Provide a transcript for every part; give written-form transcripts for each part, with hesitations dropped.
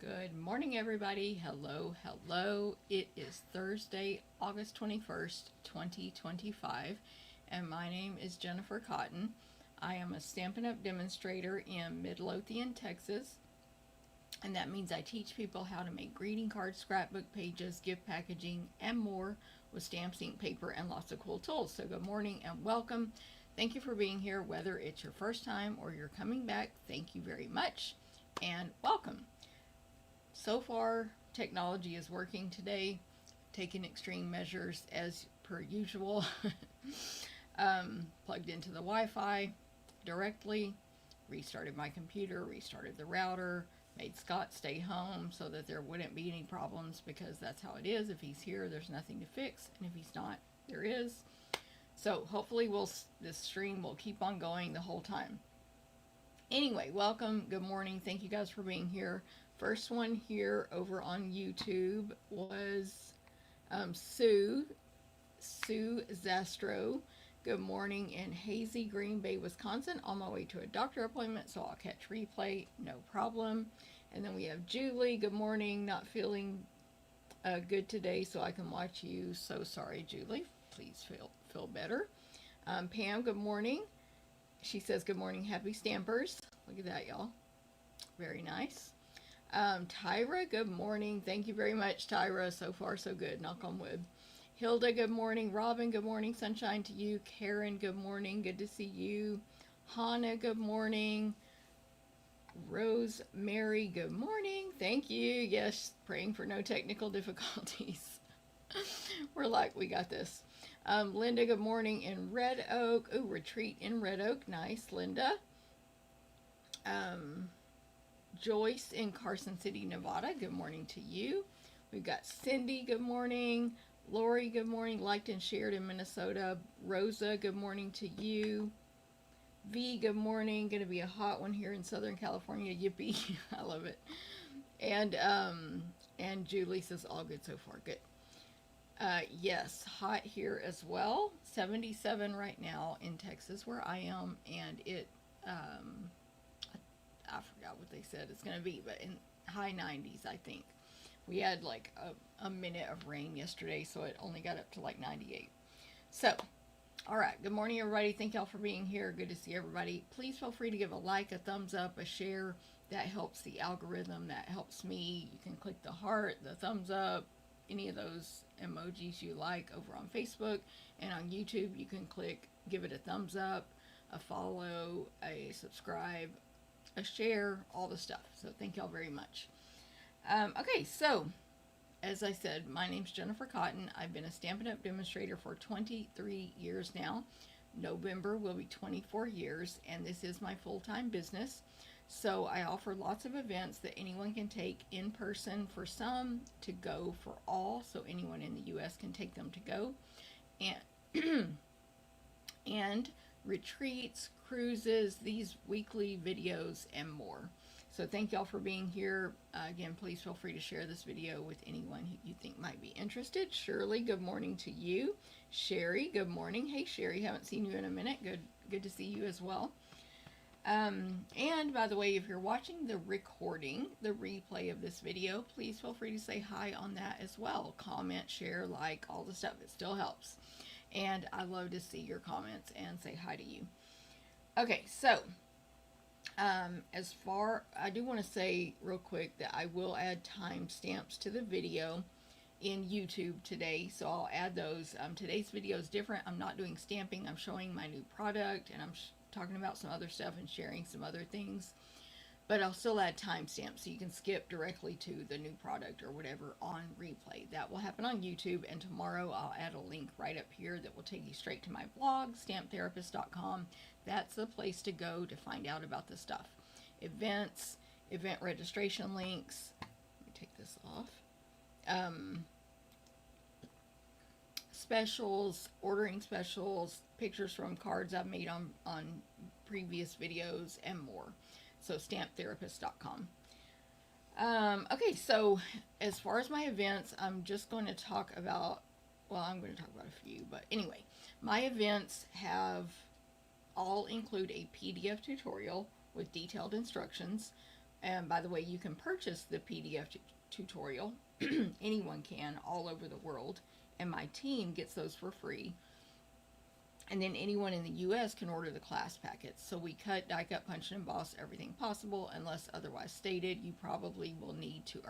Good morning, everybody. Hello, hello. It is Thursday, August 21st, 2025, and my name is Jennifer Cotton. I am a Stampin' Up! Demonstrator in Midlothian, Texas, and that means I teach people how to make greeting cards, scrapbook pages, gift packaging, and more with stamps, ink, paper, and lots of cool tools. So good morning and welcome. Thank you for being here, whether it's your first time or you're coming back. Thank you very much, and welcome. So far, technology is working today, taking extreme measures as per usual. Plugged into the Wi-Fi directly, restarted my computer, restarted the router, made Scott stay home so that there wouldn't be any problems, because that's how it is. If he's here, there's nothing to fix, and if he's not, there is. So hopefully this stream will keep on going the whole time. Anyway, welcome, good morning, thank you guys for being here. First one here over on YouTube was Sue Zastro. Good morning in hazy Green Bay, Wisconsin. On my way to a doctor appointment, so I'll catch replay, no problem. And then we have Julie. Good morning. Not feeling good today, so I can watch you. So sorry, Julie. Please feel better. Pam. Good morning. She says, "Good morning, happy stampers." Look at that, y'all. Very nice. Tyra, good morning. Thank you very much, Tyra. So far, so good. Knock on wood. Hilda, good morning. Robin, good morning. Sunshine to you. Karen, good morning. Good to see you. Hannah, good morning. Rosemary, good morning. Thank you. Yes, praying for no technical difficulties. We're like, we got this. Linda, good morning in Red Oak. Ooh, retreat in Red Oak. Nice, Linda. Joyce in Carson City, Nevada. Good morning to you. We've got Cindy, good morning. Lori, good morning. Liked and shared in Minnesota. Rosa, good morning to you. V, good morning. Going to be a hot one here in Southern California. Yippee. I love it. And Julie says all good so far. Good. Yes, hot here as well. 77 right now in Texas where I am, and it I forgot what they said it's going to be, but in high 90s, I think. We had like a minute of rain yesterday, so it only got up to like 98. So, all right. Good morning, everybody. Thank y'all for being here. Good to see everybody. Please feel free to give a like, a thumbs up, a share. That helps the algorithm. That helps me. You can click the heart, the thumbs up, any of those emojis you like over on Facebook. And on YouTube, you can click, give it a thumbs up, a follow, a subscribe, a share, all the stuff. So thank y'all very much. Okay, so as I said, my name's Jennifer Cotton. I've been a Stampin' Up! Demonstrator for 23 years now. November will be 24 years, and this is my full-time business. So I offer lots of events that anyone can take in person for some, to go for all, so anyone in the U.S. can take them to go. And and retreats, cruises, these weekly videos, and more. So thank y'all for being here. Again, please feel free to share this video with anyone who you think might be interested. Shirley, good morning to you. Sherry, good morning. Hey Sherry, haven't seen you in a minute. Good to see you as well. And by the way, if you're watching the recording, the replay of this video, please feel free to say hi on that as well. Comment, share, like, all the stuff. It still helps. And I love to see your comments and say hi to you. Okay, so I do want to say real quick that I will add timestamps to the video in YouTube today, so I'll add those. Today's video is different. I'm not doing stamping. I'm showing my new product, and I'm talking about some other stuff and sharing some other things. But I'll still add timestamps so you can skip directly to the new product or whatever on replay. That will happen on YouTube, and tomorrow I'll add a link right up here that will take you straight to my blog, stamptherapist.com. That's the place to go to find out about this stuff. Events, event registration links. Let me take this off. Specials, ordering specials, pictures from cards I've made on previous videos, and more. So stamptherapist.com. Okay, so as far as my events, I'm just going to talk about, well, I'm going to talk about a few, but anyway, my events all include a PDF tutorial with detailed instructions, And by the way, you can purchase the PDF tutorial. Anyone can, all over the world. And my team gets those for free. And then anyone in the U.S. can order the class packets. So we cut, die cut, punch, and emboss everything possible. Unless otherwise stated, you probably will need to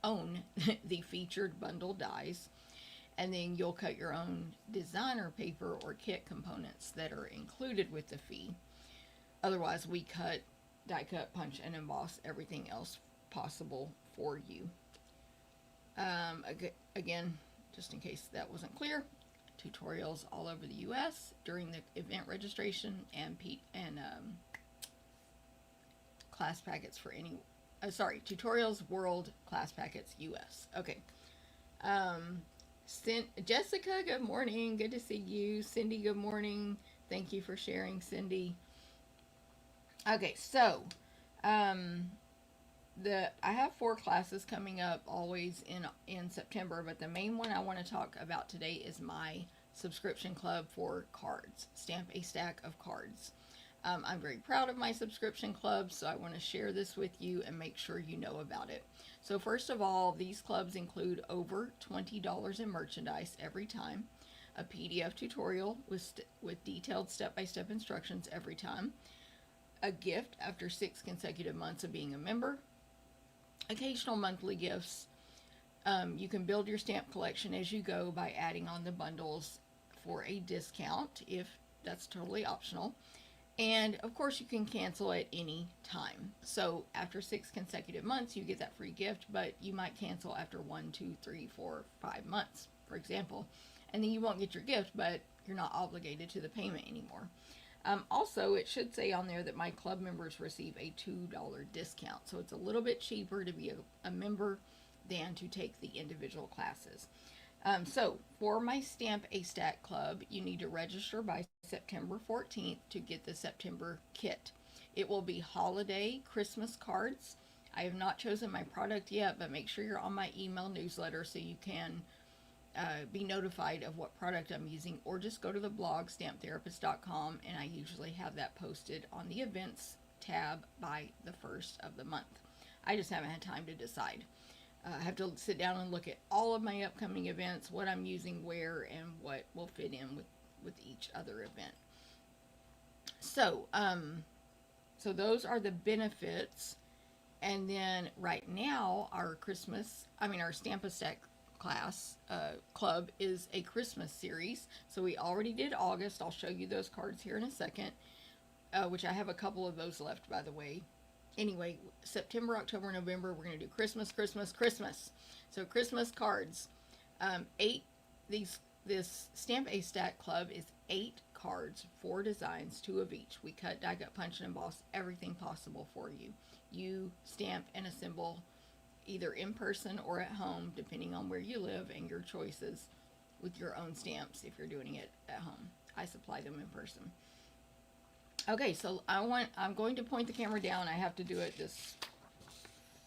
own the featured bundle dies. And then you'll cut your own designer paper or kit components that are included with the fee. Otherwise, we cut, die cut, punch, and emboss everything else possible for you. Again, just in case that wasn't clear, tutorials all over the U.S. during the event registration, and class packets for any, tutorials world, class packets U.S. Okay. Jessica, good morning. Good to see you. Cindy, good morning. Thank you for sharing, Cindy. Okay, so I have 4 classes coming up always in September, but the main one I want to talk about today is my subscription club for cards, Stamp a Stack of Cards. I'm very proud of my subscription club, so I want to share this with you and make sure you know about it. So first of all, these clubs include over $20 in merchandise every time, a PDF tutorial with detailed step-by-step instructions every time, a gift after 6 consecutive months of being a member, occasional monthly gifts. You can build your stamp collection as you go by adding on the bundles for a discount, if that's totally optional. And of course, you can cancel at any time. So after 6 consecutive months, you get that free gift, but you might cancel after 1, 2, 3, 4, 5 months, for example. And then you won't get your gift, but you're not obligated to the payment anymore. Also, it should say on there that my club members receive a $2 discount. So it's a little bit cheaper to be a member than to take the individual classes. So for my Stamp a Stack club, you need to register by September 14th to get the September kit. It will be holiday Christmas cards. I have not chosen my product yet, but make sure you're on my email newsletter so you can be notified of what product I'm using, or just go to the blog stamptherapist.com, and I usually have that posted on the events tab by the 1st of the month. I just haven't had time to decide. I have to sit down and look at all of my upcoming events, what I'm using where, and what will fit in with each other event. So, so those are the benefits. And then right now, our Stamp a Stack class club is a Christmas series. So we already did August. I'll show you those cards here in a second, which I have a couple of those left, by the way. Anyway, September, October, November, we're going to do Christmas, Christmas, Christmas. So Christmas cards. This Stamp a Stack club is 8 cards, 4 designs, 2 of each. We cut, die cut, punch, and emboss everything possible for you. You stamp and assemble either in person or at home, depending on where you live and your choices, with your own stamps if you're doing it at home. I supply them in person. Okay, so I'm going to point the camera down. I have to do it this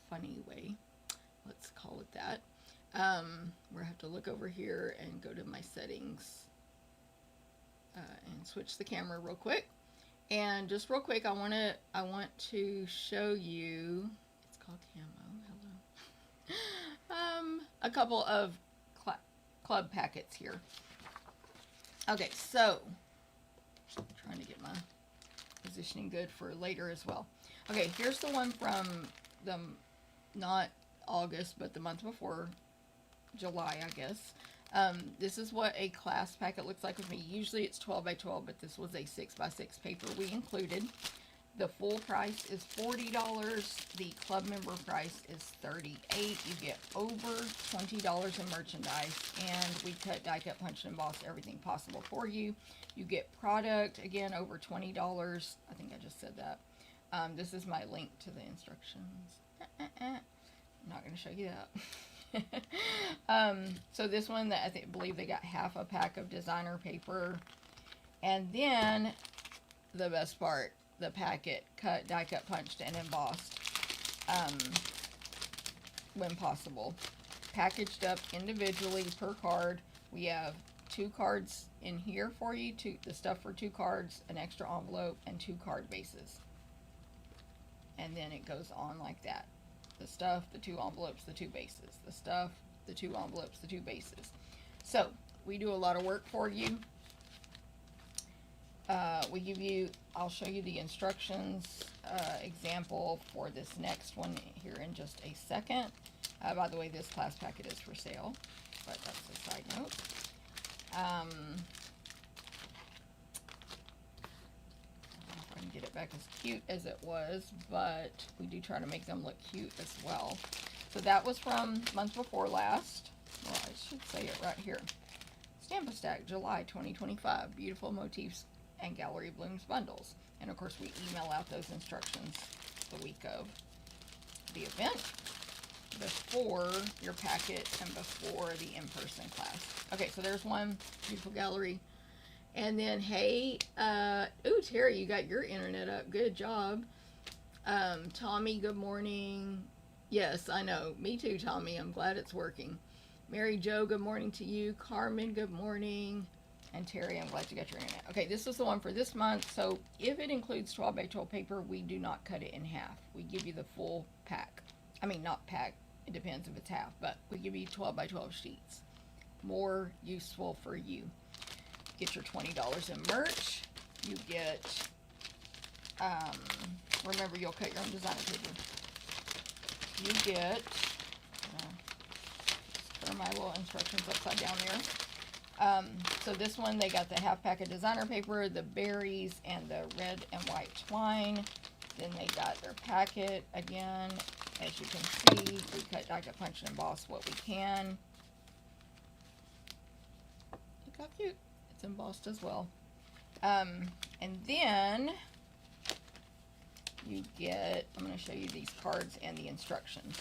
funny way. Let's call it that. We'll have to look over here and go to my settings and switch the camera real quick. And just real quick, I want to show you. It's called Camo. Hello. A couple of club packets here. Okay, so I'm trying to get my positioning good for later as well. Okay, here's the one from not August, but the month before, July, I guess. This is what a class packet looks like with me. Usually it's 12 by 12, but this was a 6 by 6 paper we included. The full price is $40. The club member price is $38. You get over $20 in merchandise, and we cut, die cut, punch, and emboss everything possible for you. You get product, again, over $20. I think I just said that. This is my link to the instructions. I'm not going to show you that. So this one, that I believe they got half a pack of designer paper. And then, the best part, the packet, cut, die cut, punched, and embossed when possible. Packaged up individually per card. We have 2 cards in here for you, the stuff for 2 cards, an extra envelope, and 2 card bases. and then it goes on like that. The stuff, the 2 envelopes, the 2 bases. The stuff, the 2 envelopes, the 2 bases. So we do a lot of work for you. We give you, I'll show you the instructions example for this next one here in just a second. By the way, this class packet is for sale, but that's a side note. I can get it back as cute as it was, but we do try to make them look cute as well. So that was from month before last. Well, I should say it right here. Stampin' Stack, July 2025. Beautiful motifs and gallery blooms bundles. And of course, we email out those instructions the week of the event, before your packet and before the in-person class. Okay, so there's one beautiful gallery. And then, hey, ooh, Terry, you got your internet up. Good job. Tommy, good morning. Yes, I know. Me too, Tommy. I'm glad it's working. Mary Jo, good morning to you. Carmen, good morning. And Terry, I'm glad you got your internet. Okay, this is the one for this month. So if it includes 12 by 12 paper, we do not cut it in half. We give you the full pack. I mean, not pack. It depends if it's half, but we give you 12 by 12 sheets. More useful for you. Get your $20 in merch. You get, remember, you'll cut your own designer paper. You get, turn my little instructions upside down there. So this one, they got the half pack of designer paper, the berries, and the red and white twine. Then they got their packet again. As you can see, we cut, die cut, punch, and emboss what we can. Look how cute. It's embossed as well. And then you get, I'm going to show you these cards and the instructions.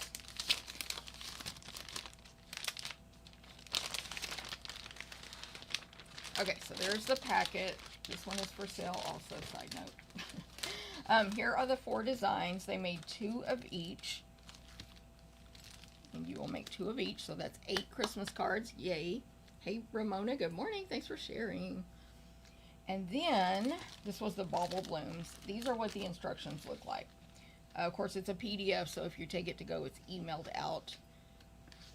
Okay, so there's the packet. This one is for sale also, side note. Here are the 4 designs. They made 2 of each. And you will make 2 of each, so that's 8 Christmas cards. Yay. Hey, Ramona, good morning. Thanks for sharing. And then, this was the bauble blooms. These are what the instructions look like. Of course, it's a PDF, so if you take it to go, it's emailed out.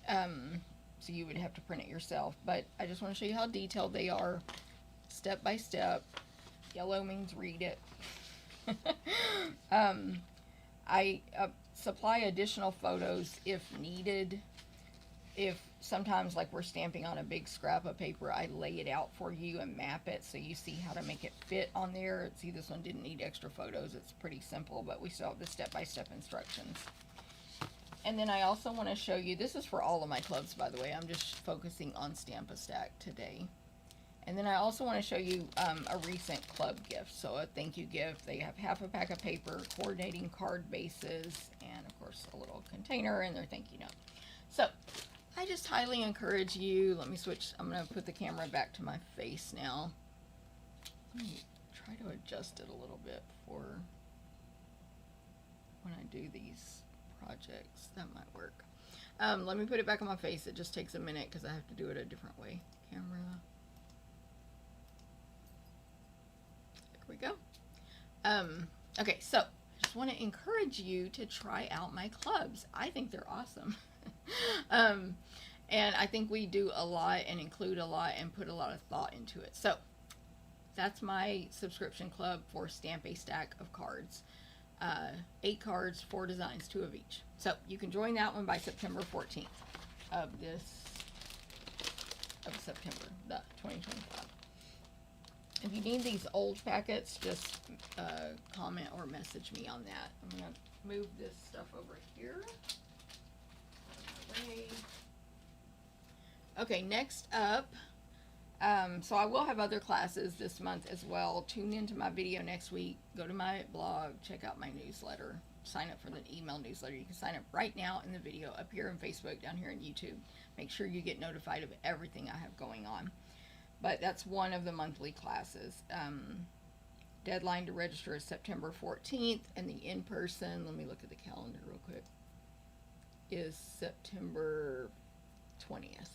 So you would have to print it yourself. But I just want to show you how detailed they are, step by step. Yellow means read it. I supply additional photos if needed. If sometimes, like, we're stamping on a big scrap of paper, I lay it out for you and map it so you see how to make it fit on there. See, this one didn't need extra photos. It's pretty simple, but we still have the step-by-step instructions. And then I also want to show you, this is for all of my clubs, by the way. I'm just focusing on Stampin' Stack today. And then I also want to show you a recent club gift. So a thank you gift. They have half a pack of paper, coordinating card bases, and of course a little container and their thank you note. So I just highly encourage you. Let me switch. I'm going to put the camera back to my face now. Let me try to adjust it a little bit for when I do these projects. That might work. Let me put it back on my face. It just takes a minute because I have to do it a different way. Camera. There we go. Okay, so I just want to encourage you to try out my clubs. I think they're awesome. And I think we do a lot and include a lot and put a lot of thought into it. So that's my subscription club for Stamp a Stack of Cards. 8 cards, 4 designs, 2 of each. So you can join that one by September 14th of September, the 2025. If you need these old packets, just comment or message me on that. I'm going to move this stuff over here. Okay, next up, so I will have other classes this month as well. Tune into my video next week. Go to my blog, check out my newsletter, sign up for the email newsletter. You can sign up right now in the video up here on Facebook, down here on YouTube. Make sure you get notified of everything I have going on. But that's one of the monthly classes. Deadline to register is September 14th, and the in-person, let me look at the calendar real quick, is September 20th.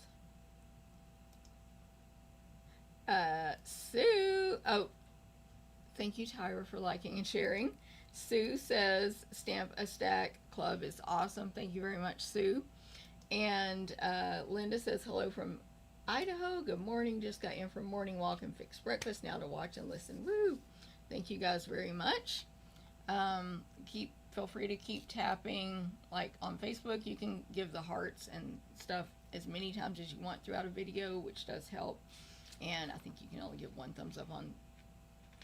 Sue, oh, thank you, Tyra, for liking and sharing. Sue says Stamp a Stack Club is awesome. Thank you very much, Sue. And Linda says hello from Idaho. Good morning. Just got in from morning walk and fixed breakfast. Now to watch and listen. Woo! Thank you guys very much. Feel free to keep tapping. Like on Facebook, you can give the hearts and stuff as many times as you want throughout a video, which does help. And I think you can only give one thumbs up on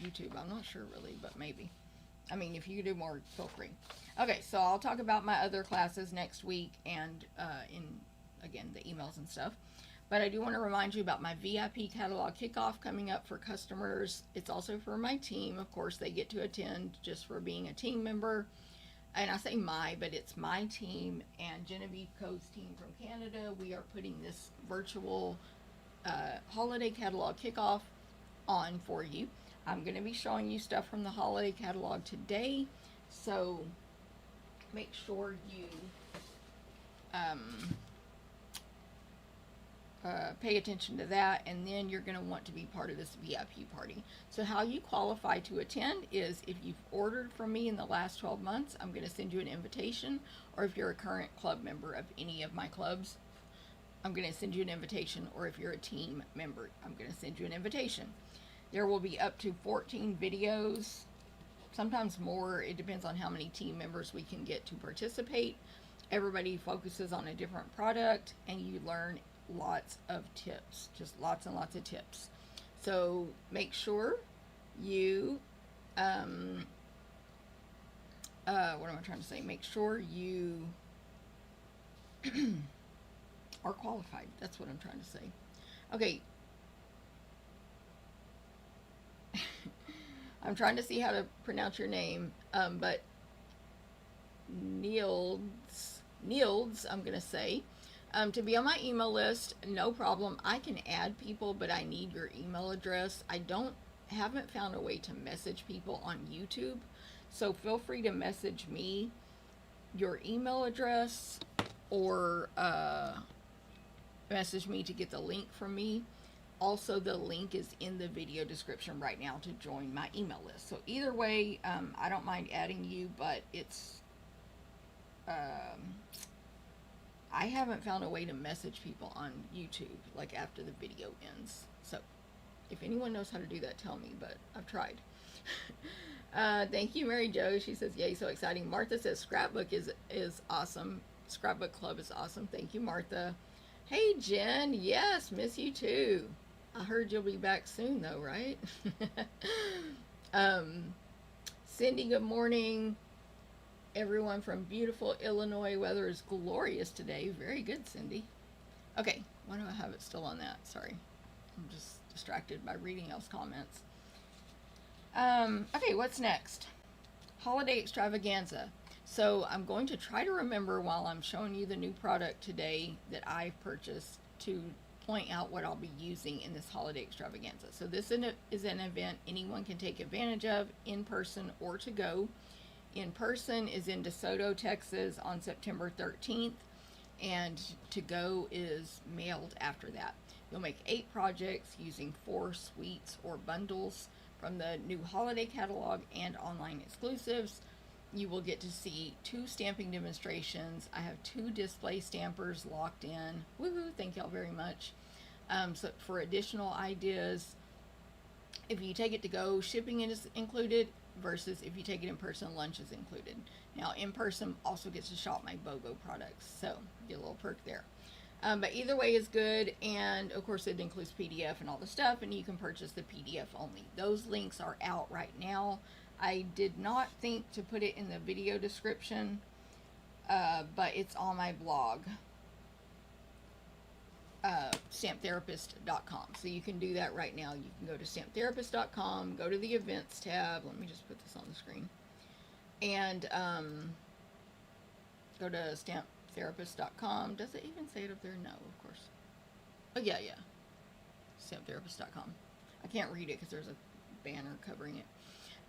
YouTube. I'm not sure really, but maybe. I mean, if you do more, feel free. Okay, so I'll talk about my other classes next week and in, again, the emails and stuff. But I do want to remind you about my VIP catalog kickoff coming up for customers. It's also for my team. Of course, they get to attend just for being a team member. And I say my, but it's my team and Genevieve Coe's team from Canada. We are putting this virtual holiday catalog kickoff on for you. I'm going to be showing you stuff from the holiday catalog today, so make sure you pay attention to that, and then you're going to want to be part of this VIP party. So how you qualify to attend is if you've ordered from me in the last 12 months, I'm going to send you an invitation, or if you're a current club member of any of my clubs, I'm going to send you an invitation, or if you're a team member, I'm going to send you an invitation. There will be up to 14 videos, sometimes more. It depends on how many team members we can get to participate. Everybody focuses on a different product, and you learn lots of tips, just lots and lots of tips. So make sure you, what am I trying to say? Make sure you are qualified. That's what I'm trying to say. Okay. I'm trying to see how to pronounce your name, but Nields, I'm going to say. To be on my email list, no problem. I can add people, but I need your email address. Haven't found a way to message people on YouTube, so feel free to message me your email address, or message me to get the link from me. Also, the link is in the video description right now to join my email list. So either way, I don't mind adding you, but it's, I haven't found a way to message people on YouTube, like after the video ends. So if anyone knows how to do that, tell me, but I've tried. Thank you, Mary Jo. She says, yay, so exciting. Martha says, scrapbook is awesome. Scrapbook club is awesome. Thank you, Martha. Hey, Jen. Yes, miss you too. I heard you'll be back soon, though, right? Cindy, good morning. Everyone from beautiful Illinois. Weather is glorious today. Very good, Cindy. Okay, why do I have it still on that? Sorry. I'm just distracted by reading else comments. Okay, what's next? Holiday extravaganza. So I'm going to try to remember while I'm showing you the new product today that I've purchased to point out what I'll be using in this holiday extravaganza. So this is an event anyone can take advantage of, in person or to go. In person is in DeSoto, Texas on September 13th, and to go is mailed after that. You'll make 8 projects using 4 suites or bundles from the new holiday catalog and online exclusives. You will get to see 2 stamping demonstrations. I have 2 display stampers locked in. Woohoo! Thank y'all very much. So for additional ideas, if you take it to go, shipping is included, versus if you take it in person, lunch is included. Now, in person also gets to shop my BOGO products, so get a little perk there. But either way is good, and of course it includes PDF and all the stuff, and you can purchase the PDF only. Those links are out right now. I did not think to put it in the video description, but it's on my blog, stamptherapist.com. So you can do that right now. You can go to stamptherapist.com, go to the events tab. Let me just put this on the screen. And go to stamptherapist.com. Does it even say it up there? No, of course. Oh, yeah. Stamptherapist.com. I can't read it because there's a banner covering it.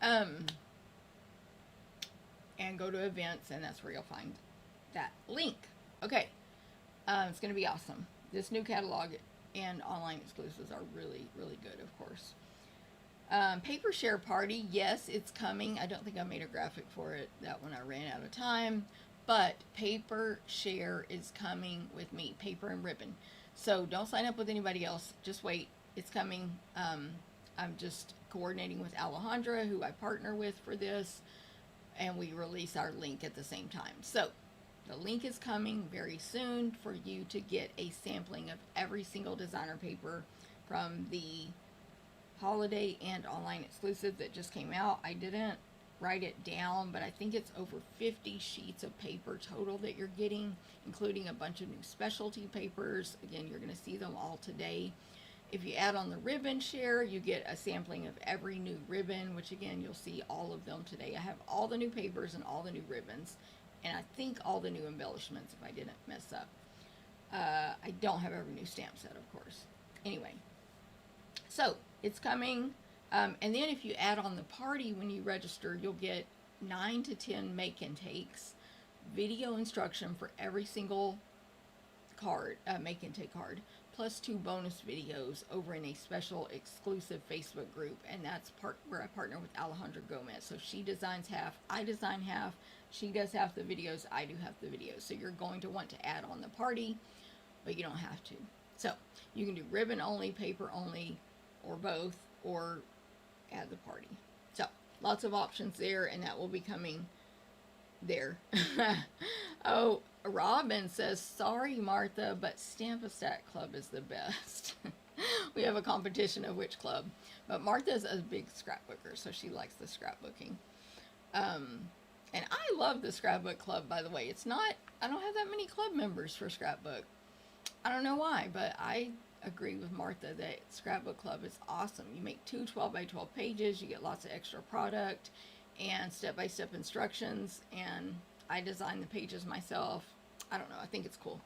And go to events, and that's where you'll find that link. Okay. It's going to be awesome. This new catalog and online exclusives are really, really good, of course. Paper share party, yes, it's coming. I don't think I made a graphic for it. That one I ran out of time. But paper share is coming with me, paper and ribbon. So don't sign up with anybody else. Just wait. It's coming. I'm just coordinating with Alejandra, who I partner with for this, and we release our link at the same time. So the link is coming very soon for you to get a sampling of every single designer paper from the holiday and online exclusive that just came out. I didn't write it down, but I think it's over 50 sheets of paper total that you're getting, including a bunch of new specialty papers. Again, you're going to see them all today. If you add on the ribbon share, you get a sampling of every new ribbon, which again, you'll see all of them today. I have all the new papers and all the new ribbons, and I think all the new embellishments if I didn't mess up. I don't have every new stamp set, of course. Anyway, so it's coming. And then if you add on the party when you register, you'll get 9 to 10 make and takes, video instruction for every single card, make and take card, plus 2 bonus videos over in a special exclusive Facebook group. And that's where I partner with Alejandra Gomez. So she designs half, I design half, she does half the videos, I do half the videos. So you're going to want to add on the party, but you don't have to. So you can do ribbon only, paper only, or both, or add the party. So lots of options there, and that will be coming there. Oh, Robin says, sorry Martha, but Stamp-A-Stack Club is the best. We have a competition of which club, but Martha's a big scrapbooker, so she likes the scrapbooking. And I love the scrapbook club, by the way. It's not, I don't have that many club members for scrapbook. I don't know why, but I agree with Martha that Scrapbook Club is awesome. You make 2 12 by 12 pages, you get lots of extra product and step-by-step instructions, and I design the pages myself. I don't know, I think it's cool.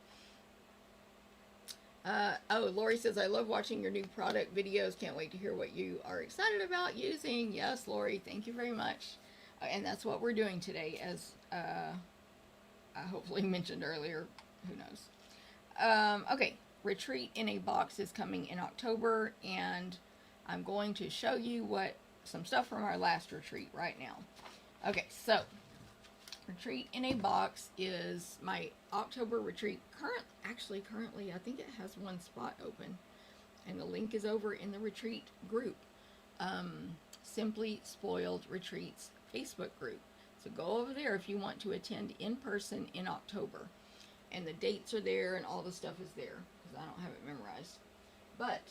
Oh, Lori says, I love watching your new product videos. Can't wait to hear what you are excited about using. Yes, Lori, thank you very much. And that's what we're doing today, as I hopefully mentioned earlier. Who knows? Okay. Retreat in a Box is coming in October, and I'm going to show you some stuff from our last retreat right now. Okay, so Retreat in a Box is my October retreat. Currently, I think it has 1 spot open, and the link is over in the retreat group, Simply Spoiled Retreats Facebook group. So go over there if you want to attend in person in October, and the dates are there and all the stuff is there. I don't have it memorized, but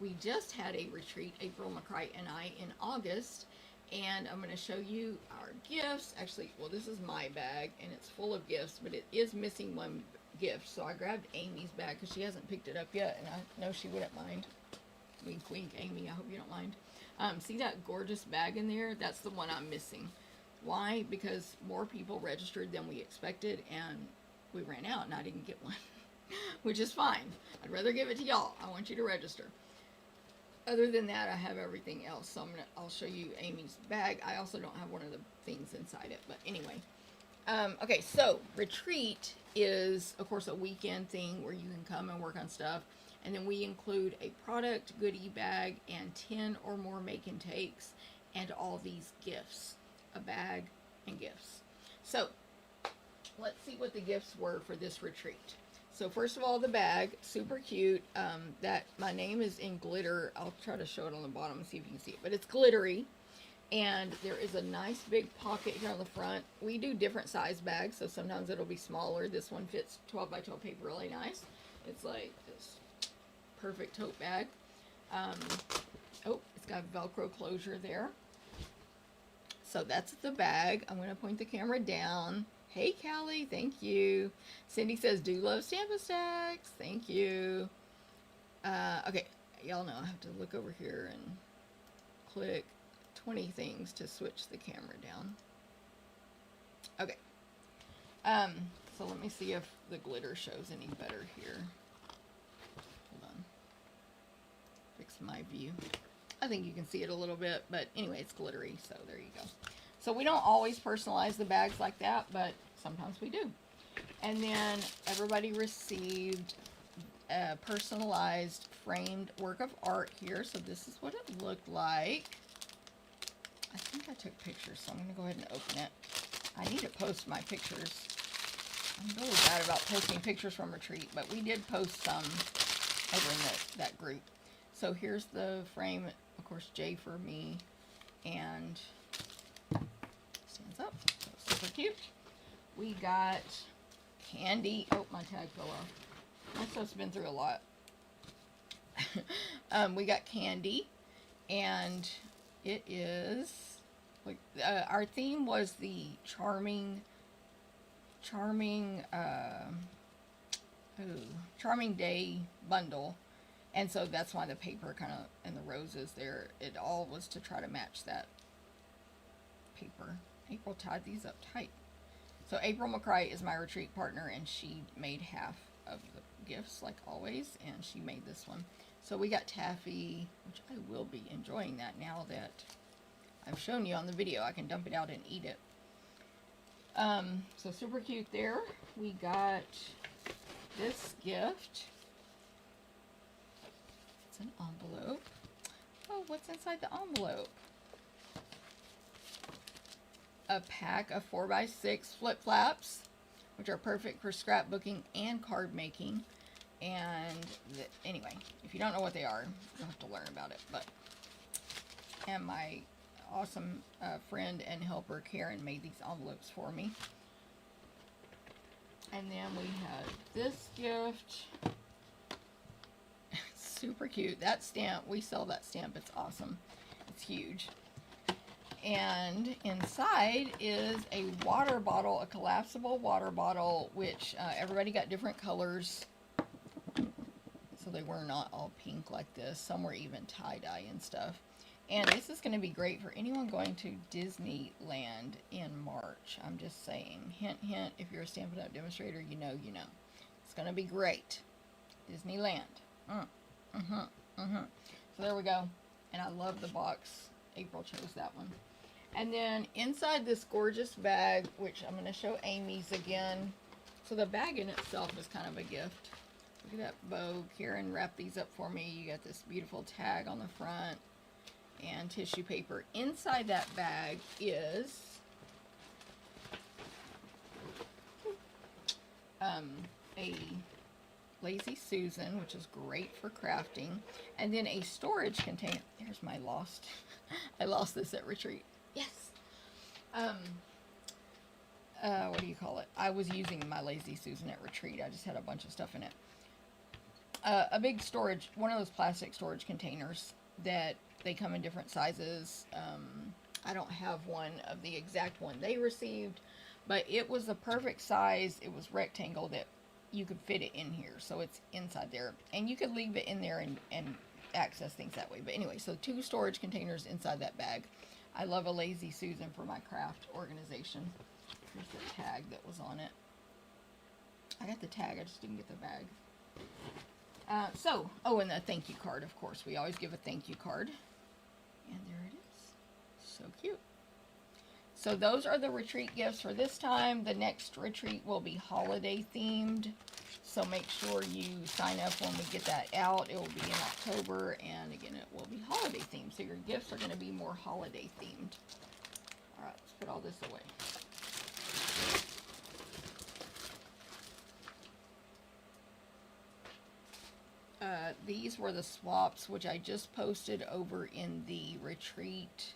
we just had a retreat, April McCray and I, in August, and I'm going to show you our gifts. Actually, well, this is my bag, and it's full of gifts, but it is missing 1 gift, so I grabbed Amy's bag because she hasn't picked it up yet, and I know she wouldn't mind. Wink, wink, Amy, I hope you don't mind. See that gorgeous bag in there? That's the one I'm missing. Why? Because more people registered than we expected, and we ran out, and I didn't get one. Which is fine. I'd rather give it to y'all. I want you to register. Other than that, I have everything else. So I'll show you Amy's bag. I also don't have one of the things inside it. But anyway. Okay, so retreat is, of course, a weekend thing where you can come and work on stuff. And then we include a product goodie bag and 10 or more make and takes and all these gifts. A bag and gifts. So let's see what the gifts were for this retreat. So first of all, the bag, super cute. That my name is in glitter. I'll try to show it on the bottom and see if you can see it, but it's glittery. And there is a nice big pocket here on the front. We do different size bags, so sometimes it'll be smaller. This one fits 12 by 12 paper really nice. It's like this perfect tote bag. Oh, it's got Velcro closure there. So that's the bag. I'm going to point the camera down. Hey, Callie, thank you. Cindy says, do love Stamp-A-Stacks. Thank you. Okay, y'all know I have to look over here and click 20 things to switch the camera down. Okay. So let me see if the glitter shows any better here. Hold on. Fix my view. I think you can see it a little bit, but anyway, it's glittery, so there you go. So we don't always personalize the bags like that, but sometimes we do. And then everybody received a personalized framed work of art here. So this is what it looked like. I think I took pictures, so I'm going to go ahead and open it. I need to post my pictures. I'm really bad about posting pictures from retreat, but we did post some over in that group. So here's the frame, of course, J for me, and stands up. So super cute. We got candy. Oh, my tag fell off. My stuff's been through a lot. We got candy, and it is like our theme was the charming day bundle, and so that's why the paper kind of and the roses there, it all was to try to match that paper. April tied these up tight. So April McCray is my retreat partner, and she made half of the gifts like always, and she made this one. So we got taffy, which I will be enjoying that now that I've shown you on the video. I can dump it out and eat it. So super cute there. We got this gift. It's an envelope. Oh, what's inside the envelope? A pack of 4x6 flip flaps, which are perfect for scrapbooking and card making. And anyway, if you don't know what they are, you'll have to learn about it. And my awesome friend and helper Karen made these envelopes for me. And then we had this gift. Super cute. That stamp, we sell that stamp. It's awesome. It's huge. And inside is a water bottle, a collapsible water bottle, which everybody got different colors. So they were not all pink like this. Some were even tie-dye and stuff. And this is going to be great for anyone going to Disneyland in March. I'm just saying. Hint, hint, if you're a Stampin' Up! Demonstrator, you know, you know. It's going to be great. Disneyland. So there we go. And I love the box. April chose that one. And then inside this gorgeous bag, which I'm going to show Amy's again. So the bag in itself is kind of a gift. Look at that bow. Karen wrapped these up for me. You got this beautiful tag on the front and tissue paper. Inside that bag is a Lazy Susan, which is great for crafting, and then a storage container. There's my lost. I lost this at retreat. Yes. What do you call it? I was using my Lazy Susan at retreat. I just had a bunch of stuff in it. A big storage, one of those plastic storage containers that they come in different sizes. I don't have one of the exact one they received, but it was the perfect size. It was rectangle that you could fit it in here, so it's inside there, and you could leave it in there and access things that way. But anyway, so 2 storage containers inside that bag. I love a Lazy Susan for my craft organization. Here's the tag that was on it. I got the tag, I just didn't get the bag. Oh, and the thank you card, of course. We always give a thank you card. And there it is. So cute. So those are the retreat gifts for this time. The next retreat will be holiday themed. So make sure you sign up when we get that out. It will be in October, and again, it will be holiday themed. So your gifts are going to be more holiday themed. All right, let's put all this away. These were the swaps, which I just posted over in the retreat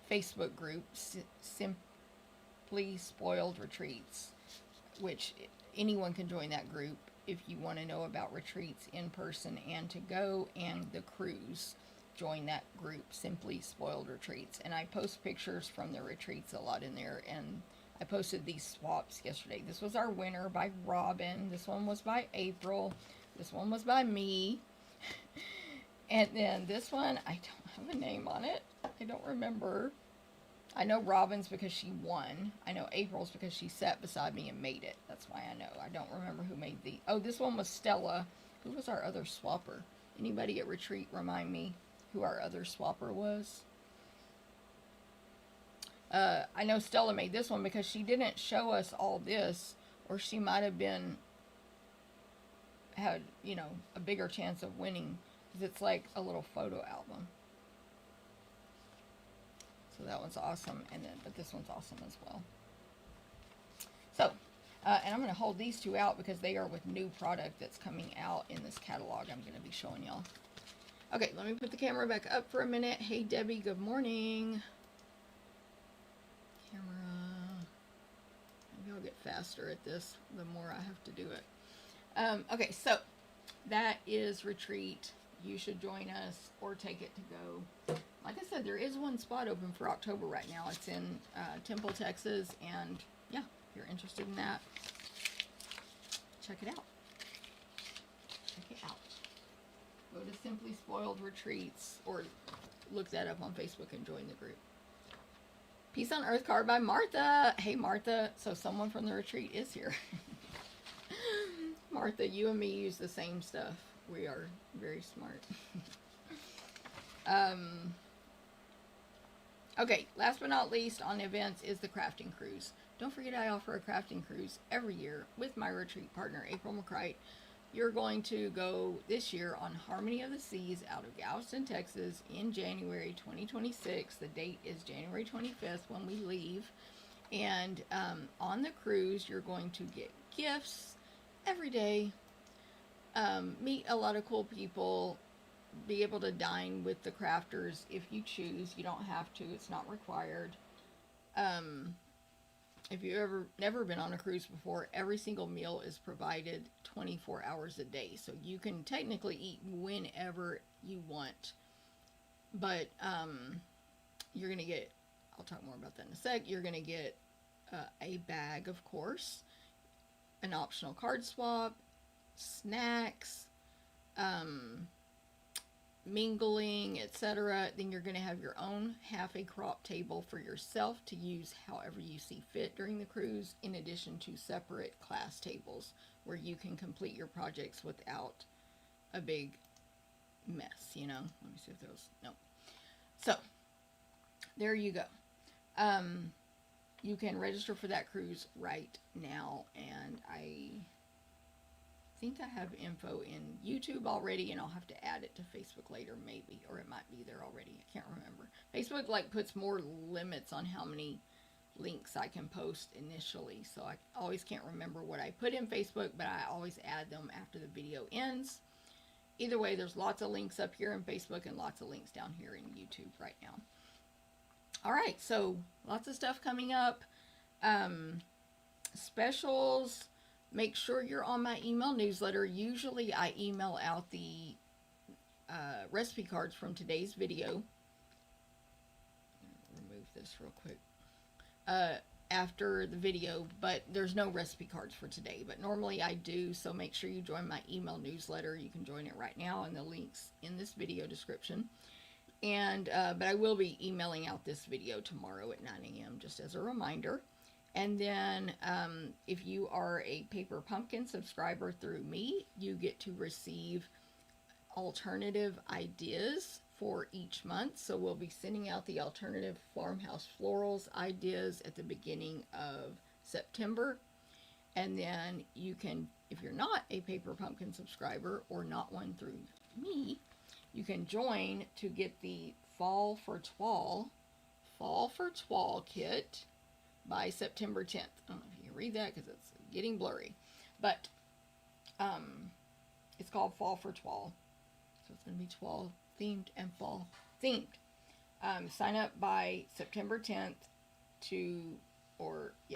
Facebook group, Simply Spoiled Retreats, which anyone can join that group if you want to know about retreats in person and to go, and the cruise. Join that group, Simply Spoiled Retreats. And I post pictures from the retreats a lot in there, and I posted these swaps yesterday. This was our winner by Robin. This one was by April. This one was by me. And then this one, I don't have a name on it. I don't remember. I know Robin's because she won. I know April's because she sat beside me and made it. That's why I know. I don't remember who made the... Oh, this one was Stella. Who was our other swapper? Anybody at retreat remind me who our other swapper was? I know Stella made this one because she didn't show us all this or she might have had, you know, a bigger chance of winning, because it's like a little photo album. So that one's awesome, but this one's awesome as well. So, and I'm going to hold these two out because they are with new product that's coming out in this catalog I'm going to be showing y'all. Okay, let me put the camera back up for a minute. Hey, Debbie, good morning. Camera. Maybe I'll get faster at this the more I have to do it. Okay, so that is Retreat. You should join us or take it to go. Like I said, there is one spot open for October right now. It's in Temple, Texas, and yeah, if you're interested in that, check it out. Check it out. Go to Simply Spoiled Retreats or look that up on Facebook and join the group. Peace on Earth card by Martha. Hey, Martha. So someone from the retreat is here. Martha, you and me use the same stuff. We are very smart. Okay, last but not least on events is the crafting cruise. Don't forget I offer a crafting cruise every year with my retreat partner, April McCrite. You're going to go this year on Harmony of the Seas out of Galveston, Texas in January 2026. The date is January 25th when we leave. And on the cruise, you're going to get gifts every day, meet a lot of cool people, be able to dine with the crafters if you choose. You don't have to, it's not required. If you've never been on a cruise before, every single meal is provided 24 hours a day. So you can technically eat whenever you want. But you're going to get, I'll talk more about that in a sec, you're going to get a bag, of course, an optional card swap, snacks, mingling, etc. Then you're going to have your own half a crop table for yourself to use however you see fit during the cruise, in addition to separate class tables where you can complete your projects without a big mess, you know. Let me see if those, no. So there you go. You can register for that cruise right now, and I think I have info in YouTube already, and I'll have to add it to Facebook later, maybe, or it might be there already. I can't remember. Facebook like puts more limits on how many links I can post initially, so I always can't remember what I put in Facebook, but I always add them after the video ends. Either way, there's lots of links up here in Facebook and lots of links down here in YouTube right now. All right, so lots of stuff coming up. Specials. Make sure you're on my email newsletter. Usually I email out the recipe cards from today's video. Remove this real quick. After the video, but there's no recipe cards for today. But normally I do, so make sure you join my email newsletter. You can join it right now, and the link's in this video description. And but I will be emailing out this video tomorrow at 9 a.m. just as a reminder. And then if you are a Paper Pumpkin subscriber through me, you get to receive alternative ideas for each month. So we'll be sending out the alternative farmhouse florals ideas at the beginning of September. And then you can, if you're not a Paper Pumpkin subscriber or not one through me, you can join to get the Fall for Twall kit by September 10th. I don't know if you can read that because it's getting blurry, but it's called Fall for Twall. So it's going to be Twall themed and fall themed. Sign up by September 10th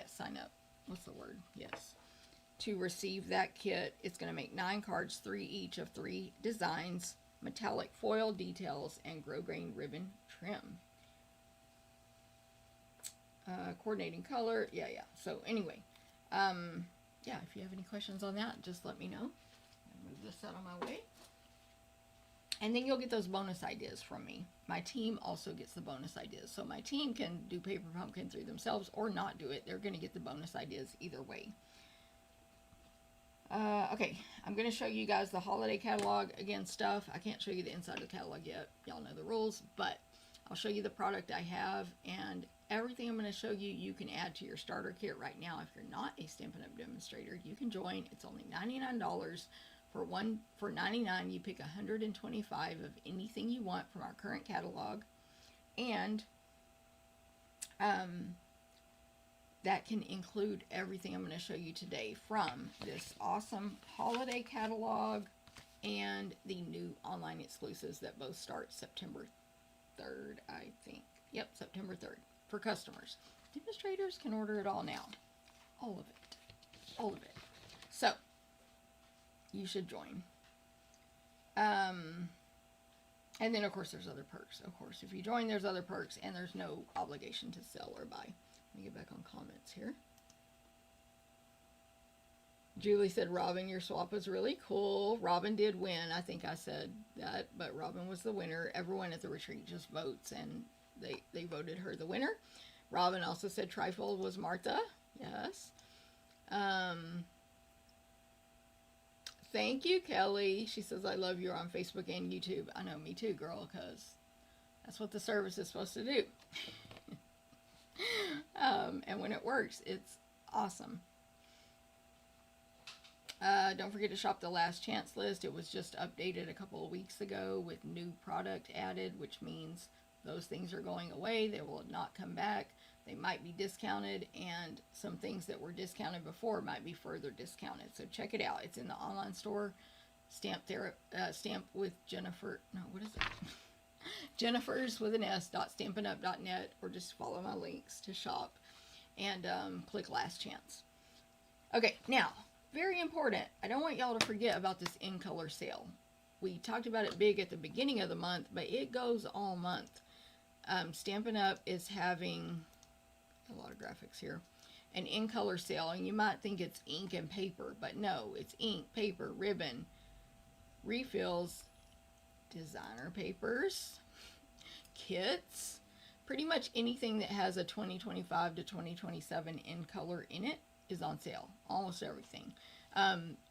sign up. What's the word? Yes. To receive that kit. It's going to make 9 cards, 3 each of 3 designs, metallic foil details, and grosgrain ribbon trim. Coordinating color, yeah. So anyway, if you have any questions on that, just let me know. I'll move this out of my way. And then you'll get those bonus ideas from me. My team also gets the bonus ideas. So my team can do Paper Pumpkin through themselves or not do it. They're going to get the bonus ideas either way. Okay, I'm going to show you guys the holiday catalog. Again, stuff. I can't show you the inside of the catalog yet. Y'all know the rules, but I'll show you the product I have, and everything I'm going to show you, you can add to your starter kit right now. If you're not a Stampin' Up! Demonstrator, you can join. It's only $99. For $99, you pick 125 of anything you want from our current catalog. And that can include everything I'm going to show you today, from this awesome holiday catalog and the new online exclusives that both start September 3rd, I think. Yep, September 3rd for customers. Demonstrators can order it all now. All of it. All of it. So, you should join. And then, of course, there's other perks. Of course, if you join, there's other perks, and there's no obligation to sell or buy. Let me get back on comments here. Julie said, Robin, your swap was really cool. Robin did win. I think I said that, but Robin was the winner. Everyone at the retreat just votes, and they voted her the winner. Robin also said Trifold was Martha. Yes. Thank you, Kelly. She says, I love you on Facebook and YouTube. I know, me too, girl, because that's what the service is supposed to do. And when it works, it's awesome. Don't forget to shop the last chance list. It was just updated a couple of weeks ago with new product added, which means those things are going away. They will not come back. They might be discounted, and some things that were discounted before might be further discounted. So check it out. It's in the online store. Stamp with Jennifer. No, what is it? Jennifer's with an S. .stampinup.net, or just follow my links to shop and click last chance. Okay, now, very important. I don't want y'all to forget about this in color sale. We talked about it big at the beginning of the month, but it goes all month. Stampin' Up! Is having a lot of graphics here, an in color sale, and you might think it's ink and paper, but no, it's ink, paper, ribbon, refills, designer papers, kits, pretty much anything that has a 2025 to 2027 in color in it is on sale. Almost everything.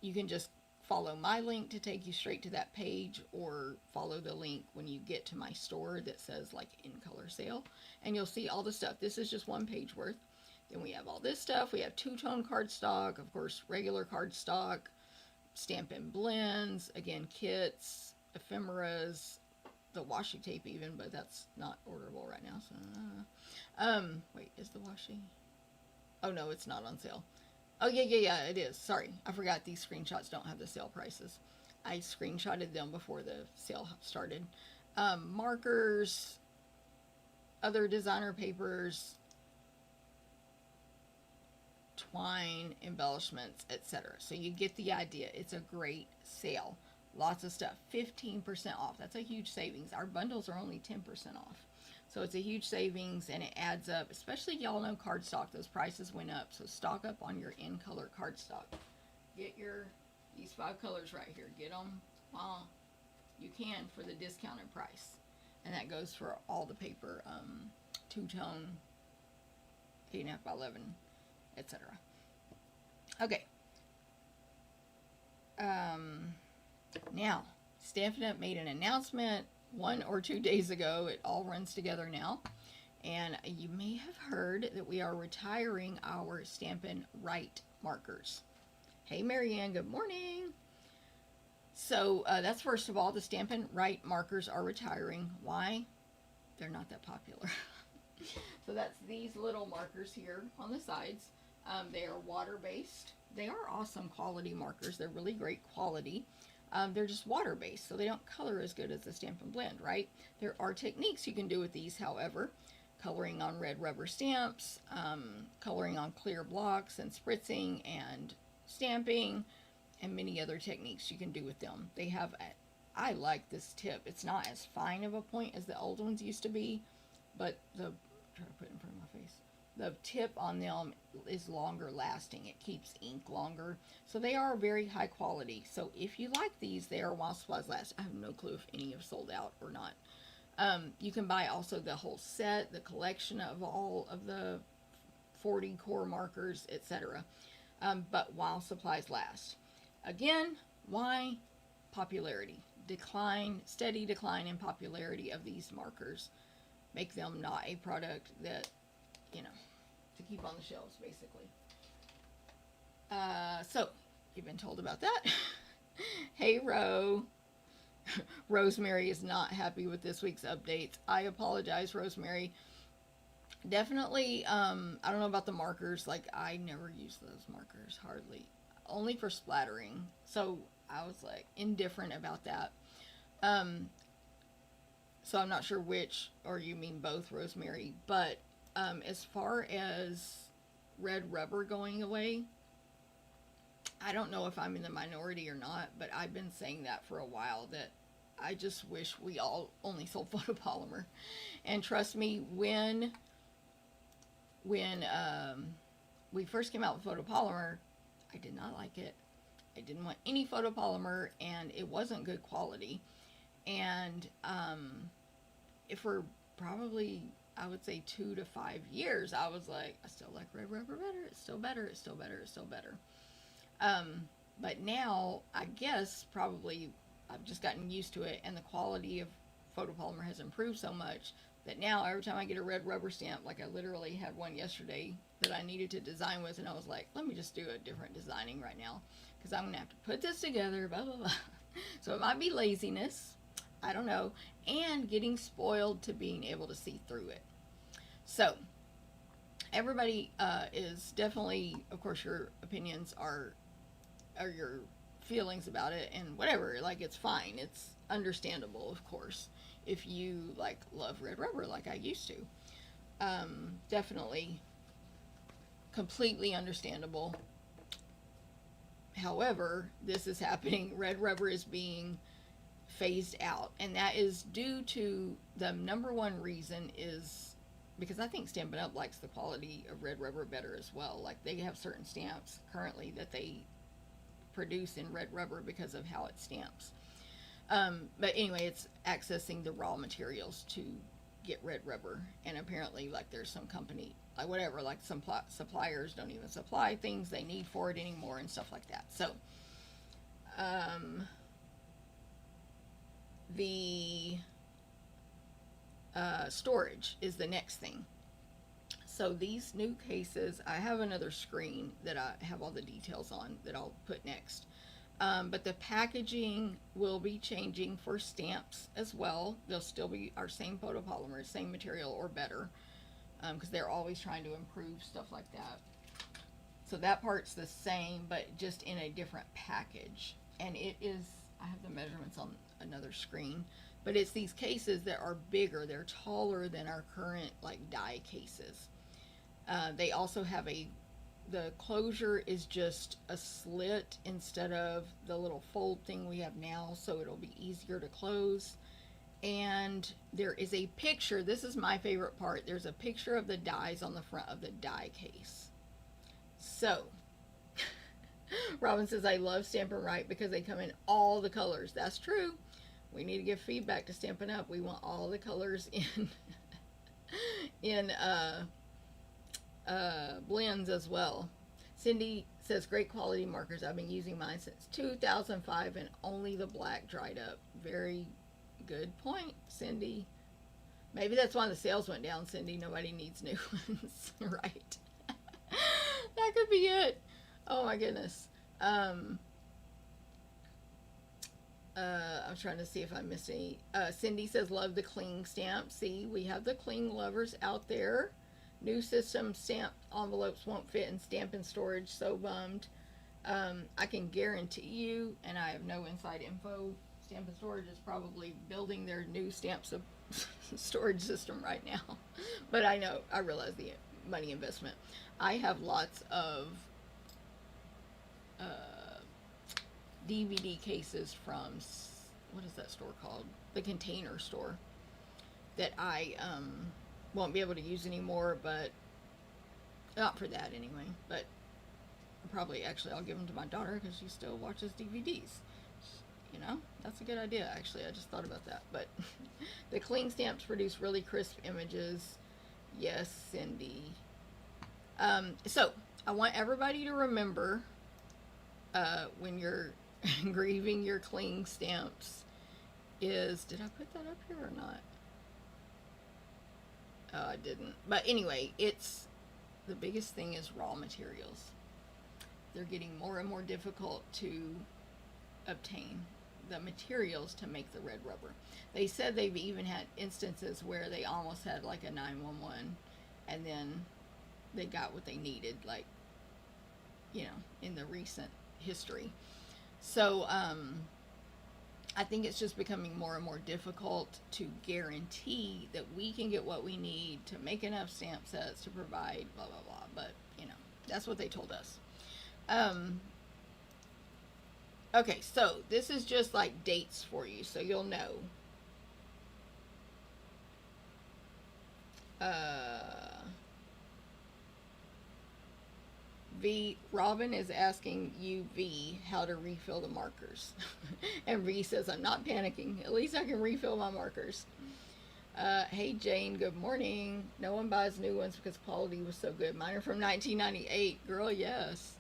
You can just follow my link to take you straight to that page, or follow the link when you get to my store that says like in color sale, and you'll see all the stuff. This is just one page worth. Then we have all this stuff. We have two-tone cardstock, of course, regular cardstock, Stampin' blends, again, kits, ephemeras, the washi tape even, but that's not orderable right now. So, wait, is the washi? Oh no, it's not on sale. Oh, yeah, it is. Sorry, I forgot these screenshots don't have the sale prices. I screenshotted them before the sale started. Markers, other designer papers, twine, embellishments, etc. So you get the idea. It's a great sale. Lots of stuff. 15% off. That's a huge savings. Our bundles are only 10% off. So it's a huge savings, and it adds up, especially y'all know cardstock. Those prices went up, so stock up on your in-color cardstock. Get these 5 colors right here. Get them while you can for the discounted price. And that goes for all the paper, two-tone, 8.5 by 11, etc. Okay. Now, Stampin' Up! Made an announcement 1 or 2 days ago. It all runs together now, and you may have heard that we are retiring our Stampin Write Markers. Hey Marianne, good morning. So that's first of all, the Stampin Write Markers are retiring. Why? They're not that popular. So that's these little markers here on the sides. They are water-based. They are awesome quality markers. They're really great quality. They're just water-based, so they don't color as good as the Stampin' Blend, right? There are techniques you can do with these, however. Coloring on red rubber stamps, coloring on clear blocks, and spritzing, and stamping, and many other techniques you can do with them. They have, I like this tip. It's not as fine of a point as the old ones used to be, but try to put it in front of my face. The tip on them is longer lasting. It keeps ink longer. So they are very high quality. So if you like these, they are while supplies last. I have no clue if any have sold out or not. You can buy also the whole set, the collection of all of the 40 core markers, etc. But while supplies last. Again, why? Popularity. Steady decline in popularity of these markers. Make them not a product that you know, to keep on the shelves, basically. So, you've been told about that. Hey, Ro. Rosemary is not happy with this week's updates. I apologize, Rosemary. Definitely, I don't know about the markers. Like, I never use those markers, hardly. Only for splattering. So, I was, like, indifferent about that. So, I'm not sure which, or you mean both, Rosemary. But, as far as red rubber going away, I don't know if I'm in the minority or not, but I've been saying that for a while, that I just wish we all only sold photopolymer. And trust me, when we first came out with photopolymer, I did not like it. I didn't want any photopolymer, and it wasn't good quality. And for probably, I would say 2 to 5 years, I was like, I still like red rubber better. It's still better. It's still better. It's still better. But now, I guess, probably, I've just gotten used to it, and the quality of photopolymer has improved so much that now every time I get a red rubber stamp, like I literally had one yesterday that I needed to design with, and I was like, let me just do a different designing right now, because I'm going to have to put this together, blah, blah, blah. So it might be laziness, I don't know, and getting spoiled to being able to see through it. So, everybody is definitely, of course, your opinions are your feelings about it, and whatever, like, it's fine, it's understandable, of course, if you like love red rubber like I used to. Definitely completely understandable. However, this is happening. Red rubber is being phased out, and that is due to, the number one reason is because I think Stampin' Up likes the quality of red rubber better as well. Like, they have certain stamps currently that they produce in red rubber because of how it stamps. But anyway, it's accessing the raw materials to get red rubber, and apparently, like, there's some company, like, whatever, like, some suppliers don't even supply things they need for it anymore and stuff like that. So, the storage is the next thing. So these new cases, I have another screen that I have all the details on that I'll put next. But the packaging will be changing for stamps as well. They'll still be our same photopolymer, same material, or better, because they're always trying to improve stuff like that. So that part's the same, but just in a different package. And it is, I have the measurements on another screen, but it's these cases that are bigger. They're taller than our current, like, die cases. They also have the closure is just a slit instead of the little fold thing we have now, so it'll be easier to close. And there is a picture, this is my favorite part, there's a picture of the dies on the front of the die case. So, Robin says, I love Stampin' Write because they come in all the colors. That's true. We need to give feedback to Stampin' Up. We want all the colors in blends as well. Cindy says, great quality markers. I've been using mine since 2005 and only the black dried up. Very good point, Cindy. Maybe that's why the sales went down, Cindy. Nobody needs new ones. Right. That could be it. Oh my goodness. I was trying to see if I missed any. Cindy says, love the cling stamp. See, we have the cling lovers out there. New system stamp envelopes won't fit in Stampin' storage. So bummed. I can guarantee you, and I have no inside info, Stampin' Storage is probably building their new stamp storage system right now. But I know, I realize the money investment. I have lots of DVD cases from, what is that store called? The Container Store, that I won't be able to use anymore, but not for that anyway. But probably, actually, I'll give them to my daughter because she still watches DVDs. You know, that's a good idea, actually. I just thought about that. But the cling stamps produce really crisp images. Yes, Cindy. So, I want everybody to remember when you're engraving your cling stamps is, did I put that up here or not? I didn't. But anyway, the biggest thing is raw materials. They're getting more and more difficult to obtain the materials to make the red rubber. They said they've even had instances where they almost had like a 911 and then they got what they needed, like, in the recent history. So, I think it's just becoming more and more difficult to guarantee that we can get what we need to make enough stamp sets to provide blah, blah, blah. But, that's what they told us. Okay, so this is just like dates for you, so you'll know. Robin is asking you, V, how to refill the markers. And V says, I'm not panicking. At least I can refill my markers. Hey, Jane, good morning. No one buys new ones because quality was so good. Mine are from 1998. Girl, yes.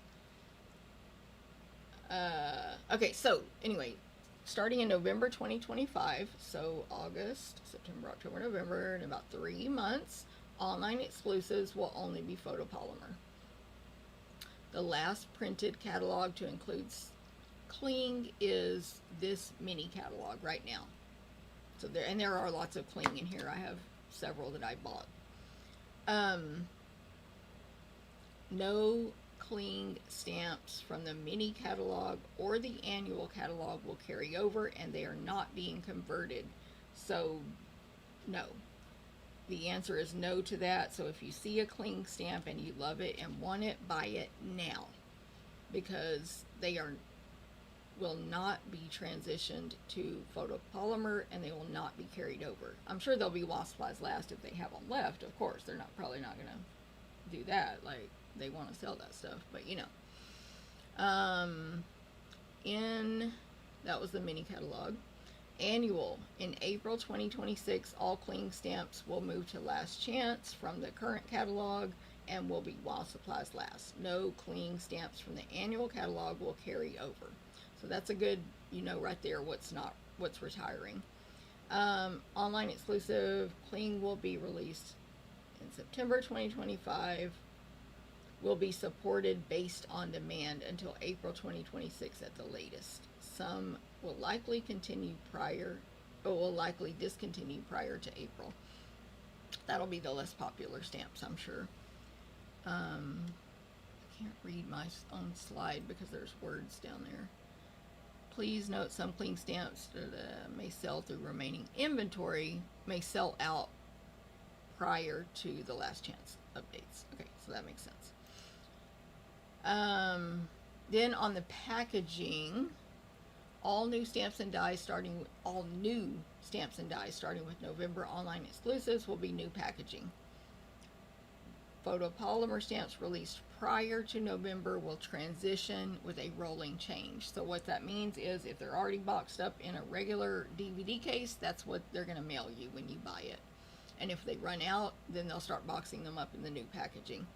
Okay, so, anyway, starting in November 2025, so August, September, October, November, in about 3 months, online exclusives will only be photopolymer. The last printed catalog to include cling is this mini catalog right now. So there are lots of cling in here. I have several that I bought. No cling stamps from the mini catalog or the annual catalog will carry over, and they are not being converted. So, no. The answer is no to that. So if you see a cling stamp and you love it and want it, buy it now, because they will not be transitioned to photopolymer and they will not be carried over. I'm sure they'll be while supplies last if they have them left. Of course, they're probably not going to do that. Like, they want to sell that stuff, but that was the mini catalog. Annual, in April 2026, all cling stamps will move to last chance from the current catalog and will be while supplies last. No cling stamps from the annual catalog will carry over. So that's a good, right there what's retiring. Online exclusive cling will be released in September 2025. Will be supported based on demand until April 2026 at the latest. Some will likely discontinue prior to April. That'll be the less popular stamps, I'm sure. I can't read my own slide because there's words down there. Please note some cling stamps that may sell through remaining inventory may sell out prior to the last chance updates. Okay, so that makes sense. Then on the packaging, all new stamps and dies starting with November online exclusives will be new packaging. Photopolymer stamps released prior to November will transition with a rolling change. So what that means is if they're already boxed up in a regular DVD case, that's what they're going to mail you when you buy it. And if they run out, then they'll start boxing them up in the new packaging.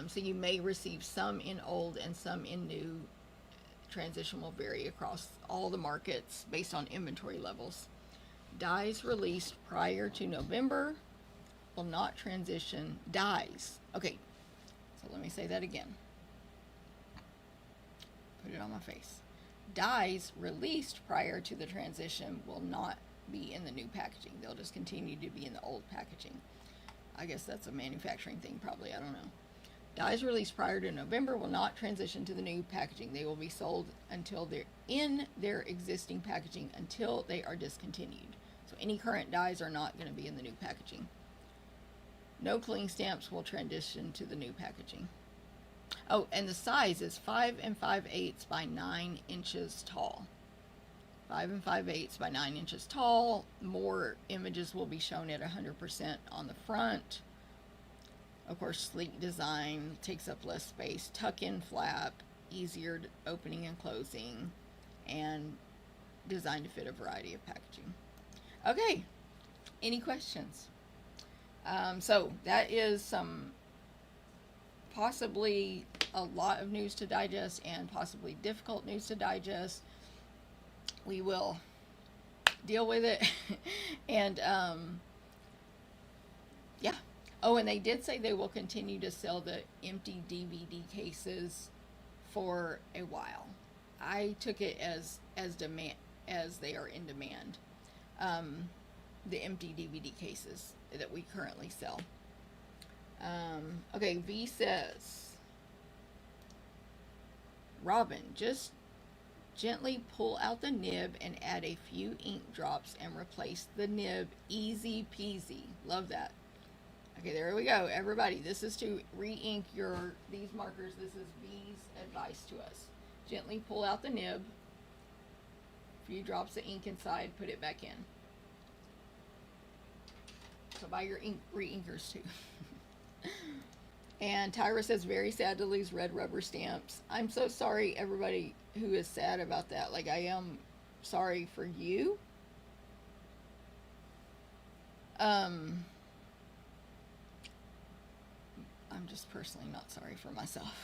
So you may receive some in old and some in new. Transition will vary across all the markets based on inventory levels. Dies released prior to November will not transition. Dies. Okay, so let me say that again. Put it on my face. Dies released prior to the transition will not be in the new packaging. They'll just continue to be in the old packaging. I guess that's a manufacturing thing, probably. I don't know. Dies released prior to November will not transition to the new packaging. They will be sold until they're in their existing packaging until they are discontinued. So any current dies are not going to be in the new packaging. No cling stamps will transition to the new packaging. Oh, and the size is 5 5/8 by 9 inches tall. 5 5/8 by 9 inches tall. More images will be shown at 100% on the front. Of course, sleek design, takes up less space, tuck-in flap, easier opening and closing, and designed to fit a variety of packaging. Okay, any questions? So that is some possibly a lot of news to digest and possibly difficult news to digest. We will deal with it and Yeah. Oh, and they did say they will continue to sell the empty DVD cases for a while. I took it as demand, as they are in demand. The empty DVD cases that we currently sell. Okay, V says, Robin, just gently pull out the nib and add a few ink drops and replace the nib. Easy peasy. Love that. Okay, there we go. Everybody, this is to re-ink these markers. This is V's advice to us. Gently pull out the nib. A few drops of ink inside. Put it back in. So buy your re-inkers too. And Tyra says, very sad to lose red rubber stamps. I'm so sorry, everybody who is sad about that. Like, I am sorry for you. I'm just personally not sorry for myself.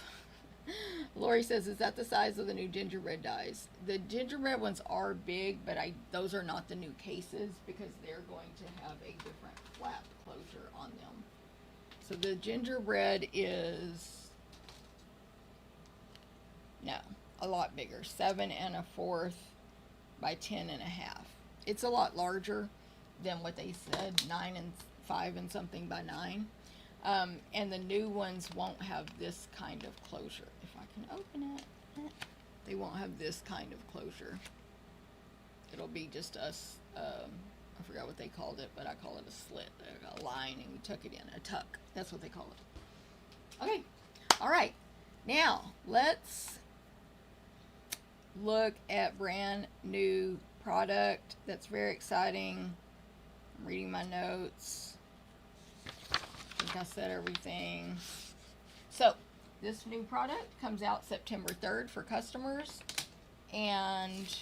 Lori says, is that the size of the new gingerbread dies? The gingerbread ones are big, but those are not the new cases because they're going to have a different flap closure on them. So the gingerbread is, no, a lot bigger. 7 1/4 by 10 1/2. It's a lot larger than what they said, 9 5 and something by 9. And the new ones won't have this kind of closure. If I can open it, they won't have this kind of closure. It'll be just us, I forgot what they called it, but I call it a slit, a line, and you tuck it in, a tuck. That's what they call it. Okay, all right. Now, let's look at brand new product. That's very exciting. I'm reading my notes. I think I said everything. So, this new product comes out September 3rd for customers. And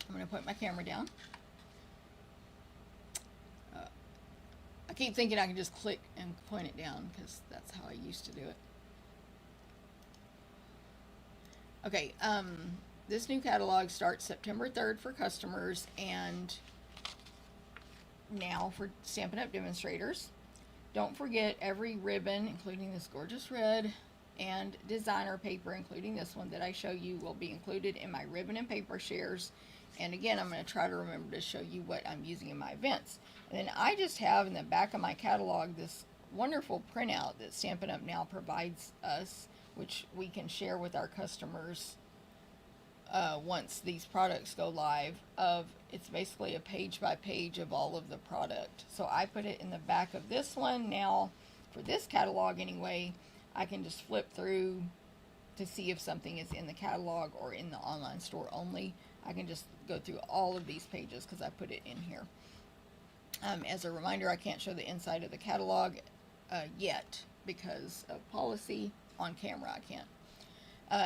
I'm going to put my camera down. I keep thinking I can just click and point it down because that's how I used to do it. Okay, this new catalog starts September 3rd for customers and now for Stampin' Up! Demonstrators. Don't forget every ribbon, including this gorgeous red, and designer paper, including this one that I show you, will be included in my ribbon and paper shares. And again, I'm going to try to remember to show you what I'm using in my events. And then I just have in the back of my catalog this wonderful printout that Stampin' Up! Now provides us, which we can share with our customers once these products go live. It's basically a page by page of all of the product. So I put it in the back of this one. Now, for this catalog anyway, I can just flip through to see if something is in the catalog or in the online store only. I can just go through all of these pages because I put it in here. As a reminder, I can't show the inside of the catalog yet because of policy. On camera, I can't.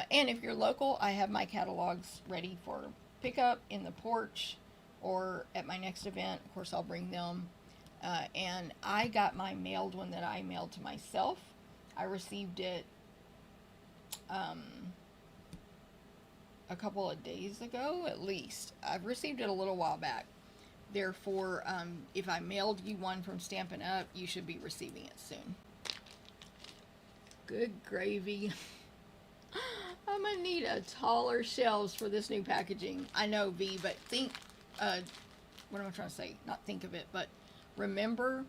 And if you're local, I have my catalogs ready for pickup in the porch or at my next event. Of course, I'll bring them. And I got my mailed one that I mailed to myself. I received it a couple of days ago, at least. I've received it a little while back. Therefore, if I mailed you one from Stampin' Up, you should be receiving it soon. Good gravy. I'm gonna need a taller shelves for this new packaging. I know, V, but think, what am I trying to say? Not think of it, but remember,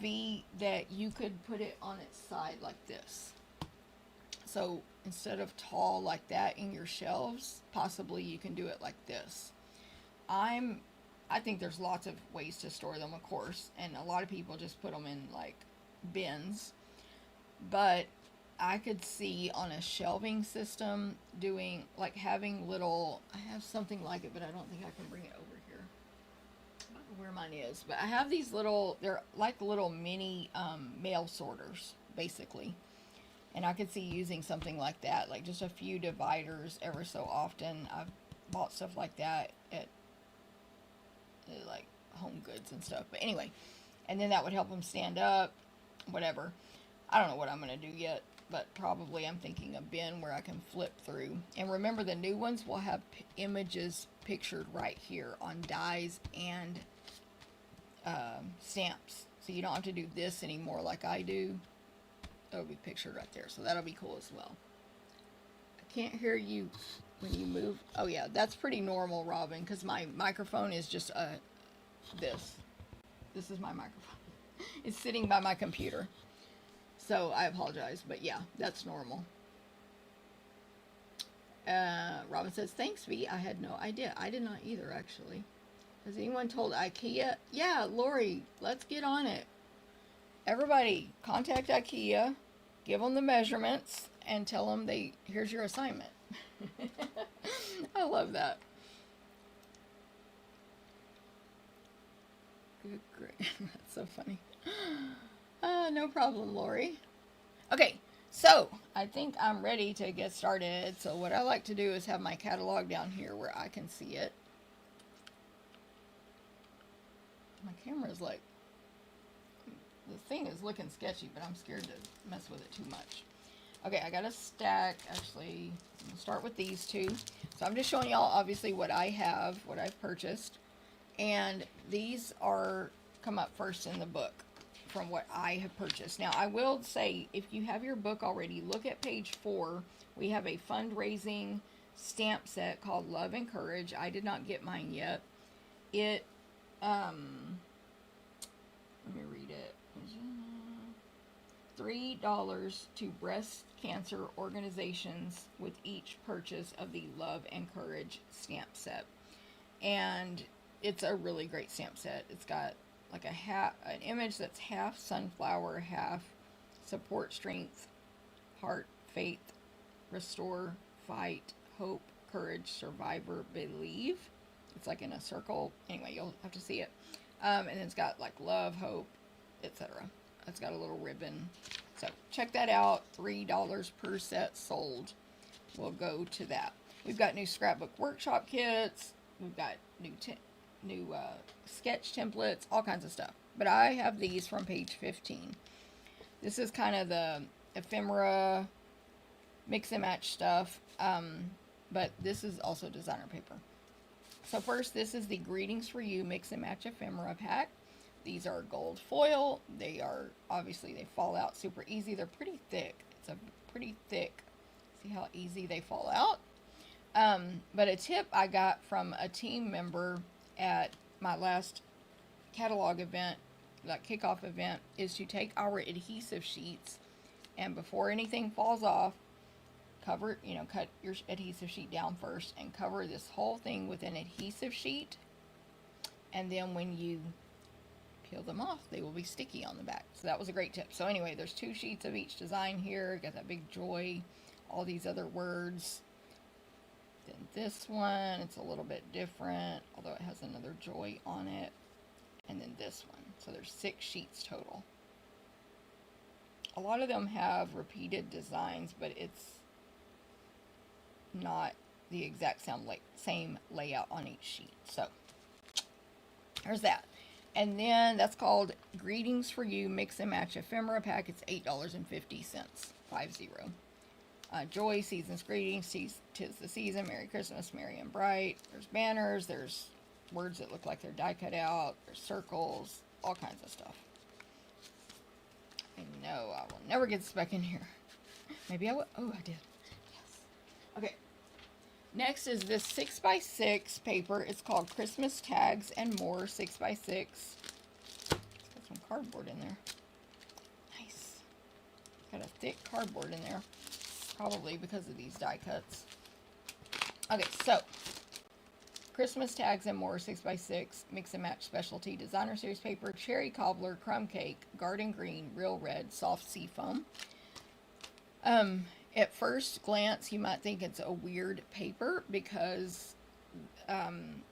V, that you could put it on its side like this. So instead of tall like that in your shelves, possibly you can do it like this. I think there's lots of ways to store them, of course, and a lot of people just put them in like bins. But I could see on a shelving system doing like having little, I have something like it, but I don't think I can bring it over here. I don't know where mine is, but I have these little, they're like little mini mail sorters, basically. And I could see using something like that, like just a few dividers ever so often. I've bought stuff like that at like Home Goods and stuff. But anyway, and then that would help them stand up, whatever. I don't know what I'm going to do yet, but probably I'm thinking a bin where I can flip through. And remember, the new ones will have images pictured right here on dies and stamps. So you don't have to do this anymore like I do. That'll be pictured right there. So that'll be cool as well. I can't hear you when you move. Oh yeah, that's pretty normal, Robin, because my microphone is just this. This is my microphone. It's sitting by my computer. So I apologize, but yeah, that's normal. Robin says, thanks, V. I had no idea. I did not either, actually. Has anyone told IKEA? Yeah, Lori, let's get on it. Everybody, contact IKEA, give them the measurements, and tell them here's your assignment. I love that. Good, great. That's so funny. No problem, Lori. Okay, so I think I'm ready to get started. So what I like to do is have my catalog down here where I can see it. My camera's like, the thing is looking sketchy, but I'm scared to mess with it too much. Okay, I got a stack. Actually, I'm going to start with these two. So I'm just showing y'all obviously what I have, what I've purchased. And these come up first in the book from what I have purchased. Now, I will say, if you have your book already, look at page 4. We have a fundraising stamp set called Love and Courage. I did not get mine yet. It, let me read it. $3 to breast cancer organizations with each purchase of the Love and Courage stamp set. And it's a really great stamp set. It's got like an image that's half sunflower, half support, strength, heart, faith, restore, fight, hope, courage, survivor, believe. It's like in a circle. Anyway, you'll have to see it. And then it's got like love, hope, etc. It's got a little ribbon. So check that out. $3 per set sold. We'll go to that. We've got new scrapbook workshop kits. We've got new sketch templates, all kinds of stuff. But I have these from page 15. This is kind of the ephemera mix and match stuff. But this is also designer paper. So first, this is the Greetings for You Mix and Match Ephemera Pack. These are gold foil. They fall out super easy. They're pretty thick. It's a pretty thick. See how easy they fall out? But a tip I got from a team member at my last catalog event, that kickoff event, is to take our adhesive sheets and before anything falls off, cut your adhesive sheet down first and cover this whole thing with an adhesive sheet. And then when you peel them off, they will be sticky on the back. So that was a great tip. So anyway, there's 2 sheets of each design here. Got that big joy, all these other words. Then this one, it's a little bit different, although it has another joy on it. And then this one. So there's 6 sheets total. A lot of them have repeated designs, but it's not the exact same layout on each sheet. So there's that. And then that's called Greetings for You Mix and Match Ephemera Pack. It's $8.50. 50. Joy, Season's Greetings, Tis the Season, Merry Christmas, Merry and Bright. There's banners, there's words that look like they're die cut out, there's circles, all kinds of stuff. I know I will never get stuck in here. Maybe I will. Oh, I did. Yes. Okay. Next is this 6x6 paper. It's called Christmas Tags and More 6x6. It's got some cardboard in there. Nice. Got a thick cardboard in there. Probably because of these die cuts. Okay, so Christmas Tags and More 6x6 Mix and Match Specialty Designer Series Paper, Cherry Cobbler, Crumb Cake, Garden Green, Real Red, Soft Sea Foam. At first glance, you might think it's a weird paper because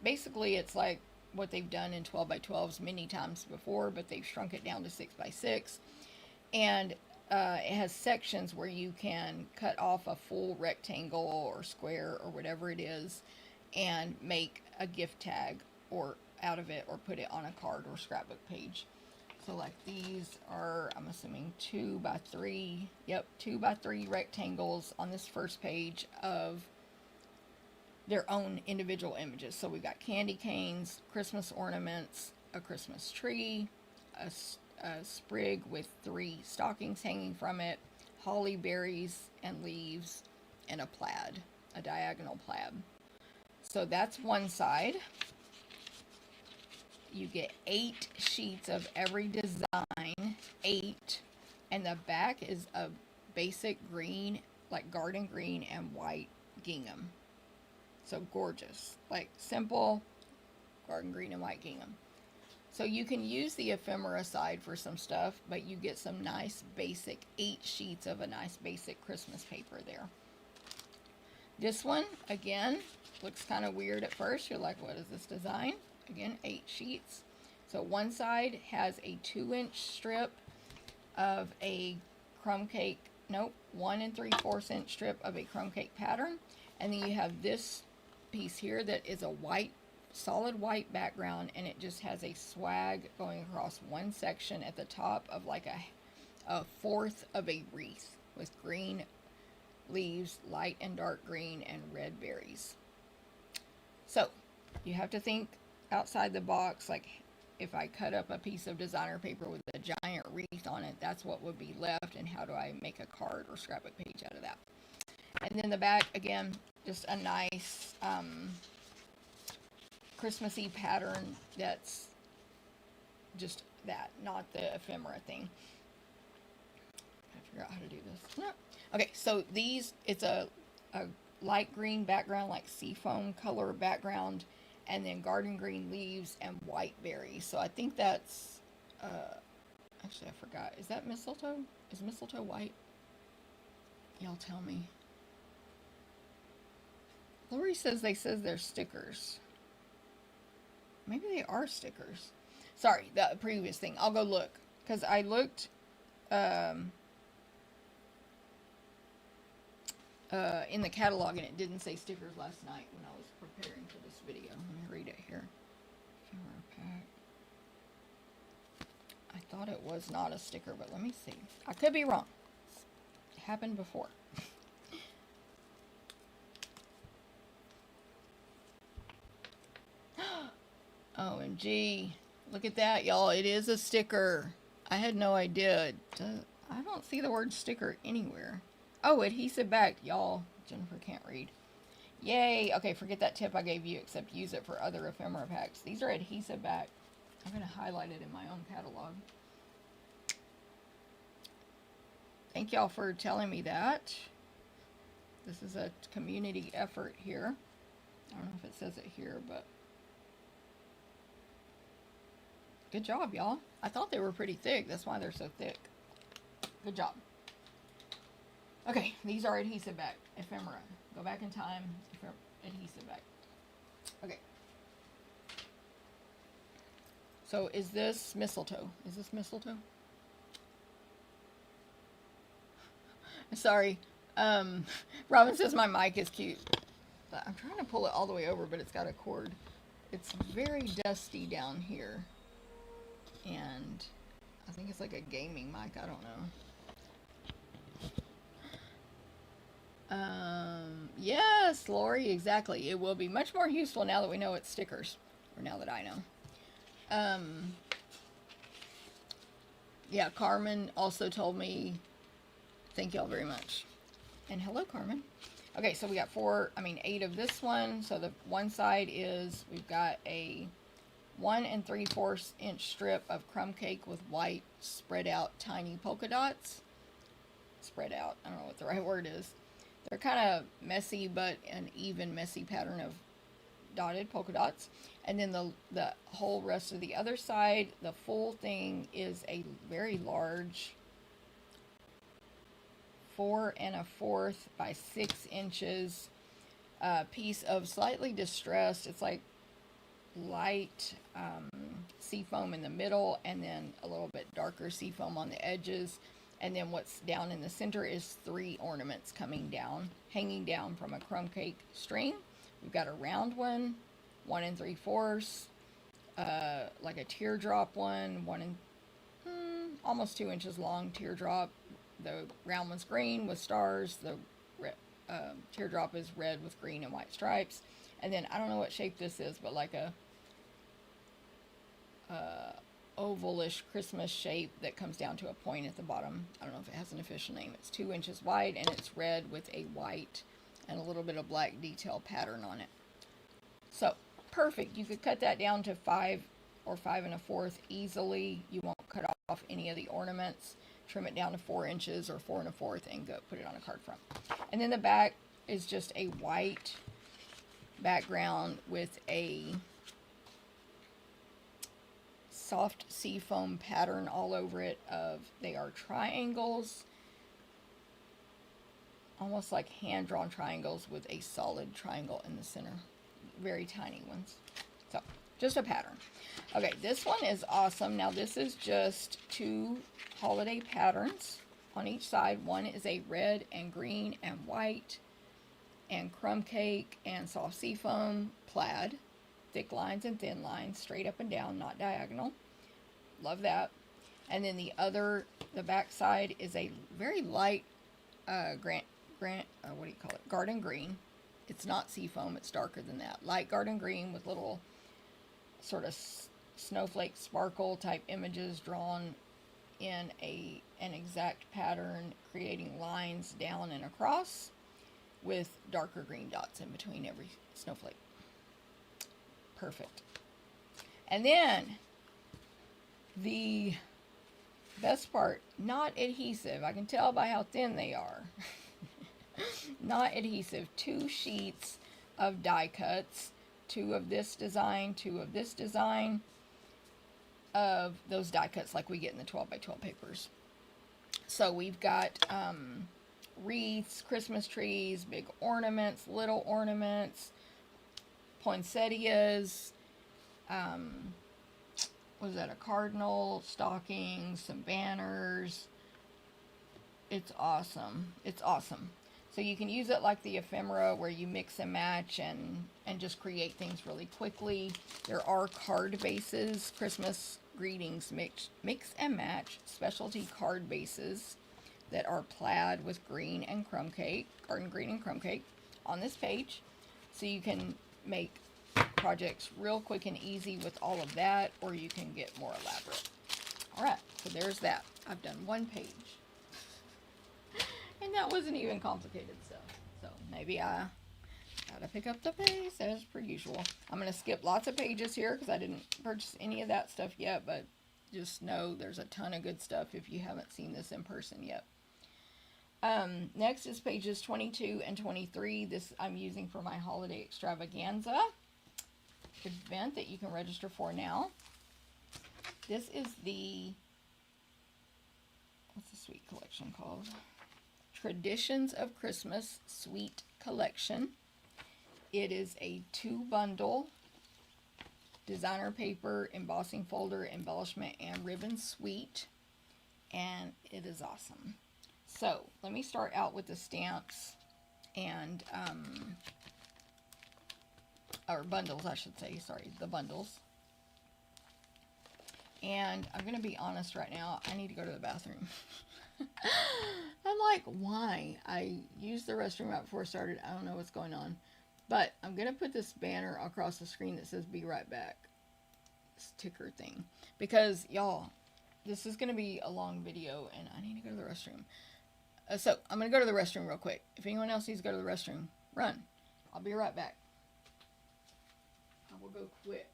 basically it's like what they've done in 12x12s many times before, but they've shrunk it down to 6x6. And it has sections where you can cut off a full rectangle or square or whatever it is and make a gift tag or out of it or put it on a card or scrapbook page. So like these are, I'm assuming 2x3, yep, 2x3 rectangles on this first page of their own individual images. So we got candy canes, Christmas ornaments, a Christmas tree, a sprig with 3 stockings hanging from it, holly berries and leaves, and a plaid, a diagonal plaid. So that's one side. You get 8 sheets of every design, 8, and the back is a basic green, like garden green and white gingham. So gorgeous, like simple garden green and white gingham. So you can use the ephemera side for some stuff, but you get some nice basic 8 sheets of a nice basic Christmas paper there. This one, again, looks kind of weird at first. You're like, what is this design? Again, 8 sheets. So one side has a 2-inch strip of a crumb cake, 1 3/4 inch strip of a crumb cake pattern. And then you have this piece here that is a white, solid white background, and it just has a swag going across one section at the top of like a fourth of a wreath with green leaves, light and dark green, and red berries. So you have to think outside the box. Like if I cut up a piece of designer paper with a giant wreath on it, that's what would be left, and how do I make a card or scrapbook page out of that? And then the back, again, just a nice Christmassy pattern that's just that, not the ephemera thing. I figure out how to do this. No. Okay, so these, it's a light green background, like seafoam color background, and then garden green leaves and white berries. So I think that's, actually I forgot. Is that mistletoe? Is mistletoe white? Y'all tell me. Lori says they're stickers. Maybe they are stickers. Sorry, the previous thing. I'll go look. Because I looked in the catalog and it didn't say stickers last night when I was preparing for this video. Let me read it here. I thought it was not a sticker, but let me see. I could be wrong. It happened before. OMG. Look at that, y'all. It is a sticker. I had no idea. I don't see the word sticker anywhere. Oh, adhesive back, y'all. Jennifer can't read. Yay. Okay, forget that tip I gave you, except use it for other ephemera packs. These are adhesive back. I'm going to highlight it in my own catalog. Thank y'all for telling me that. This is a community effort here. I don't know if it says it here, but good job, y'all. I thought they were pretty thick. That's why they're so thick. Good job. Okay, these are adhesive back. Ephemera. Go back in time. Adhesive back. Okay. So is this mistletoe? Is this mistletoe? Sorry. Robin says my mic is cute. I'm trying to pull it all the way over, but it's got a cord. It's very dusty down here. And I think it's like a gaming mic. I don't know. Yes, Lori, exactly. It will be much more useful now that we know it's stickers. Or now that I know. Yeah, Carmen also told me, thank y'all very much. And hello, Carmen. Okay, so we got 8 of this one. So the one side is, we've got a 1 3/4 inch strip of crumb cake with white spread out tiny polka dots. Spread out, I don't know what the right word is. They're kind of messy, but an even messy pattern of dotted polka dots. And then the whole rest of the other side, the full thing is a very large 4 1/4 by 6 inches piece of slightly distressed. It's like light seafoam in the middle, and then a little bit darker seafoam on the edges. And then what's down in the center is 3 ornaments coming down, hanging down from a crumb cake string. We've got a round one, 1 3/4, like a teardrop one, almost 2 inches long teardrop. The round one's green with stars. The teardrop is red with green and white stripes. And then I don't know what shape this is, but like a ovalish Christmas shape that comes down to a point at the bottom. I don't know if it has an official name. It's 2 inches wide and it's red with a white and a little bit of black detail pattern on it. So perfect. You could cut that down to 5 or 5 1/4 easily. You won't cut off any of the ornaments. Trim it down to 4 inches or 4 1/4 and go put it on a card front. And then the back is just a white background with a soft seafoam pattern all over it. They are triangles, almost like hand-drawn triangles with a solid triangle in the center. Very tiny ones. So just a pattern. Okay, this one is awesome. Now this is just 2 holiday patterns on each side. One is a red and green and white and crumb cake and soft seafoam plaid. Thick lines and thin lines, straight up and down, not diagonal. Love that. And then the back side is a very light garden green. It's not seafoam, it's darker than that. Light garden green with little sort of snowflake sparkle type images drawn in an exact pattern, creating lines down and across with darker green dots in between every snowflake. Perfect. And then the best part, not adhesive. I can tell by how thin they are. Not adhesive. 2 sheets of die cuts. 2 of this design, 2 of this design, of those die cuts like we get in the 12 by 12 papers. So we've got wreaths, Christmas trees, big ornaments, little ornaments, poinsettias, what is that, a cardinal, stockings, some banners. It's awesome. It's awesome. So you can use it like the ephemera where you mix and match and just create things really quickly. There are card bases, Christmas greetings mix and match, specialty card bases that are plaid with green and crumb cake, garden green and crumb cake on this page. So you can make projects real quick and easy with all of that, or you can get more elaborate. All right, so there's that. I've done 1 page. And that wasn't even complicated stuff. So maybe I gotta pick up the pace as per usual. I'm going to skip lots of pages here because I didn't purchase any of that stuff yet, but just know there's a ton of good stuff if you haven't seen this in person yet. Next is pages 22 and 23. This I'm using for my holiday extravaganza event that you can register for now. This is the, what's the sweet collection called? Traditions of Christmas Sweet Collection. It is a 2-bundle designer paper, embossing folder, embellishment, and ribbon suite. And it is awesome. So let me start out with the stamps and or bundles, I should say. Sorry, the bundles. And I'm going to be honest right now. I need to go to the bathroom. I'm like, why? I used the restroom right before I started. I don't know what's going on. But I'm going to put this banner across the screen that says be right back. This ticker thing. Because, y'all, this is going to be a long video and I need to go to the restroom. So, I'm going to go to the restroom real quick. If anyone else needs to go to the restroom, run. I'll be right back. I will go quick.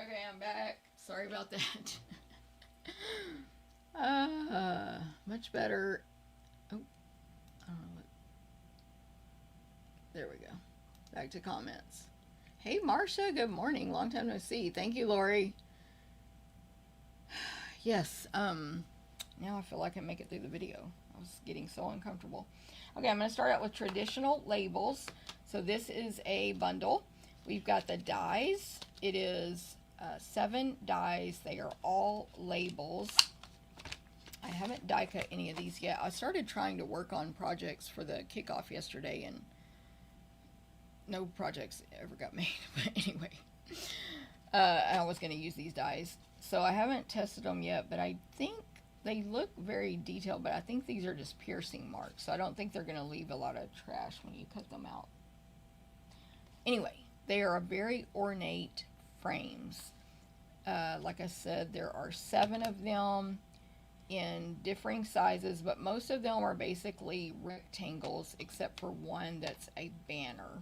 Okay, I'm back. Sorry about that. Much better. Oh, I don't know what. There we go. Back to comments. Hey, Marcia. Good morning. Long time no see. Thank you, Lori. Yes. Now I feel like I can make it through the video. I was getting so uncomfortable. Okay, I'm going to start out with traditional labels. So this is a bundle. We've got the dies. It is 7 dies. They are all labels. I haven't die cut any of these yet. I started trying to work on projects for the kickoff yesterday, and no projects ever got made. But anyway, I was going to use these dies. So I haven't tested them yet, but I think they look very detailed, but I think these are just piercing marks. So I don't think they're going to leave a lot of trash when you cut them out. Anyway, they are very ornate frames. Like I said, there are 7 of them in differing sizes, but most of them are basically rectangles except for one that's a banner.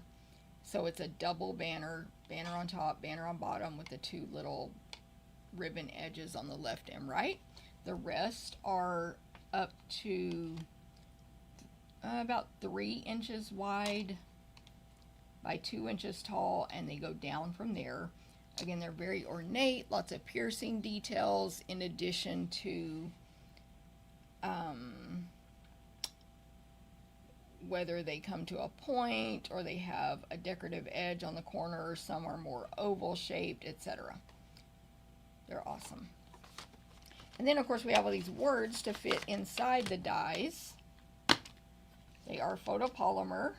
So it's a double banner, banner on top, banner on bottom, with the 2 little ribbon edges on the left and right. The rest are up to about 3 inches wide by 2 inches tall, and they go down from there. Again, they're very ornate, lots of piercing details, in addition to whether they come to a point or they have a decorative edge on the corner, some are more oval shaped, etc. They're awesome. And then of course we have all these words to fit inside the dies. They are photopolymer,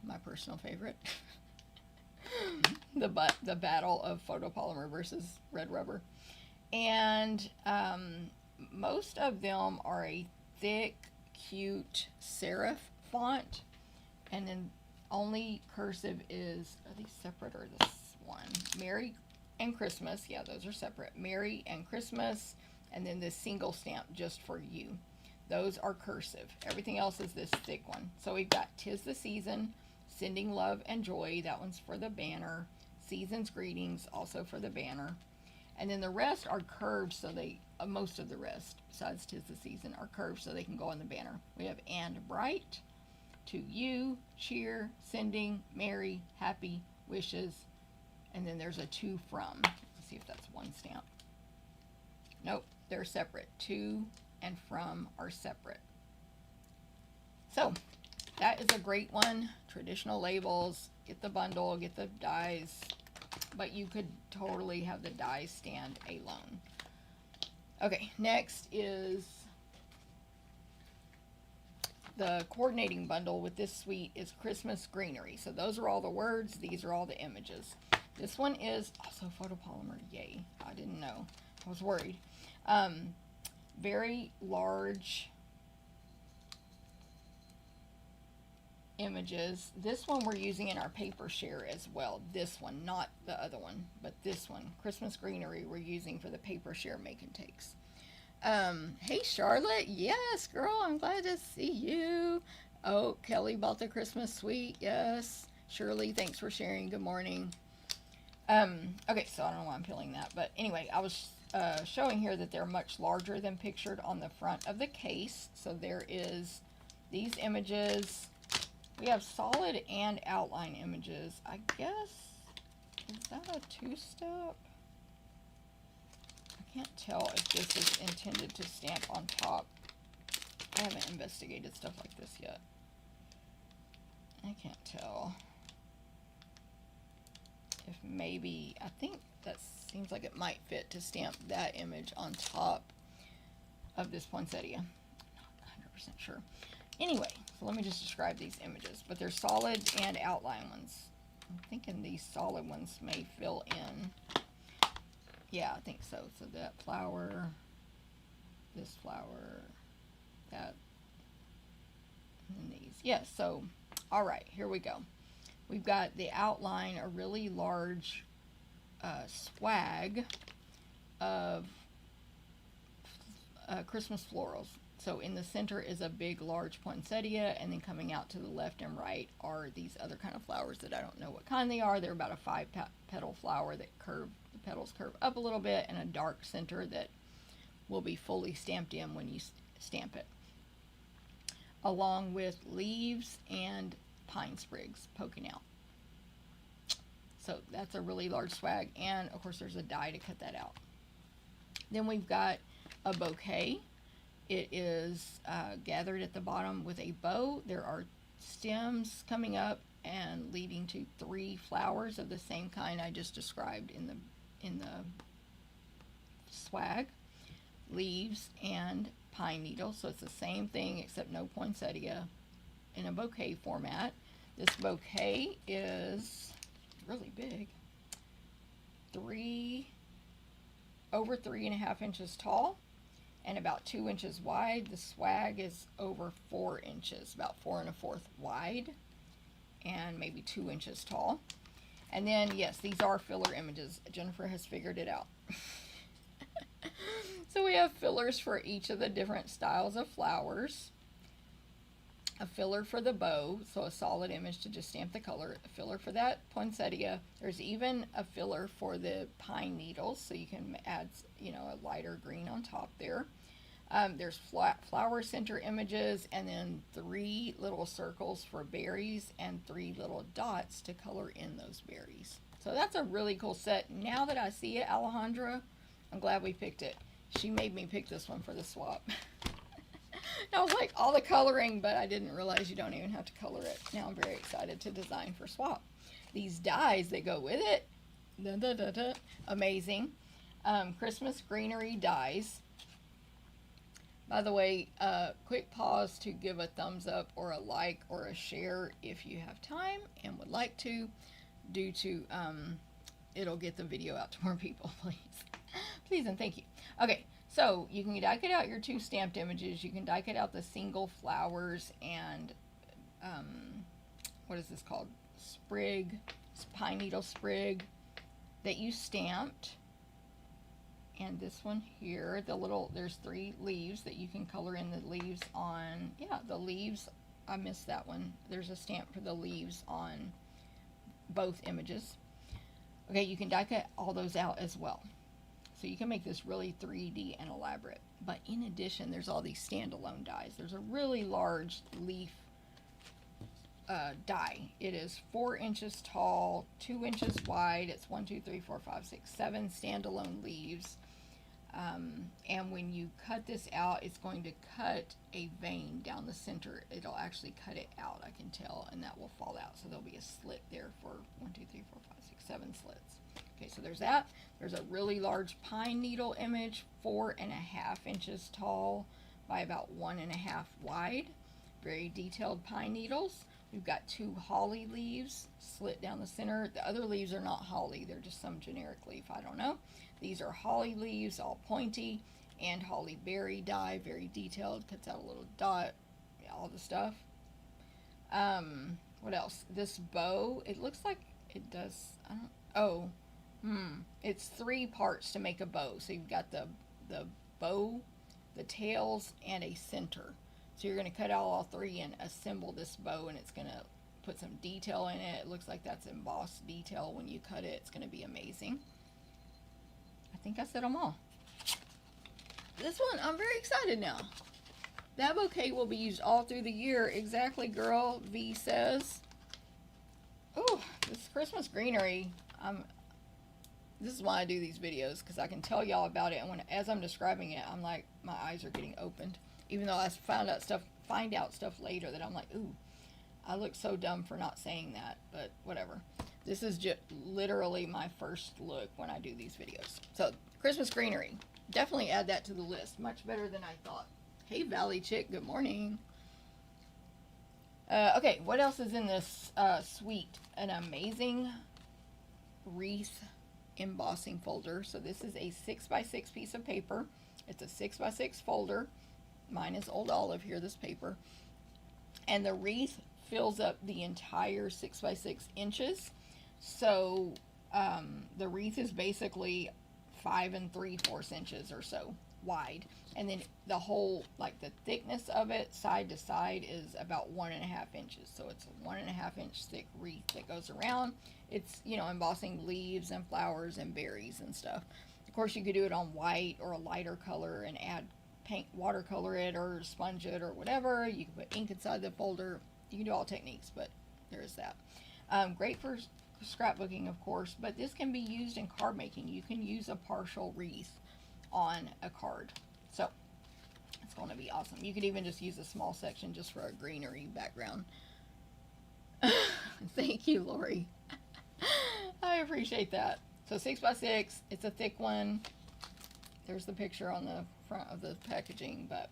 my personal favorite. the battle of photopolymer versus red rubber. And most of them are a thick, cute serif font, and then only cursive is, are these separate or this one? Merry and Christmas, yeah, those are separate. Merry and Christmas, and then this single stamp just for you. Those are cursive. Everything else is this thick one. So we've got 'Tis the Season, Sending Love and Joy, that one's for the banner. Season's Greetings, also for the banner. And then the rest are curved, so they, most of the rest, besides 'Tis the Season, are curved so they can go on the banner. We have And Bright, To You, Cheer, Sending, Merry, Happy, Wishes, and then there's a To From. Let's see if that's one stamp. Nope, they're separate. To and From are separate. So, that is a great one. Traditional labels, get the bundle, get the dies, but you could totally have the dies stand alone. Okay, next is the coordinating bundle with this suite is Christmas Greenery. So those are all the words, these are all the images. This one is also photopolymer, yay, I didn't know, I was worried. Very large images. This one we're using in our paper share as well. This one, not the other one, but this one, Christmas Greenery, we're using for the paper share make and takes. Hey Charlotte, yes girl, I'm glad to see you. Oh, Kelly bought the Christmas suite, yes. Shirley, thanks for sharing, good morning. Okay, so I don't know why I'm peeling that, but anyway, I was showing here that they're much larger than pictured on the front of the case. So there is these images. We have solid and outline images. I guess, is that a 2-step? I can't tell if this is intended to stamp on top. I haven't investigated stuff like this yet. I can't tell. If maybe, I think that seems like it might fit to stamp that image on top of this poinsettia. I'm not 100% sure. Anyway, so let me just describe these images, but they're solid and outline ones. I'm thinking these solid ones may fill in. Yeah, I think so. So that flower, this flower, that, and these. Yes, yeah, so, all right, here we go. We've got the outline, a really large swag of Christmas florals. So in the center is a big, large poinsettia, and then coming out to the left and right are these other kind of flowers that I don't know what kind they are. They're about a 5-petal flower that the petals curve up a little bit, and a dark center that will be fully stamped in when you stamp it, along with leaves and pine sprigs poking out. So that's a really large swag, and of course there's a die to cut that out. Then we've got a bouquet. It is gathered at the bottom with a bow. There are stems coming up and leading to 3 flowers of the same kind I just described in the swag, leaves and pine needles. So it's the same thing except no poinsettia in a bouquet format. This bouquet is really big, over 3.5 inches tall and about 2 inches wide. The swag is over 4 inches, about 4 1/4 wide, and maybe 2 inches tall. And then, yes, these are filler images. Jennifer has figured it out. So we have fillers for each of the different styles of flowers. A filler for the bow, so a solid image to just stamp the color. A filler for that poinsettia. There's even a filler for the pine needles, so you can add, you know, a lighter green on top there. There's flower center images, and then 3 little circles for berries and 3 little dots to color in those berries. So that's a really cool set. Now that I see it, Alejandra, I'm glad we picked it. She made me pick this one for the swap. I was like, all the coloring, but I didn't realize you don't even have to color it. Now I'm very excited to design for swap. These dies that go with it, amazing. Christmas greenery dies. By the way, quick pause to give a thumbs up or a like or a share if you have time and would like to, due to it'll get the video out to more people, please. Please and thank you. Okay. So you can die cut out your 2 stamped images. You can die cut out the single flowers and, what is this called? Sprig, pine needle sprig that you stamped. And this one here, there's 3 leaves that you can color in the leaves on, the leaves, I missed that one. There's a stamp for the leaves on both images. Okay, you can die cut all those out as well. So you can make this really 3D and elaborate. But in addition, there's all these standalone dies. There's a really large leaf die. It is 4 inches tall, 2 inches wide. It's 1, 2, 3, 4, 5, 6, 7 standalone leaves. And when you cut this out, it's going to cut a vein down the center. It'll actually cut it out, I can tell, and that will fall out. So there'll be a slit there for 1, 2, 3, 4, 5, 6, 7 slits. Okay, so there's that. There's a really large pine needle image, 4.5 inches tall by about 1.5 wide. Very detailed pine needles. We've got 2 holly leaves slit down the center. The other leaves are not holly. They're just some generic leaf. I don't know. These are holly leaves, all pointy, and holly berry die, very detailed. Cuts out a little dot, all the stuff. What else? This bow, it looks like it does, it's 3 parts to make a bow. So you've got the bow, the tails, and a center. So you're going to cut out all 3 and assemble this bow, and it's going to put some detail in it. It looks like that's embossed detail when you cut it. It's going to be amazing. I think I said them all. This one, I'm very excited now. That bouquet will be used all through the year. Exactly, girl, V says. Oh, this Christmas greenery, this is why I do these videos, because I can tell y'all about it, and as I'm describing it, I'm like, my eyes are getting opened. Even though I find out stuff later that I'm like, ooh, I look so dumb for not saying that, but whatever. This is just literally my first look when I do these videos. So, Christmas greenery. Definitely add that to the list. Much better than I thought. Hey, Valley Chick, good morning. Okay, what else is in this suite? An amazing wreath embossing folder. So this is a 6x6 piece of paper. It's a 6x6 folder. Mine is Old Olive here, this paper. And the wreath fills up the entire 6x6 inches. So the wreath is basically 5 3/4 inches or so wide, and then the whole, like the thickness of it side to side is about 1.5 inches. So it's a 1.5 inch thick wreath that goes around. It's, you know, embossing leaves and flowers and berries and stuff. Of course, you could do it on white or a lighter color and add paint, watercolor it or sponge it or whatever. You can put ink inside the folder. You can do all techniques, but there is that. Great for scrapbooking, of course, but this can be used in card making. You can use a partial wreath on a card. So it's going to be awesome. You could even just use a small section just for a greenery background. Thank you, Lori. I appreciate that. So 6x6, it's a thick one. There's the picture on the front of the packaging, but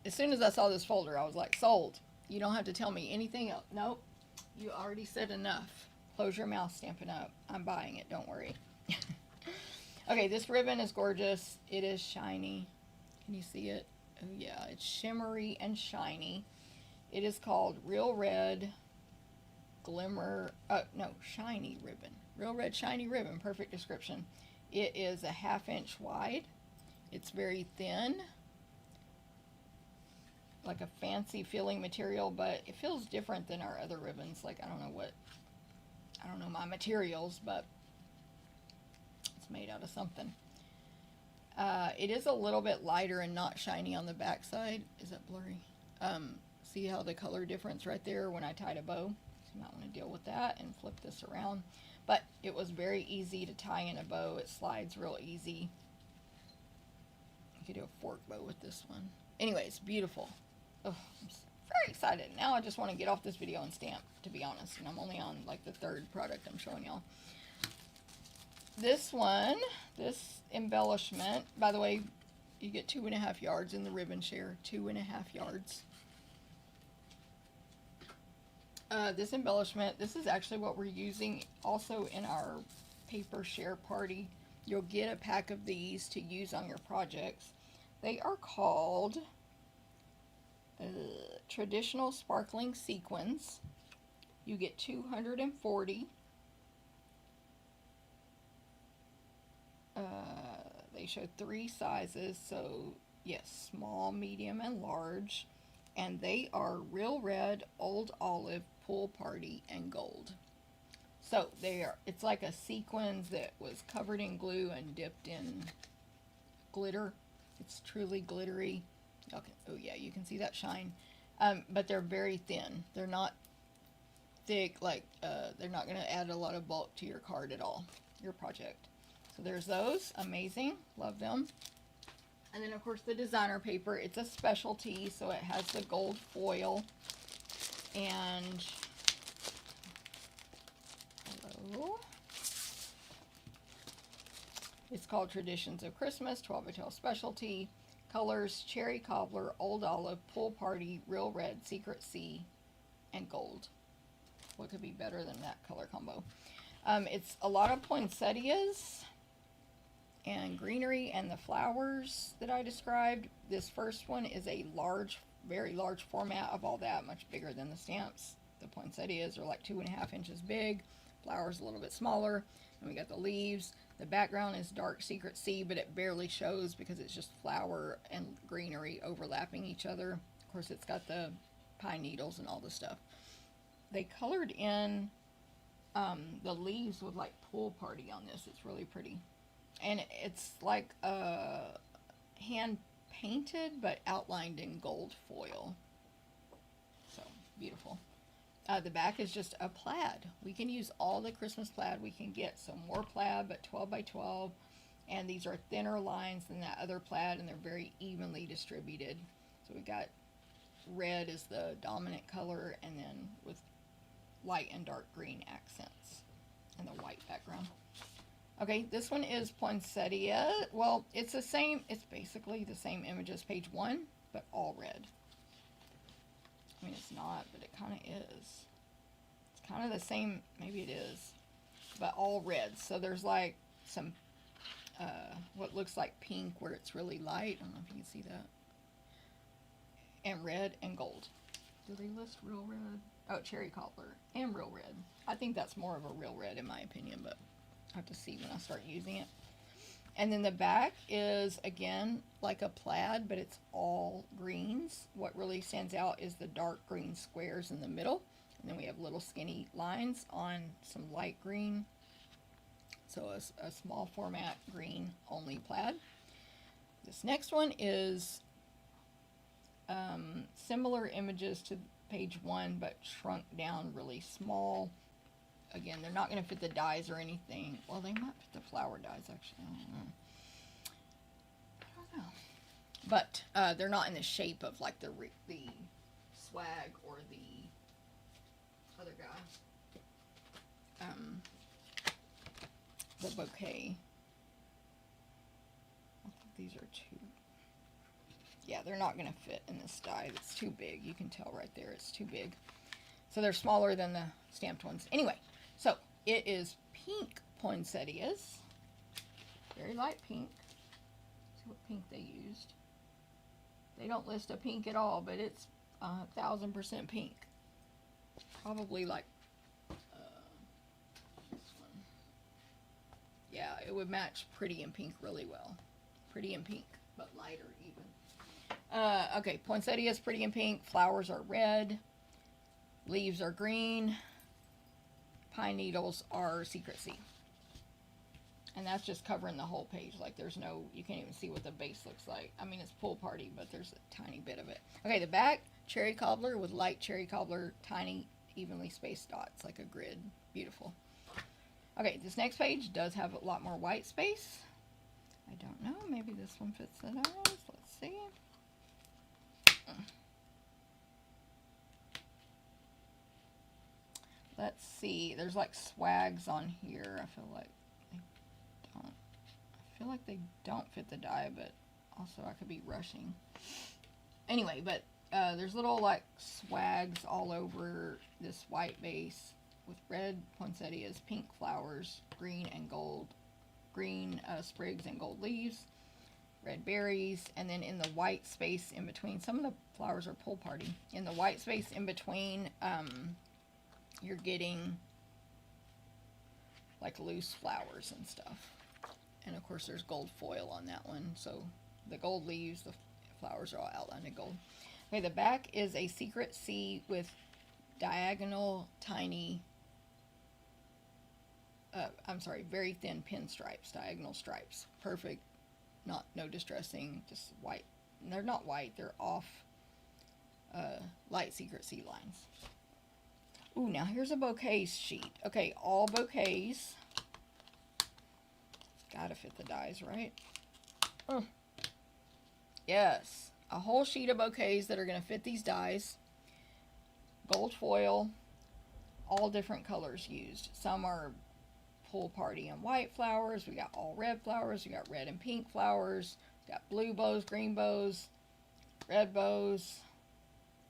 as soon as I saw this folder, I was like, sold. You don't have to tell me anything else. Nope, you already said enough. Close your mouth, Stampin' Up. I'm buying it, don't worry. Okay, this ribbon is gorgeous. It is shiny. Can you see it? Oh yeah, it's shimmery and shiny. It is called Real Red Glimmer, Shiny Ribbon. Real Red Shiny Ribbon, perfect description. It is a 1/2 inch wide. It's very thin, like a fancy feeling material, but it feels different than our other ribbons. Like, I don't know my materials, but it's made out of something. It is a little bit lighter and not shiny on the back side. Is that blurry? See how the color difference right there when I tied a bow? So you might want to deal with that and flip this around. But it was very easy to tie in a bow. It slides real easy. You could do a fork bow with this one. Anyways, beautiful. Oh, I'm very excited. Now I just want to get off this video and stamp, to be honest. And I'm only on like the 3rd product I'm showing y'all. This one, this embellishment, by the way, you get 2.5 yards in the ribbon share. 2.5 yards. This embellishment, this is actually what we're using also in our paper share party. You'll get a pack of these to use on your projects. They are called Traditional Sparkling Sequins. You get 240. They show 3 sizes, so yes, small, medium, and large. And they are Real Red, Old Olive, Pool Party, and Gold. So it's like a sequins that was covered in glue and dipped in glitter. It's truly glittery. Okay. Oh yeah, you can see that shine. But they're very thin. They're not thick, like they're not going to add a lot of bulk to your card at all, your project. So there's those. Amazing. Love them. And then, of course, the designer paper. It's a specialty, so it has the gold foil. And, hello. It's called Traditions of Christmas, 12 by 12 specialty. Colors, Cherry Cobbler, Old Olive, Pool Party, Real Red, Secret Sea, and Gold. What could be better than that color combo? It's a lot of poinsettias and greenery and the flowers that I described. This first one is a large, very large format of all that, much bigger than the stamps. The poinsettias are like 2.5 inches big, flowers a little bit smaller, and we got the leaves. The background is dark Secret Sea, but it barely shows because it's just flower and greenery overlapping each other. Of course, it's got the pine needles and all the stuff. They colored in the leaves with like Pool Party on this. It's really pretty. And it's like hand painted but outlined in gold foil. So beautiful. The back is just a plaid. We can use all the Christmas plaid we can get. So more plaid, but 12 by 12. And these are thinner lines than that other plaid, and they're very evenly distributed. So we got red is the dominant color, and then with light and dark green accents and the white background. Okay, this one is poinsettia. Well, it's the same, it's basically the same image as page 1, but all red. I mean, it's not, but it kind of is. It's kind of the same, maybe it is, but all red. So there's like some, what looks like pink where it's really light. I don't know if you can see that. And red and gold. Do they list Real Red? Oh, Cherry Cobbler and Real Red. I think that's more of a Real Red in my opinion, but I have to see when I start using it. And then the back is, again, like a plaid, but it's all greens. What really stands out is the dark green squares in the middle. And then we have little skinny lines on some light green. So a small format green only plaid. This next one is similar images to page 1, but shrunk down really small. Again, they're not going to fit the dies or anything. Well, they might fit the flower dies, actually. I don't know. But they're not in the shape of like the swag or the other guy. The bouquet. I think these are too... Yeah, they're not going to fit in this die. It's too big. You can tell right there it's too big. So they're smaller than the stamped ones. Anyway, so it is pink poinsettias. Very light pink. Let's see what pink they used. They don't list a pink at all, but it's 1000% pink. Probably like this one. Yeah, it would match pretty in pink really well. Pretty in pink, but lighter even. Okay, poinsettias pretty in pink. Flowers are red. Leaves are green. Pine needles are Secret Sea. And that's just covering the whole page. Like there's no, you can't even see what the base looks like. I mean, it's pool party, but there's a tiny bit of it. Okay, the back, cherry cobbler with light cherry cobbler, tiny, evenly spaced dots, like a grid. Beautiful. Okay, this next page does have a lot more white space. I don't know, maybe this one fits the eyes. Let's see. Let's see. There's like swags on here. I feel like they don't fit the die, but also I could be rushing. Anyway, but there's little like swags all over this white base with red poinsettias, pink flowers, green and gold, green sprigs and gold leaves, red berries, and then in the white space in between, some of the flowers are pool party. In the white space in between, you're getting like loose flowers and stuff. And of course there's gold foil on that one. So the gold leaves, the flowers are all outlined in gold. Okay, the back is a Secret Sea with diagonal tiny, very thin pinstripes, diagonal stripes. Perfect, no distressing, just white. And they're not white, they're off light Secret Sea lines. Ooh, now here's a bouquets sheet. Okay, all bouquets. It's gotta fit the dies, right? Oh. Yes, a whole sheet of bouquets that are gonna fit these dies. Gold foil, all different colors used. Some are pool party and white flowers. We got all red flowers. We got red and pink flowers. We got blue bows, green bows, red bows.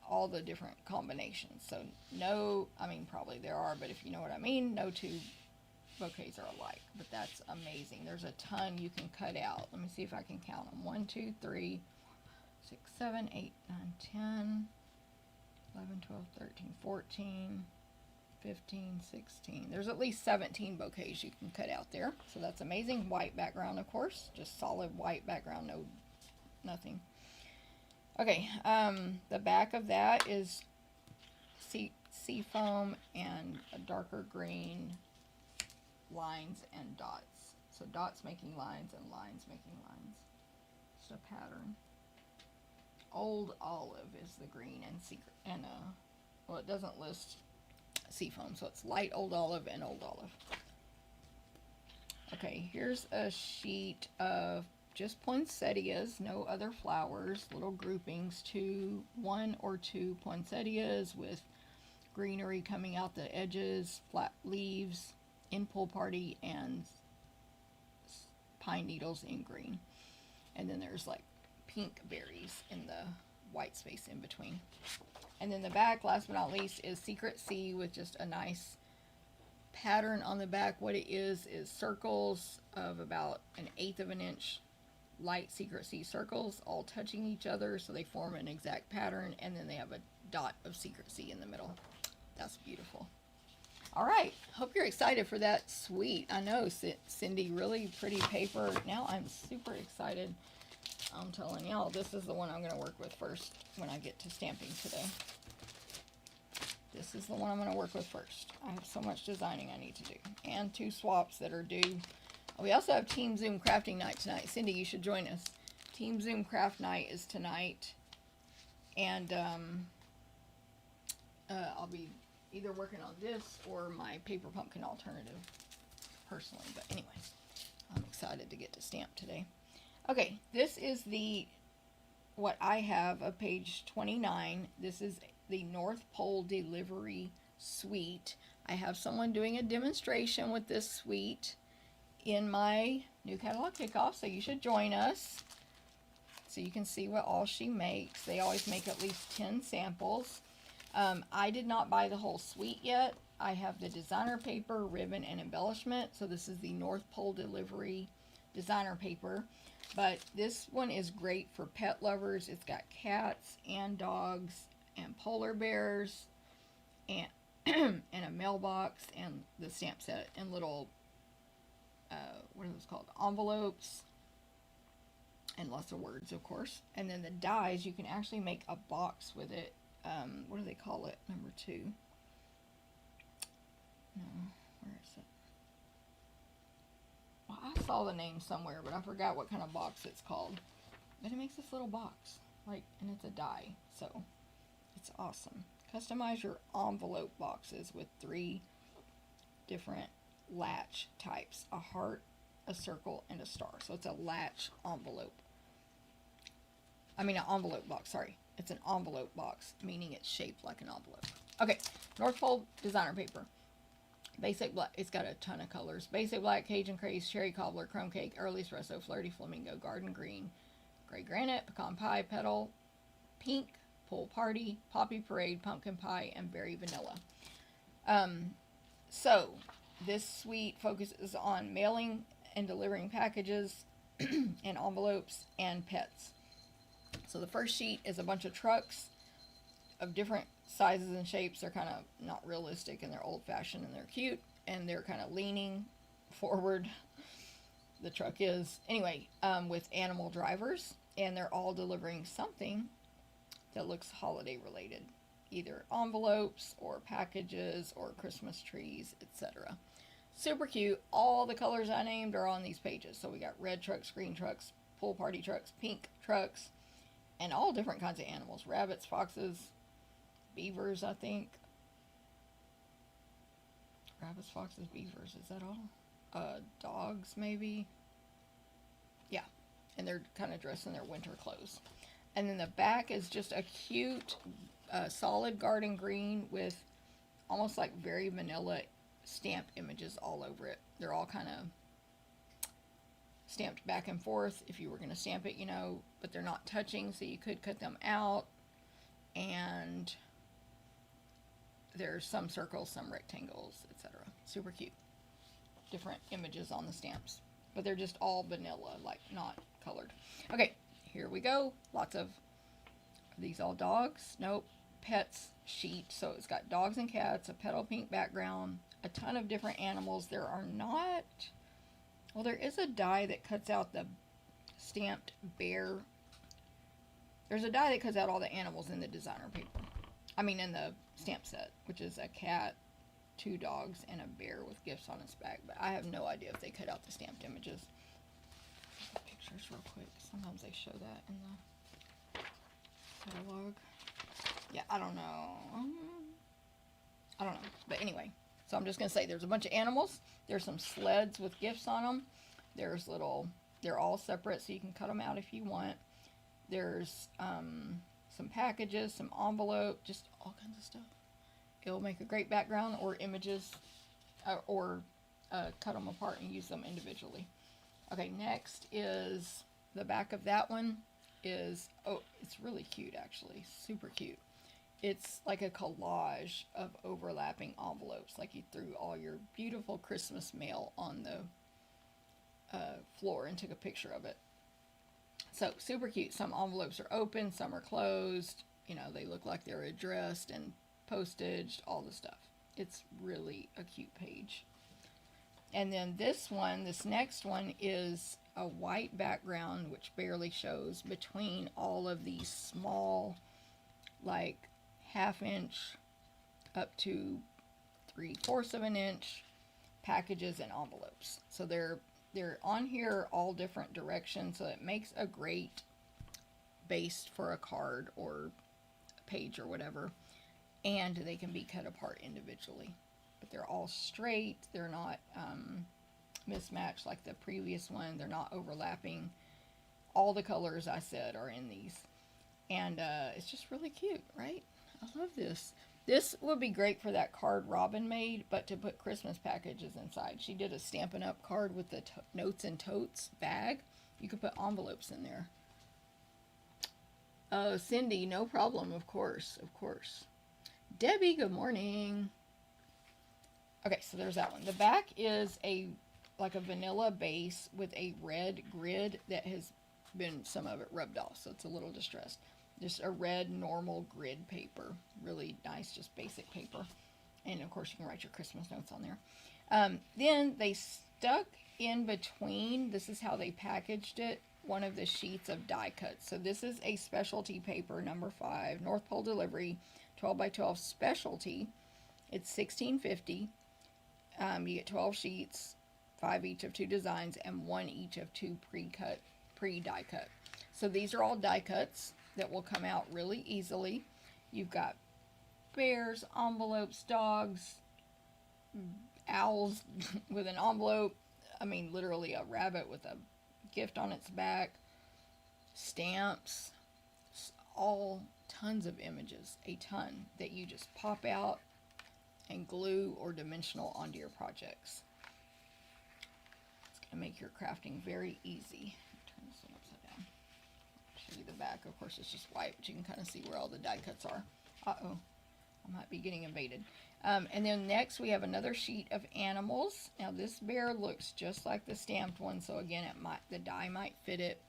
All the different combinations. So no, I mean probably there are, but if you know what I mean, no two bouquets are alike. But that's amazing. There's a ton you can cut out. Let me see if I can count them. 1, 2, 3, 6, 7, 8, 9, 10, 11, 12, 13, 14, 15, 16. There's at least 17 bouquets you can cut out there. So that's amazing. White background, of course. Just solid white background, no nothing. Okay, the back of that is sea foam and a darker green lines and dots. So dots making lines and lines making lines. Just a pattern. Old olive is the green and secret, and well, it doesn't list sea foam, so it's light old olive and old olive. Okay, here's a sheet of just poinsettias, no other flowers, little groupings, 1 or 2 poinsettias with greenery coming out the edges, flat leaves in pool party, and pine needles in green. And then there's like pink berries in the white space in between. And then the back, last but not least, is Secret Sea with just a nice pattern on the back. What it is circles of about 1/8 of an inch, light Secret Sea circles all touching each other, so they form an exact pattern, and then they have a dot of Secret Sea in the middle. That's beautiful. All right, hope you're excited for that suite. I know, Cindy, really pretty paper. Now I'm super excited. I'm telling y'all, this is the one I'm going to work with first when I get to stamping today. This is the one I'm going to work with first. I have so much designing I need to do. And 2 swaps that are due. We also have Team Zoom Crafting Night tonight. Cindy, you should join us. Team Zoom Craft Night is tonight. And I'll be either working on this or my paper pumpkin alternative personally. But anyway, I'm excited to get to stamp today. Okay, this is what I have of page 29. This is the North Pole Delivery Suite. I have someone doing a demonstration with this suite in my new catalog kickoff, so you should join us so you can see what all she makes. They always make at least 10 samples. I did not buy the whole suite yet. I have the designer paper, ribbon, and embellishment. So this is the North Pole Delivery designer paper. But this one is great for pet lovers. It's got cats and dogs and polar bears and, and a mailbox and the stamp set and little, what are those called? Envelopes and lots of words, of course. And then the dies, you can actually make a box with it. What do they call it? Number 2. No, where is it? Well, I saw the name somewhere, but I forgot what kind of box it's called. But it makes this little box, and it's a die, so it's awesome. Customize your envelope boxes with 3 different latch types: a heart, a circle, and a star. So it's a latch envelope. I mean, an envelope box, sorry. It's an envelope box, meaning it's shaped like an envelope. Okay, North Pole designer paper. Basic black, it's got a ton of colors. Basic black, Cajun Craze, Cherry Cobbler, Chrome Cake, Early Espresso, Flirty Flamingo, Garden Green, Gray Granite, Pecan Pie, Petal, Pink, Pool Party, Poppy Parade, Pumpkin Pie, and Berry Vanilla. So, this suite focuses on mailing and delivering packages and envelopes and pets. So the first sheet is a bunch of trucks of different sizes and shapes. They're kind of not realistic and they're old-fashioned and they're cute and they're kind of leaning forward. The truck is. Anyway, with animal drivers, and they're all delivering something that looks holiday related. Either envelopes or packages or Christmas trees, etc. Super cute. All the colors I named are on these pages. So we got red trucks, green trucks, pool party trucks, pink trucks, and all different kinds of animals. Rabbits, foxes, beavers, I think. Rabbits, foxes, beavers, is that all? Dogs, maybe? Yeah, and they're kind of dressed in their winter clothes. And then the back is just a cute, solid garden green with almost like very vanilla stamp images all over it. They're all kind of stamped back and forth if you were going to stamp it, but they're not touching, so you could cut them out. And there's some circles, some rectangles, etc. Super cute. Different images on the stamps, but they're just all vanilla, like not colored. Okay, here we go. Lots of, are these all dogs? Nope. Pets sheet. So it's got dogs and cats, a petal pink background, a ton of different animals. There are not, well, there is a die that cuts out the stamped bear. There's a die that cuts out all the animals in the designer paper. I mean, in the stamp set, which is a cat, 2 dogs, and a bear with gifts on its back. But I have no idea if they cut out the stamped images. Pictures real quick. Sometimes they show that in the catalog. Yeah, I don't know. I don't know. But anyway, so I'm just going to say there's a bunch of animals. There's some sleds with gifts on them. There's little, they're all separate, so you can cut them out if you want. There's some packages, some envelope, just all kinds of stuff. It'll make a great background, or images, or cut them apart and use them individually. Okay, next is the back of that one is, oh, it's really cute actually, super cute. It's like a collage of overlapping envelopes, like you threw all your beautiful Christmas mail on the floor and took a picture of it. So, super cute. Some envelopes are open, some are closed. They look like they're addressed and postaged, all the stuff. It's really a cute page. And then this next one is a white background, which barely shows, between all of these small, like 1/2 inch up to 3/4 of an inch packages and envelopes. So they're on here all different directions, so it makes a great base for a card or a page or whatever. And they can be cut apart individually. But they're all straight. They're not mismatched like the previous one. They're not overlapping. All the colors I said are in these. And it's just really cute, right? I love this. This would be great for that card Robin made, but to put Christmas packages inside. She did a Stampin' Up card with the notes and totes bag. You could put envelopes in there. Oh, Cindy, no problem, of course, of course. Debbie, good morning. Okay, so there's that one. The back is like a vanilla base with a red grid that has been, some of it rubbed off, so it's a little distressed. Just a red normal grid paper. Really nice, just basic paper. And of course you can write your Christmas notes on there. Then they stuck in between, this is how they packaged it, one of the sheets of die cuts. So this is a specialty paper, number 5, North Pole delivery, 12 by 12 specialty. It's $16.50. You get 12 sheets, 5 each of 2 designs, and 1 each of 2 pre-die cut. So these are all die cuts that will come out really easily. You've got bears, envelopes, dogs, owls with an envelope. I mean, literally a rabbit with a gift on its back. Stamps. All tons of images. A ton that you just pop out and glue or dimensional onto your projects. It's going to make your crafting very easy. Turn this one upside down. Show you the back. Of course, it's just white, but you can kind of see where all the die cuts are. Uh-oh. I might be getting invaded. And then next we have another sheet of animals. Now this bear looks just like the stamped one, so again, the die might fit it.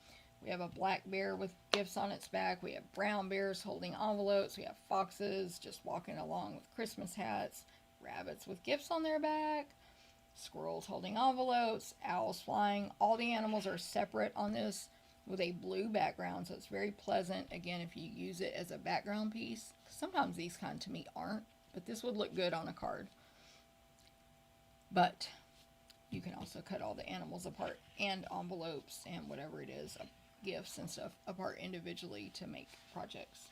We have a black bear with gifts on its back. We have brown bears holding envelopes. We have foxes just walking along with Christmas hats. Rabbits with gifts on their back. Squirrels holding envelopes. Owls flying. All the animals are separate on this with a blue background, so it's very pleasant, again, if you use it as a background piece. Sometimes these kind to me aren't, but this would look good on a card. But you can also cut all the animals apart, and envelopes and whatever it is, gifts and stuff, apart individually to make projects.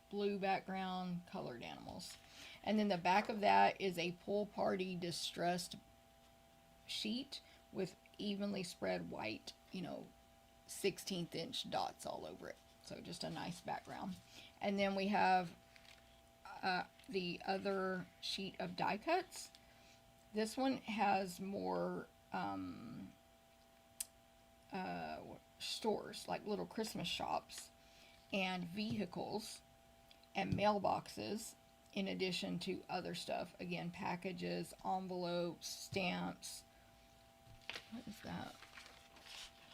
Blue background, colored animals. And then the back of that is a pool party distressed sheet with evenly spread white, 16th inch dots all over it. So just a nice background. And then we have the other sheet of die cuts. This one has more stores, like little Christmas shops and vehicles and mailboxes, in addition to other stuff. Again, packages, envelopes, stamps. What is that?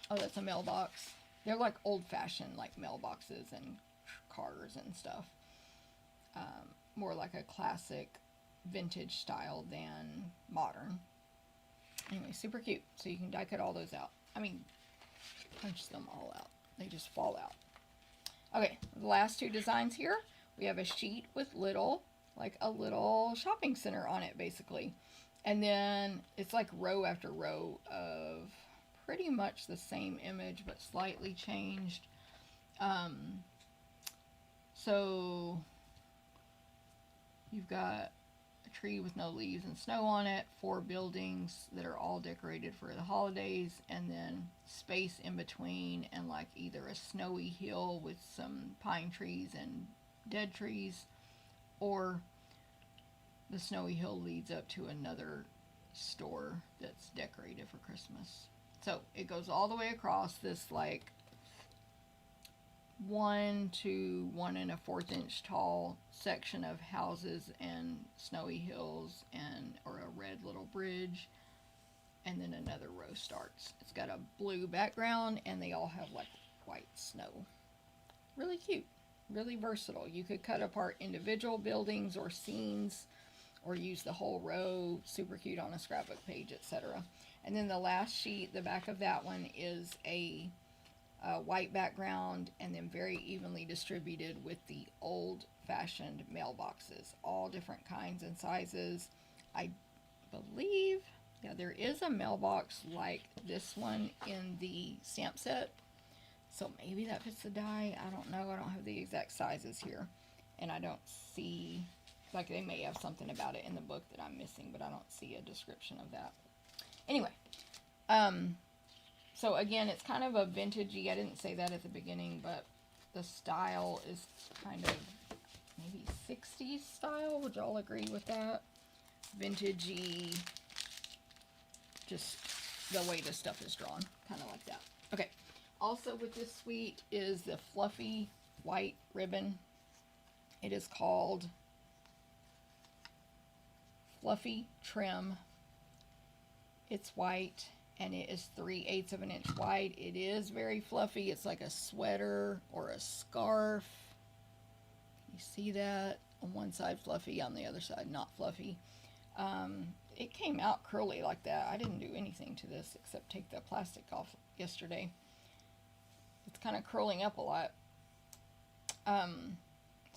Oh, that's a mailbox. They're like old-fashioned, like mailboxes and cars and stuff. More like a classic vintage style than modern. Anyway, super cute. So you can die cut all those out. I mean, punch them all out. They just fall out. Okay, the last 2 designs here. We have a sheet with like a little shopping center on it, basically. And then it's like row after row of pretty much the same image, but slightly changed. So you've got a tree with no leaves and snow on it, 4 buildings that are all decorated for the holidays, and then space in between, and like either a snowy hill with some pine trees and dead trees, or the snowy hill leads up to another store that's decorated for Christmas. So it goes all the way across this like 1 to 1 1/4 inch tall section of houses and snowy hills or a red little bridge, and then another row starts. It's got a blue background and they all have like white snow. Really cute, really versatile. You could cut apart individual buildings or scenes or use the whole row, super cute on a scrapbook page, etc. And then the last sheet, the back of that one is a white background and then very evenly distributed with the old-fashioned mailboxes, all different kinds and sizes. I believe, yeah, there is a mailbox like this one in the stamp set, so maybe that fits the die. I don't know. I don't have the exact sizes here, and I don't see, like, they may have something about it in the book that I'm missing, but I don't see a description of that. Anyway, so again, it's kind of a vintagey, I didn't say that at the beginning, but the style is kind of maybe 60s style. Would y'all agree with that? Vintagey, just the way the stuff is drawn, kind of like that. Okay, also with this suite is the fluffy white ribbon. It is called Fluffy Trim. It's white and it is 3/8 of an inch wide. It is very fluffy. It's like a sweater or a scarf. You see that? On one side fluffy, on the other side not fluffy. It came out curly like that. I didn't do anything to this except take the plastic off yesterday. It's kind of curling up a lot. So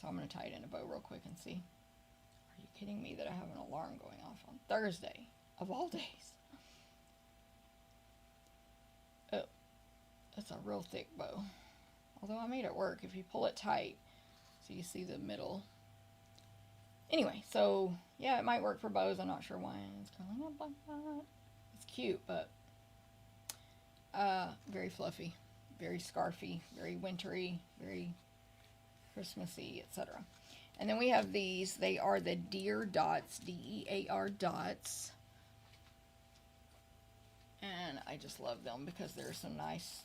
I'm going to tie it in a bow real quick and see. Are you kidding me that I have an alarm going off on Thursday of all days? Oh, that's a real thick bow. Although I made it work if you pull it tight. So you see the middle. Anyway, so yeah, it might work for bows. I'm not sure why it's curling up like that. It's cute, but very fluffy, very scarfy, very wintry, very Christmassy, etc. And then we have these. They are the Dear Dots, D-E-A-R dots. And I just love them because there's some nice,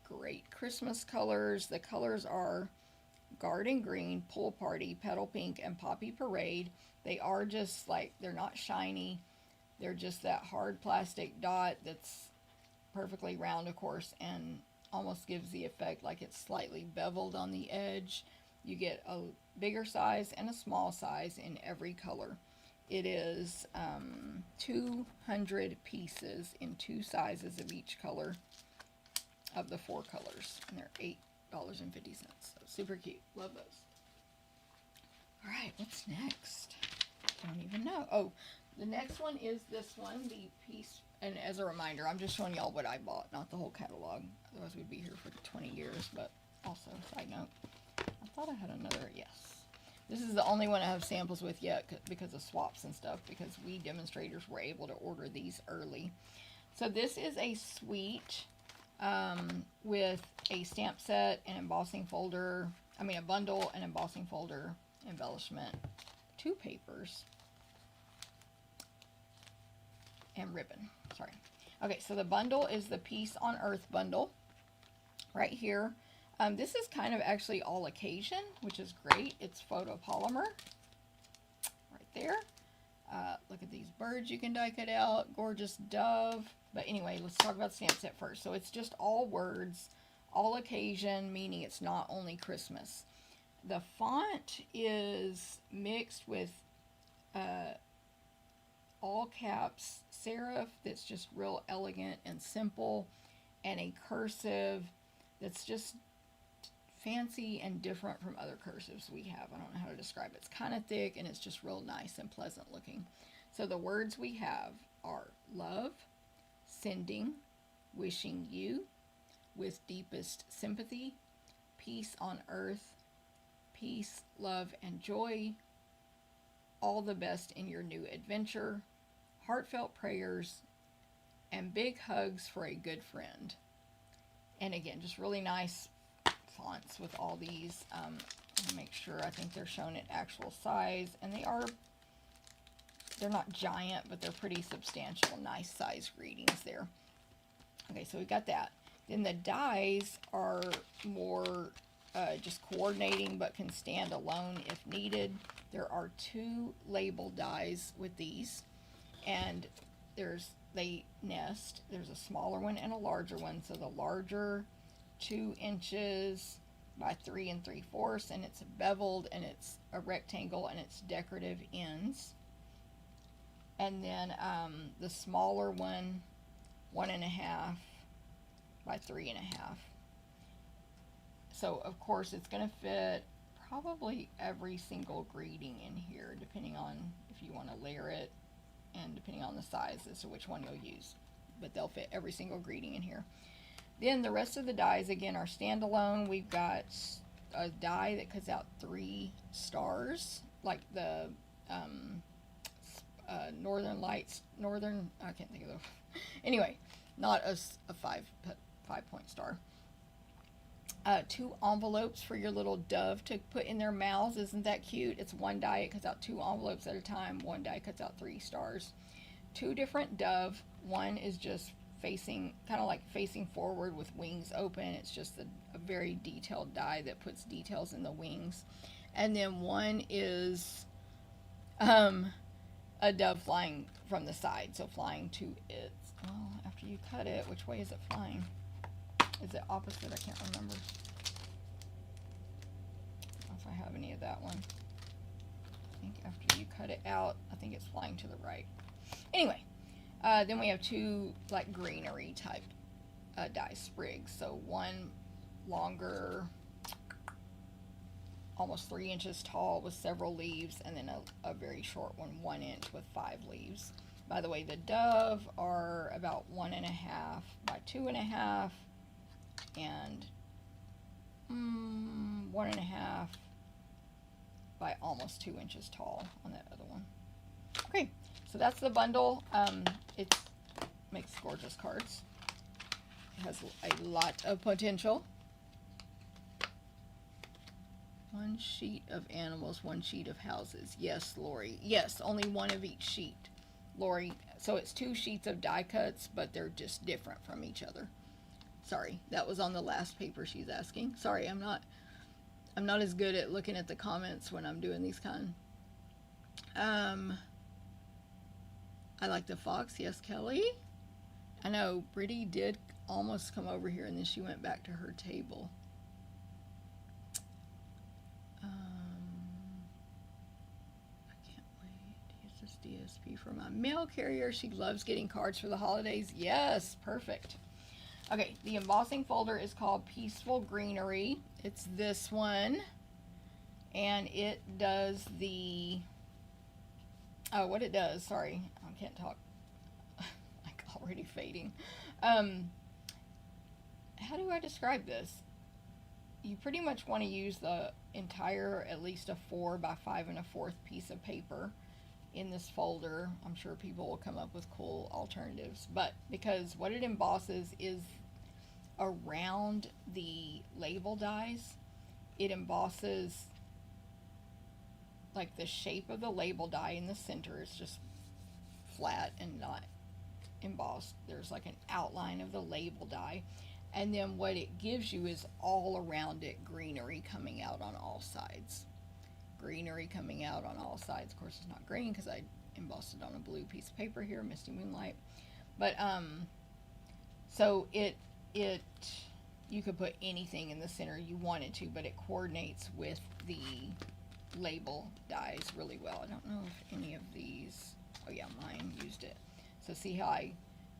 great Christmas colors. The colors are Garden Green, Pool Party, Petal Pink, and Poppy Parade. They are just like, they're not shiny. They're just that hard plastic dot that's perfectly round, of course, and almost gives the effect like it's slightly beveled on the edge. You get a bigger size and a small size in every color. It is 200 pieces in 2 sizes of each color of the 4 colors, and they're $8.50. So super cute. Love those. All right, what's next? I don't even know. Oh, the next one is this one, the piece. And as a reminder, I'm just showing y'all what I bought, not the whole catalog. Otherwise, we'd be here for 20 years. But also, side note, I thought I had another. Yes. This is the only one I have samples with yet because of swaps and stuff, because we demonstrators were able to order these early. So this is a suite with a stamp set, an embossing folder, a bundle, an embossing folder, embellishment, 2 papers, and ribbon. Sorry. Okay, so the bundle is the Peace on Earth bundle right here. This is kind of actually all occasion, which is great. It's photopolymer right there. Look at these birds you can die cut out. Gorgeous dove. But anyway, let's talk about the stamp set first. So it's just all words, all occasion, meaning it's not only Christmas. The font is mixed with all caps serif that's just real elegant and simple, and a cursive that's just fancy and different from other cursives we have. I don't know how to describe it. It's kind of thick and it's just real nice and pleasant looking. So the words we have are love, sending, wishing you, with deepest sympathy, peace on earth, peace, love, and joy, all the best in your new adventure, heartfelt prayers, and big hugs for a good friend. And again, just really nice fonts with all these. Make sure, I think they're shown at actual size, and they're not giant, but they're pretty substantial, nice size greetings there. Okay, so we got that. Then the dies are more just coordinating, but can stand alone if needed. There are 2 label dies with these, and they nest. There's a smaller one and a larger one. So the larger, 2 inches by 3 3/4, and it's beveled, and it's a rectangle, and it's decorative ends. And then the smaller one, 1.5 by 3.5. So of course it's going to fit probably every single greeting in here, depending on if you want to layer it and depending on the size as to which one you'll use. But they'll fit every single greeting in here. Then the rest of the dies, again, are standalone. We've got a die that cuts out 3 stars, like the Northern Lights, I can't think of those. Anyway, not a 5-point star. 2 envelopes for your little dove to put in their mouths. Isn't that cute? It's one die. It cuts out 2 envelopes at a time. One die cuts out 3 stars. 2 different dove. One is just facing, kind of like facing forward with wings open. It's just a very detailed die that puts details in the wings. And then one is a dove flying from the side, so flying to its, well, after you cut it, which way is it flying? Is it opposite? I can't remember. I don't know if I have any of that one. I think after you cut it out, I think it's flying to the right. Anyway, then we have 2 like greenery type die sprigs. So one longer, almost 3 inches tall with several leaves, and then a very short one, 1 inch with 5 leaves. By the way, the dove are about 1.5 by 2.5 and 1.5 by almost 2 inches tall on that other one. Okay, so that's the bundle. It makes gorgeous cards. It has a lot of potential. 1 sheet of animals, 1 sheet of houses. Yes, Lori. Yes, only 1 of each sheet, Lori. So it's 2 sheets of die cuts, but they're just different from each other. Sorry, that was on the last paper she's asking. Sorry, I'm not as good at looking at the comments when I'm doing these kind. I like the fox. Yes, Kelly. I know Brittany did almost come over here and then she went back to her table. I can't wait to use this DSP for my mail carrier. She loves getting cards for the holidays. Yes, perfect. Okay, the embossing folder is called Peaceful Greenery. It's this one. And it does the, what it does, sorry, I can't talk. Like already fading. How do I describe this? You pretty much want to use the entire, at least a 4 by 5 1/4 piece of paper in this folder. I'm sure people will come up with cool alternatives, but because what it embosses is around the label dies, it embosses like the shape of the label die in the center. It's just flat and not embossed. There's like an outline of the label die, and then what it gives you is all around it greenery coming out on all sides. Greenery coming out on all sides. Of course it's not green because I embossed it on a blue piece of paper here, Misty Moonlight. But so it you could put anything in the center you wanted to, but it coordinates with the label dies really well. I don't know if any of these, oh yeah, mine used it. So see how I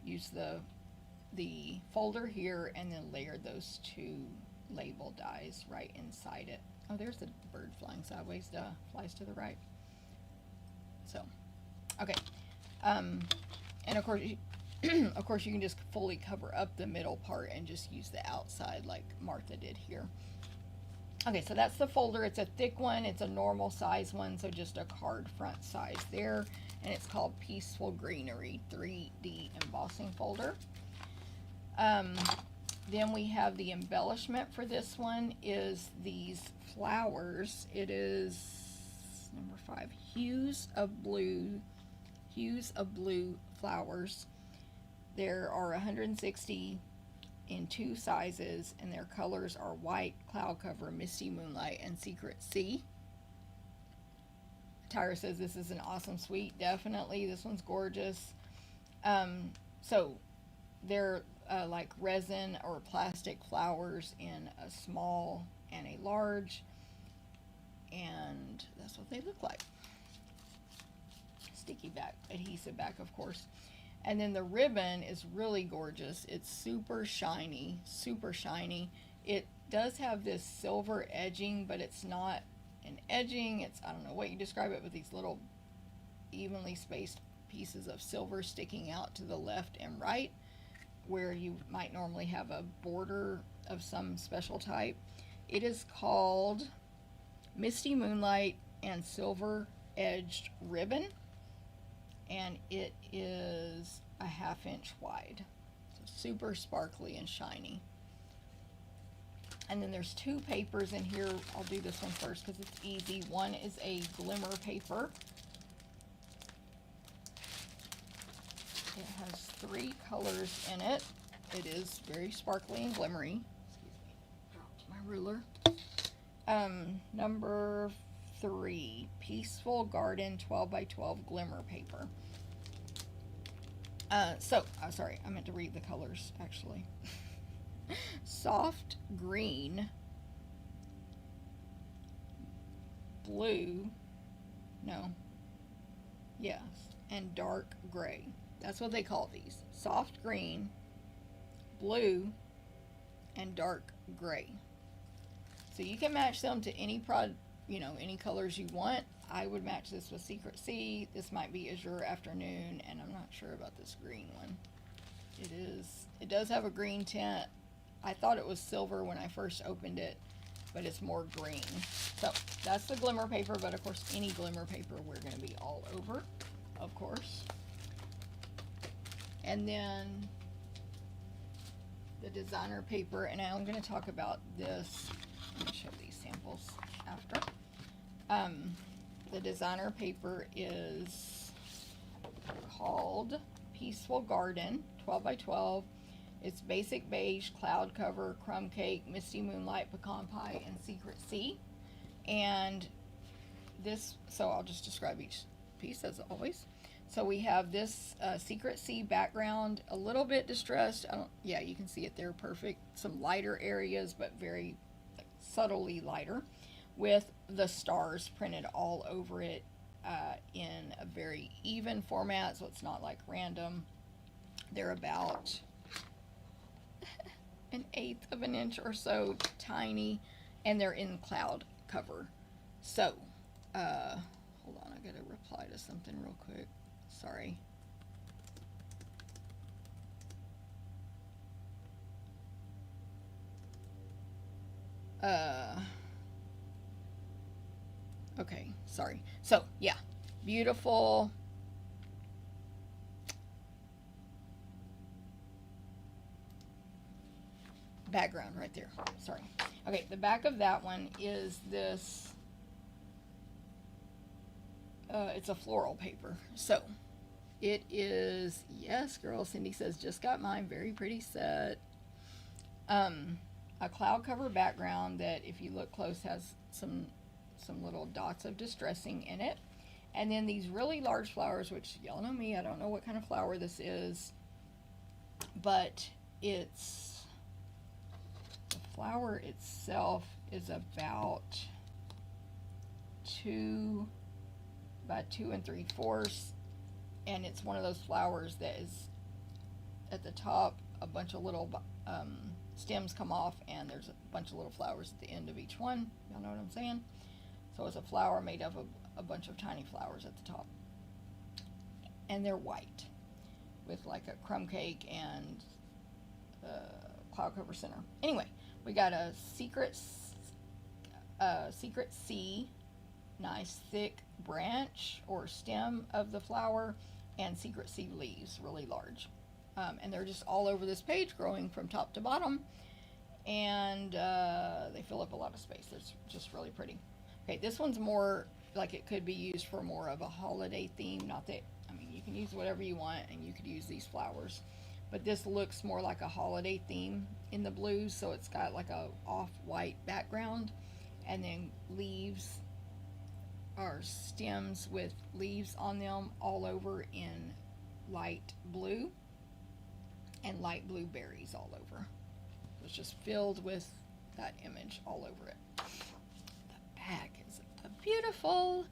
used the folder here and then layered those 2 label dies right inside it. Oh, there's the bird flying sideways, flies to the right. So, okay. And of course, of course you can just fully cover up the middle part and just use the outside like Martha did here. Okay, so that's the folder. It's a thick one. It's a normal size one, so just a card front size there. And it's called Peaceful Greenery 3D embossing folder. Then we have the embellishment for this one is these flowers. It is number 5, hues of blue flowers. There are 160 in 2 sizes, and their colors are white, cloud cover, misty moonlight, and secret sea. Tyra says this is an awesome suite. Definitely, this one's gorgeous. So they're like resin or plastic flowers in a small and a large, and that's what they look like. sticky back, adhesive back, of course. And then the ribbon is really gorgeous. It's super shiny, super shiny. It does have this silver edging, but it's not an edging. It's, I don't know what you describe it, with these little evenly spaced pieces of silver sticking out to the left and right, where you might normally have a border of some special type. It is called Misty Moonlight and Silver Edged Ribbon, and it is a 1/2 inch wide. So super sparkly and shiny. And then there's 2 papers in here. I'll do this one first because it's easy. One is a glimmer paper. It has 3 colors in it. It is very sparkly and glimmery. Excuse me, dropped my ruler. Number 3, Peaceful Garden 12 by 12 glimmer paper. Sorry, I meant to read the colors actually. Soft green, blue, and dark gray. That's what they call these. Soft green, blue, and dark gray. So you can match them to any any colors you want. I would match this with Secret Sea. This might be Azure Afternoon, and I'm not sure about this green one. It does have a green tint. I thought it was silver when I first opened it, but it's more green. So that's the glimmer paper, but of course any glimmer paper we're going to be all over, of course. And then the designer paper, and I'm going to talk about this. I'm going to show these samples after. The designer paper is called Peaceful Garden 12 by 12. It's basic beige, cloud cover, crumb cake, misty moonlight, pecan pie, and secret sea. And this, so I'll just describe each piece as always. So we have this secret sea background, a little bit distressed. Yeah, you can see it there, perfect. Some lighter areas, but very subtly lighter, with the stars printed all over it in a very even format, so it's not like random. They're about 1/8 of an inch or so, tiny, and they're in cloud cover. So, hold on, I gotta reply to something real quick. Sorry. Okay, sorry. So, yeah, beautiful. Background right there. Sorry. Okay, the back of that one is this. It's a floral paper. So, it is, yes, girl, Cindy says, just got mine. Very pretty set. A cloud cover background that, if you look close, has some little dots of distressing in it. And then these really large flowers, which y'all know me, I don't know what kind of flower this is, but the flower itself is about 2 by 2 3/4, and it's one of those flowers that is at the top, a bunch of little stems come off, and there's a bunch of little flowers at the end of each one. Y'all know what I'm saying? So it's a flower made of a bunch of tiny flowers at the top, and they're white with like a crumb cake and cloud cover center. Anyway, we got a secret sea, nice thick branch or stem of the flower, and secret sea leaves, really large, and they're just all over this page, growing from top to bottom, and they fill up a lot of space. It's just really pretty. Okay, this one's more like it could be used for more of a holiday theme. Not that, I mean, you can use whatever you want, and you could use these flowers, but this looks more like a holiday theme in the blues. So it's got like a off-white background, and then leaves or stems with leaves on them all over in light blue, and light blue berries all over. It's just filled with that image all over it. The back is a beautiful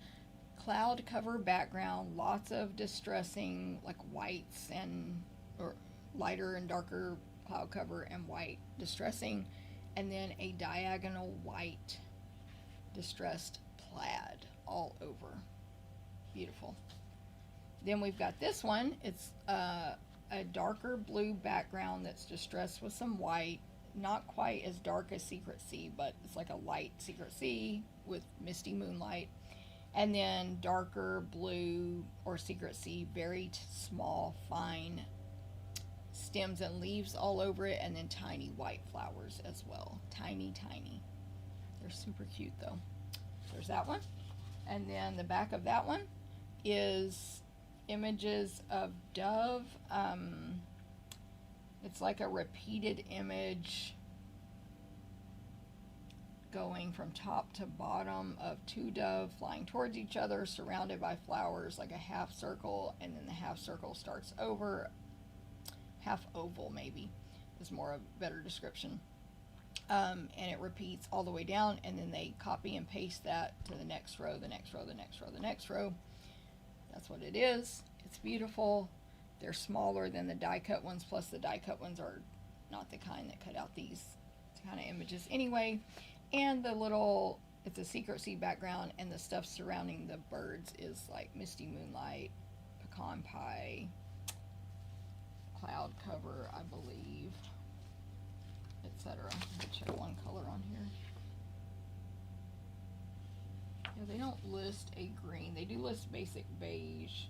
cloud cover background, lots of distressing like whites and or lighter and darker cloud cover and white distressing, and then a diagonal white distressed plaid all over. Beautiful. Then we've got this one. It's a darker blue background that's distressed with some white, not quite as dark as Secret Sea, but it's like a light Secret Sea with misty moonlight, and then darker blue or Secret Sea, very small fine stems and leaves all over it, and then tiny white flowers as well. Tiny. They're super cute though. There's that one. And then the back of that one is images of dove. It's like a repeated image going from top to bottom of two dove flying towards each other, surrounded by flowers, like a half circle, and then the half circle starts over. Half oval maybe is more a better description. And it repeats all the way down, and then they copy and paste that to the next row, the next row, the next row, the next row. That's what it is. It's beautiful. They're smaller than the die cut ones, plus the die cut ones are not the kind that cut out these kind of images anyway. And the little, it's a Secret Sea background, and the stuff surrounding the birds is like misty moonlight, pecan pie, cloud cover, I believe, etc. Let's check one color on here. Yeah, they don't list a green. They do list basic beige,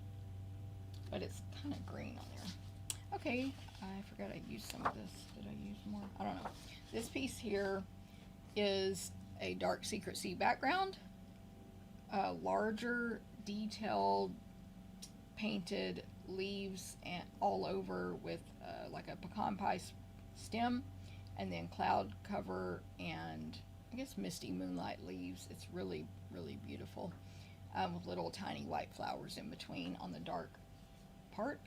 but it's kind of green on there. Okay, I forgot I used some of this. Did I use more? I don't know. This piece here is a dark Secret Sea background, larger detailed painted leaves and all over with like a pecan pie stem, and then cloud cover and I guess misty moonlight leaves. It's really beautiful, with little tiny white flowers in between on the dark part.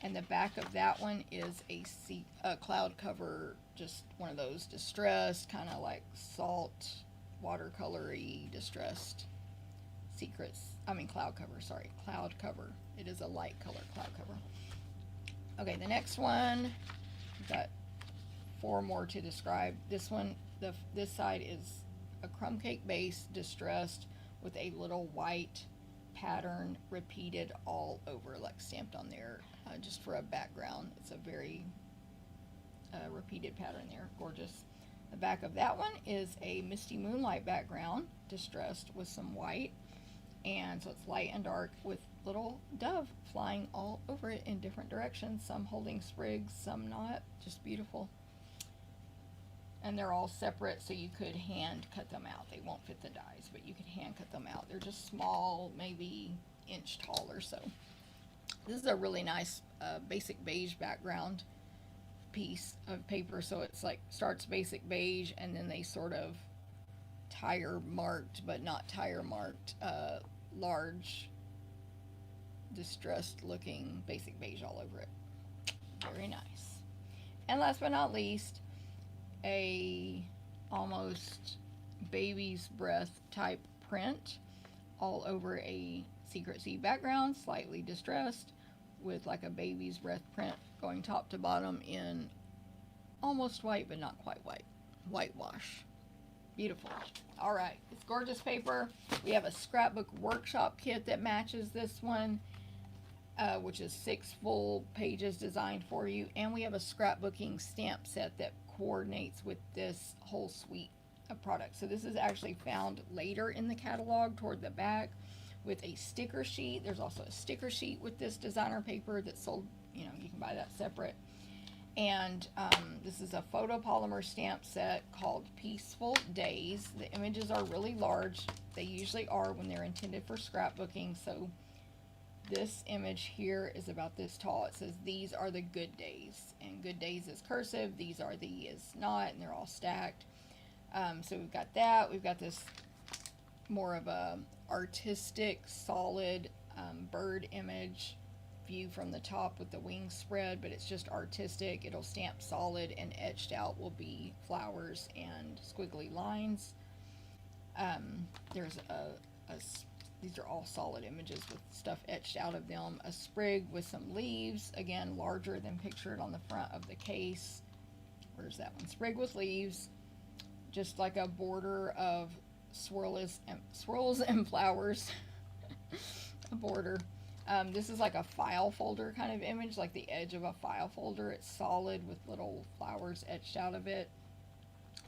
And the back of that one is a cloud cover, just one of those distressed, kind of like salt watercolory distressed cloud cover, sorry, cloud cover. It is a light color cloud cover. Okay, the next one, we've got 4 more to describe. This one, this side is a crumb cake base distressed with a little white pattern repeated all over, like stamped on there, just for a background. It's a very repeated pattern there. Gorgeous. The back of that one is a misty moonlight background distressed with some white, and so it's light and dark with little dove flying all over it in different directions, some holding sprigs, some not. Just beautiful. And they're all separate, so you could hand cut them out. They won't fit the dies, but you could hand cut them out. They're just small, maybe inch tall or so. This is a really nice basic beige background piece of paper. So it's like starts basic beige, and then they sort of tire marked, but not tire marked, large distressed looking basic beige all over it. Very nice. And last but not least, a almost baby's breath type print all over a Secret Sea background, slightly distressed, with like a baby's breath print going top to bottom in almost white but not quite white, whitewash. Beautiful. All right, it's gorgeous paper. We have a scrapbook workshop kit that matches this one, which is 6 full pages designed for you, and we have a scrapbooking stamp set that coordinates with this whole suite of products. So this is actually found later in the catalog toward the back with a sticker sheet. There's also a sticker sheet with this designer paper that's sold, you can buy that separate. And this is a photopolymer stamp set called Peaceful Days. The images are really large. They usually are when they're intended for scrapbooking. So this image here is about this tall. It says, "These are the good days." And good days is cursive. These are the is not, and they're all stacked. So we've got that. We've got this more of a artistic, solid bird image view from the top with the wings spread, but it's just artistic. It'll stamp solid, and etched out will be flowers and squiggly lines. There's these are all solid images with stuff etched out of them. A sprig with some leaves, again larger than pictured on the front of the case. Where's that one? Sprig with leaves, just like a border of swirls and flowers. A border. This is like a file folder kind of image, like the edge of a file folder. It's solid with little flowers etched out of it.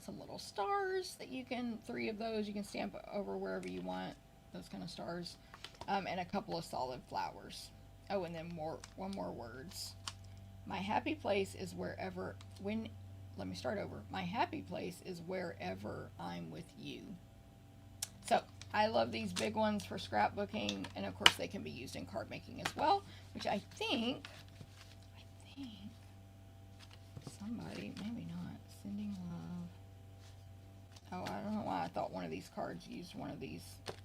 Some little stars that you can, 3 of those you can stamp over wherever you want, those kind of stars, and a couple of solid flowers. Oh, and then one more words. My happy place is wherever, let me start over. My happy place is wherever I'm with you. So I love these big ones for scrapbooking, and of course they can be used in card making as well, which I think somebody, maybe not, sending love. Oh, I don't know why I thought one of these cards used one of these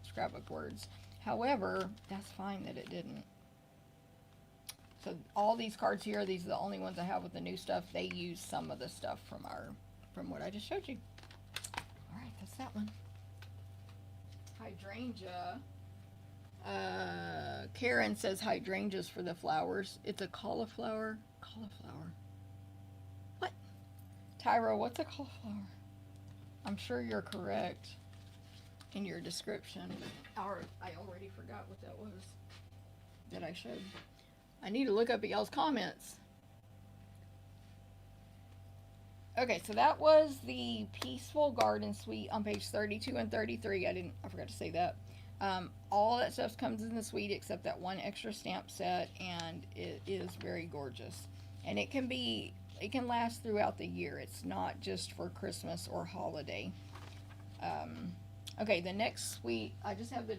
scrapbook words. However, that's fine that it didn't. So all these cards here, these are the only ones I have with the new stuff. They use some of the stuff from what I just showed you. All right, that's that one. Hydrangea. Karen says hydrangeas for the flowers. It's a cauliflower. Cauliflower. What? Tyra, what's a cauliflower? I'm sure you're correct in your description. I already forgot what that was that I showed. I need to look up at y'all's comments. Okay, so that was the Peaceful Garden Suite on page 32 and 33. I forgot to say that. All that stuff comes in the suite except that one extra stamp set, and it is very gorgeous. And it can last throughout the year. It's not just for Christmas or holiday. Okay, the next suite, I just have the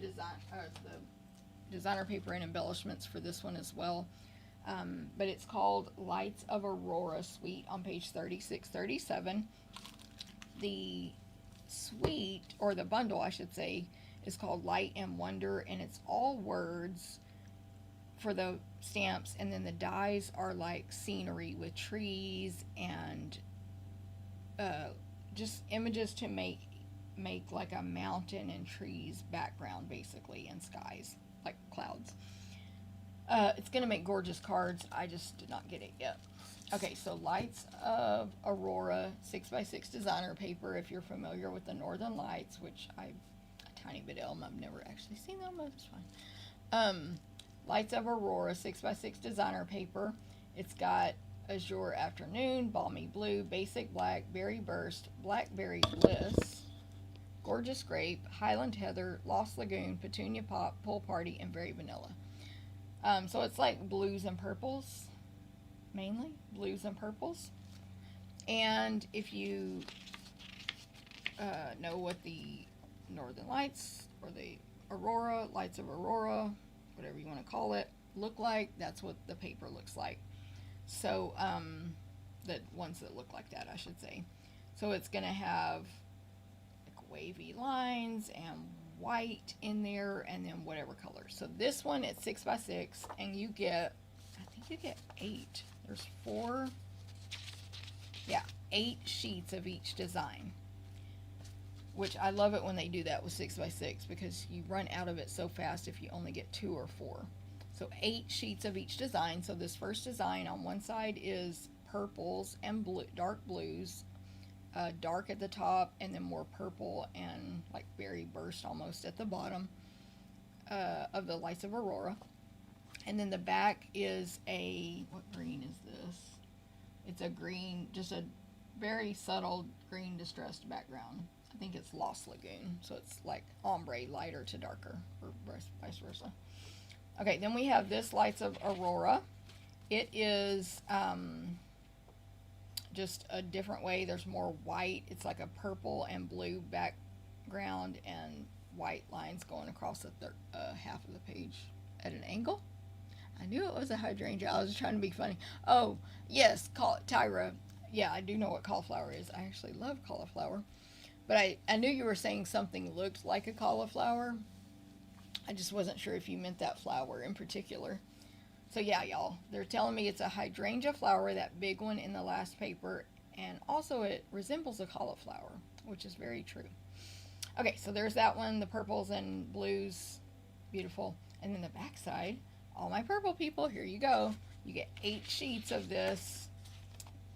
designer paper and embellishments for this one as well. But it's called Lights of Aurora Suite on page 36, 37. The suite, or the bundle I should say, is called Light and Wonder, and it's all words for the stamps, and then the dies are like scenery with trees and just images to make like a mountain and trees background, basically, and skies, like clouds. It's going to make gorgeous cards. I just did not get it yet. Okay, so Lights of Aurora 6x6 designer paper. If you're familiar with the Northern Lights, which I've a tiny bit of them, I've never actually seen them, but it's fine. Lights of Aurora 6x6 designer paper. It's got Azure Afternoon, Balmy Blue, Basic Black, Berry Burst, Blackberry Bliss, Gorgeous Grape, Highland Heather, Lost Lagoon, Petunia Pop, Pool Party, and Berry Vanilla. So it's like blues and purples, mainly blues and purples. And if you know what the Northern Lights or the Aurora, Lights of Aurora, whatever you want to call it, look like, that's what the paper looks like. So the ones that look like that, I should say. So it's going to have like wavy lines and white in there, and then whatever color. So this one, it's 6x6, and you get, I think you get 8. There's 4, yeah, 8 sheets of each design, which I love it when they do that with 6x6, because you run out of it so fast if you only get 2 or 4. So 8 sheets of each design. So this first design on one side is purples and blue, dark blues, dark at the top, and then more purple and like berry burst almost at the bottom of the Lights of Aurora. And then the back is what green is this? It's a green, just a very subtle green distressed background. I think it's Lost Lagoon, so it's like ombre, lighter to darker, or vice versa. Okay, then we have this Lights of Aurora. It is just a different way. There's more white. It's like a purple and blue background and white lines going across the half of the page at an angle. I knew it was a hydrangea. I was just trying to be funny. Oh, yes, Tyra. Yeah, I do know what cauliflower is. I actually love cauliflower. But I knew you were saying something looked like a cauliflower. I just wasn't sure if you meant that flower in particular. So yeah, y'all, they're telling me it's a hydrangea flower, that big one in the last paper, and also it resembles a cauliflower, which is very true. Okay, so there's that one, the purples and blues beautiful. And then the back side, all my purple people, here you go. You get 8 sheets of this.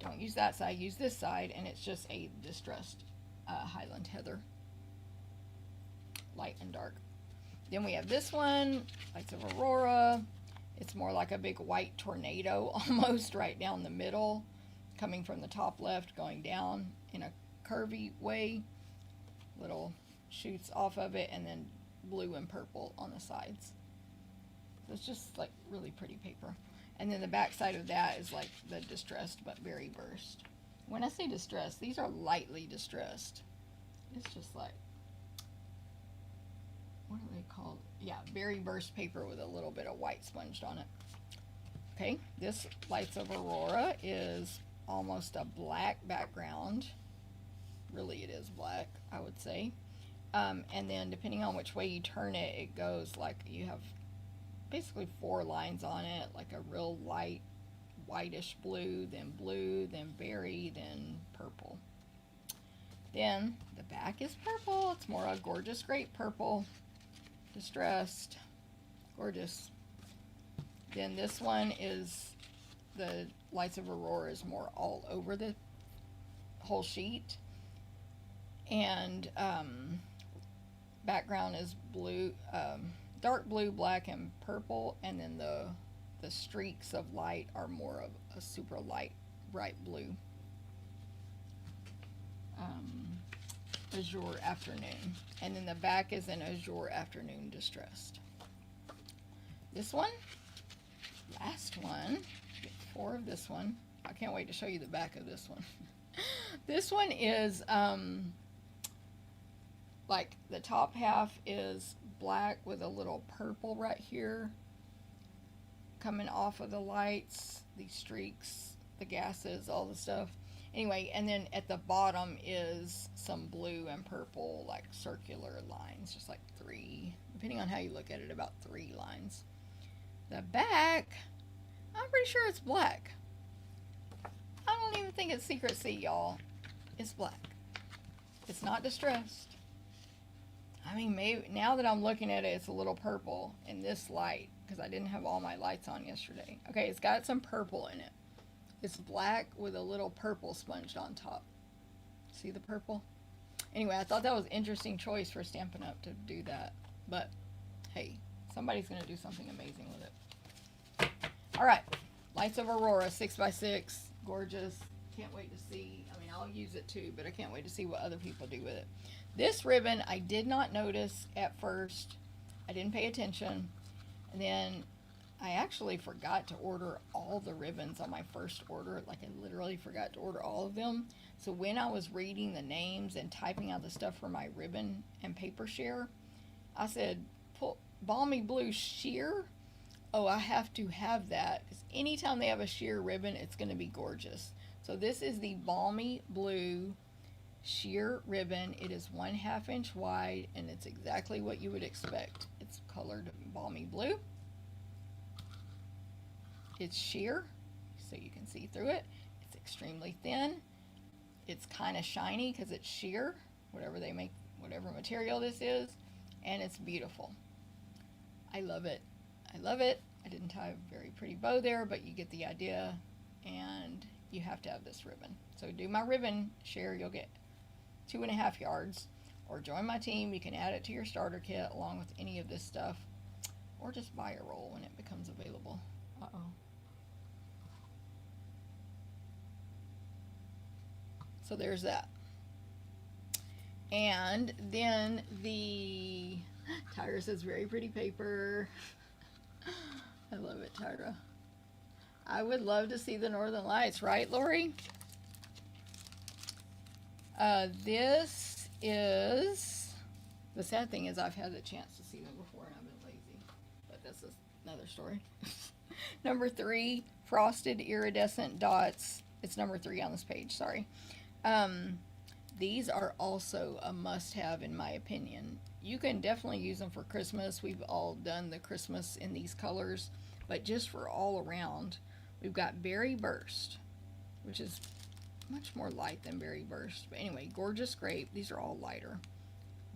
Don't use that side, use this side, and it's just a distressed Highland Heather, light and dark. Then we have this one, Lights of Aurora. It's more like a big white tornado almost right down the middle, coming from the top left, going down in a curvy way. Little shoots off of it, and then blue and purple on the sides. So it's just like really pretty paper. And then the back side of that is like the distressed but berry burst. When I say distressed, these are lightly distressed. It's just like, what are they called? Yeah, berry burst paper with a little bit of white sponged on it. Okay, this Lights of Aurora is almost a black background. Really, it is black, I would say. And then depending on which way you turn it, it goes like you have basically 4 lines on it, like a real light whitish blue, then berry, then purple. Then the back is purple. It's more a gorgeous grape purple, distressed, gorgeous. Then this one is the Lights of Aurora is more all over the whole sheet, and background is blue, dark blue, black, and purple, and then the streaks of light are more of a super light, bright blue. Azure Afternoon. And then the back is an Azure Afternoon distressed. This one, last one, get 4 of this one. I can't wait to show you the back of this one. This one is like the top half is black with a little purple right here coming off of the lights, these streaks, the gases, all the stuff. Anyway, and then at the bottom is some blue and purple, like circular lines, just like 3, depending on how you look at it, about 3 lines. The back, I'm pretty sure it's black. I don't even think it's Secret Sea, y'all. It's black. It's not distressed. I mean, maybe now that I'm looking at it, it's a little purple in this light, because I didn't have all my lights on yesterday. Okay, it's got some purple in it. It's black with a little purple sponged on top. See the purple? Anyway, I thought that was an interesting choice for Stampin' Up! To do that. But, hey, somebody's going to do something amazing with it. Alright, Lights of Aurora, 6x6. Gorgeous. Can't wait to see. I mean, I'll use it too, but I can't wait to see what other people do with it. This ribbon, I did not notice at first. I didn't pay attention. And then I actually forgot to order all the ribbons on my first order. Like, I literally forgot to order all of them. So when I was reading the names and typing out the stuff for my ribbon and paper share, I said, Balmy Blue sheer? Oh, I have to have that. Because anytime they have a sheer ribbon, it's going to be gorgeous. So this is the Balmy Blue sheer ribbon. It is 1/2 inch wide, and it's exactly what you would expect. It's colored Balmy Blue. It's sheer, so you can see through it. It's extremely thin. It's kind of shiny because it's sheer, whatever they make, whatever material this is, and it's beautiful. I love it. I love it. I didn't tie a very pretty bow there, but you get the idea, and you have to have this ribbon. So do my ribbon share, you'll get 2.5 yards, or join my team. You can add it to your starter kit along with any of this stuff, or just buy a roll when it becomes available. Uh-oh. So there's that. And then the Tyra says very pretty paper. I love it, Tyra. I would love to see the Northern Lights, right, Lori? This is, the sad thing is I've had the chance to see them before and I've been lazy, but that's another story. Number 3, Frosted Iridescent Dots. It's number 3 on this page, sorry. These are also a must-have in my opinion. You can definitely use them for Christmas. We've all done the Christmas in these colors, but just for all around, we've got Berry Burst, which is much more light than Berry Burst. But anyway, Gorgeous Grape. These are all lighter.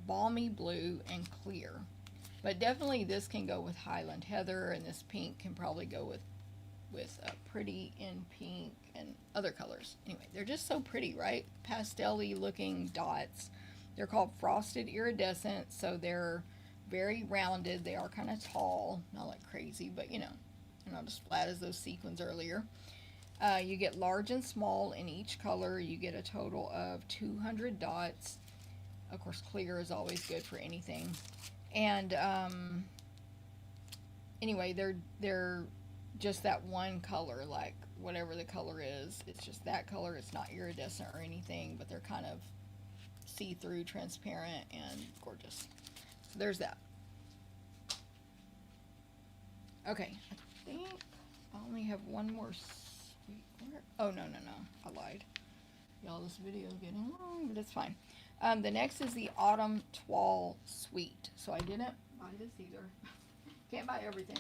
Balmy Blue and Clear. But definitely this can go with Highland Heather, and this pink can probably go with Pretty in Pink and other colors. Anyway, they're just so pretty, right? Pastel-y looking dots. They're called frosted iridescent, so they're very rounded. They are kind of tall, not like crazy, but you know, they're not as flat as those sequins earlier. You get large and small in each color. You get a total of 200 dots. Of course, clear is always good for anything. And anyway, they're just that one color, like whatever the color is, it's just that color. It's not iridescent or anything, but they're kind of see-through, transparent, and gorgeous. So there's that. Okay, I think I only have one more sweet. Oh, no, I lied. Y'all, this video is getting long, but it's fine. The next is the Autumn Toile Suite. So I didn't buy this either. Can't buy everything.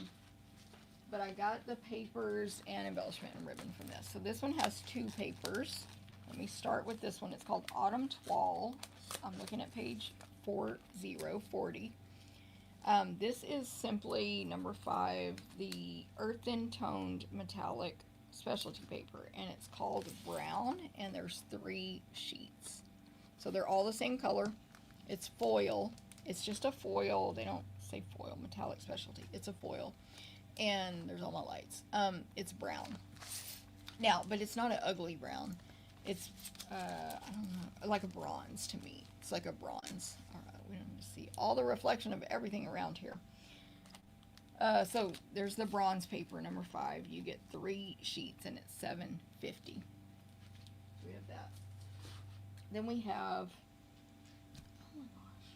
But I got the papers and embellishment and ribbon from this. So this one has 2 papers. Let me start with this one. It's called Autumn Toile. I'm looking at page 4040. This is simply number 5, the earthen toned metallic specialty paper, and it's called Brown, and there's 3 sheets. So they're all the same color. It's foil. It's just a foil. They don't say foil, metallic specialty. It's a foil. And there's all my lights. It's brown. Now, but it's not an ugly brown. It's, I don't know, like a bronze to me. It's like a bronze. All right, we don't see all the reflection of everything around here. So there's the bronze paper, number 5. You get 3 sheets, and it's $7.50. We have that. Then we have, oh my gosh,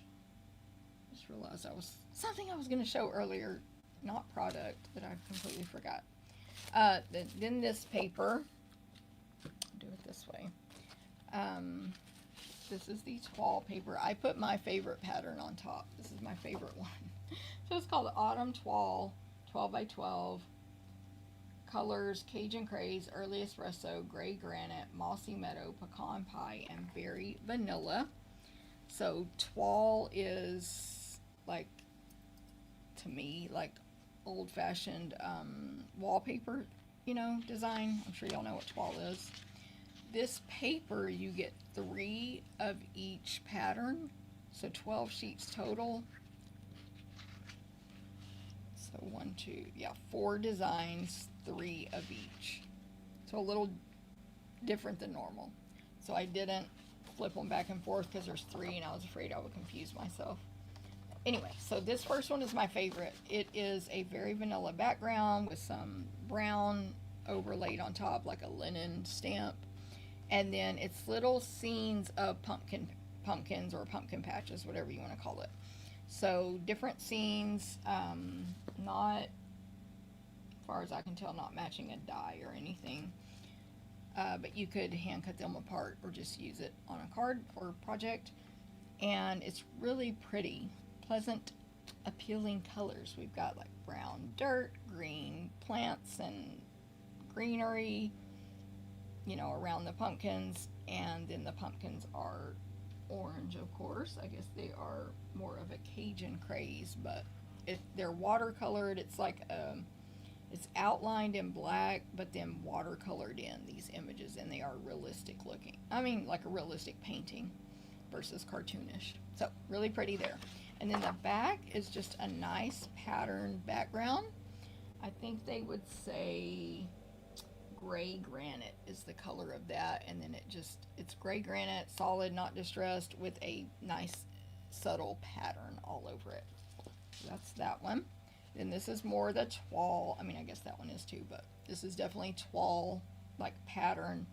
I just realized something I was going to show earlier, not product, that I completely forgot. Then this paper, do it this way. This is the toile paper. I put my favorite pattern on top. This is my favorite one. So it's called Autumn Toile, 12 by 12. Colors, Cajun Craze, Early Espresso, Gray Granite, Mossy Meadow, Pecan Pie, and Berry Vanilla. So toile is, like, to me, like old-fashioned wallpaper, you know, design. I'm sure y'all know what toile is. This paper, you get 3 of each pattern, so 12 sheets total. So 1, 2, yeah, 4 designs, 3 of each. So a little different than normal. So I didn't flip them back and forth because there's 3 and I was afraid I would confuse myself. Anyway, so this first one is my favorite. It is a very vanilla background with some brown overlaid on top, like a linen stamp. And then it's little scenes of pumpkins or pumpkin patches, whatever you want to call it. So different scenes, not, as far as I can tell, not matching a die or anything. But you could hand cut them apart or just use it on a card or project. And it's really pretty, pleasant, appealing colors. We've got like brown dirt, green plants and greenery, you know, around the pumpkins. And then the pumpkins are orange, of course. I guess they are more of a Cajun craze, but if they're watercolored, it's like it's outlined in black, but then watercolored in these images, and they are realistic looking. I mean, like a realistic painting versus cartoonish. So really pretty there. And then the back is just a nice pattern background. I think they would say gray granite is the color of that, and then it's gray granite, solid, not distressed, with a nice subtle pattern all over it. So that's that one. Then this is more the toile. I mean, I guess that one is too, but this is definitely toile like pattern.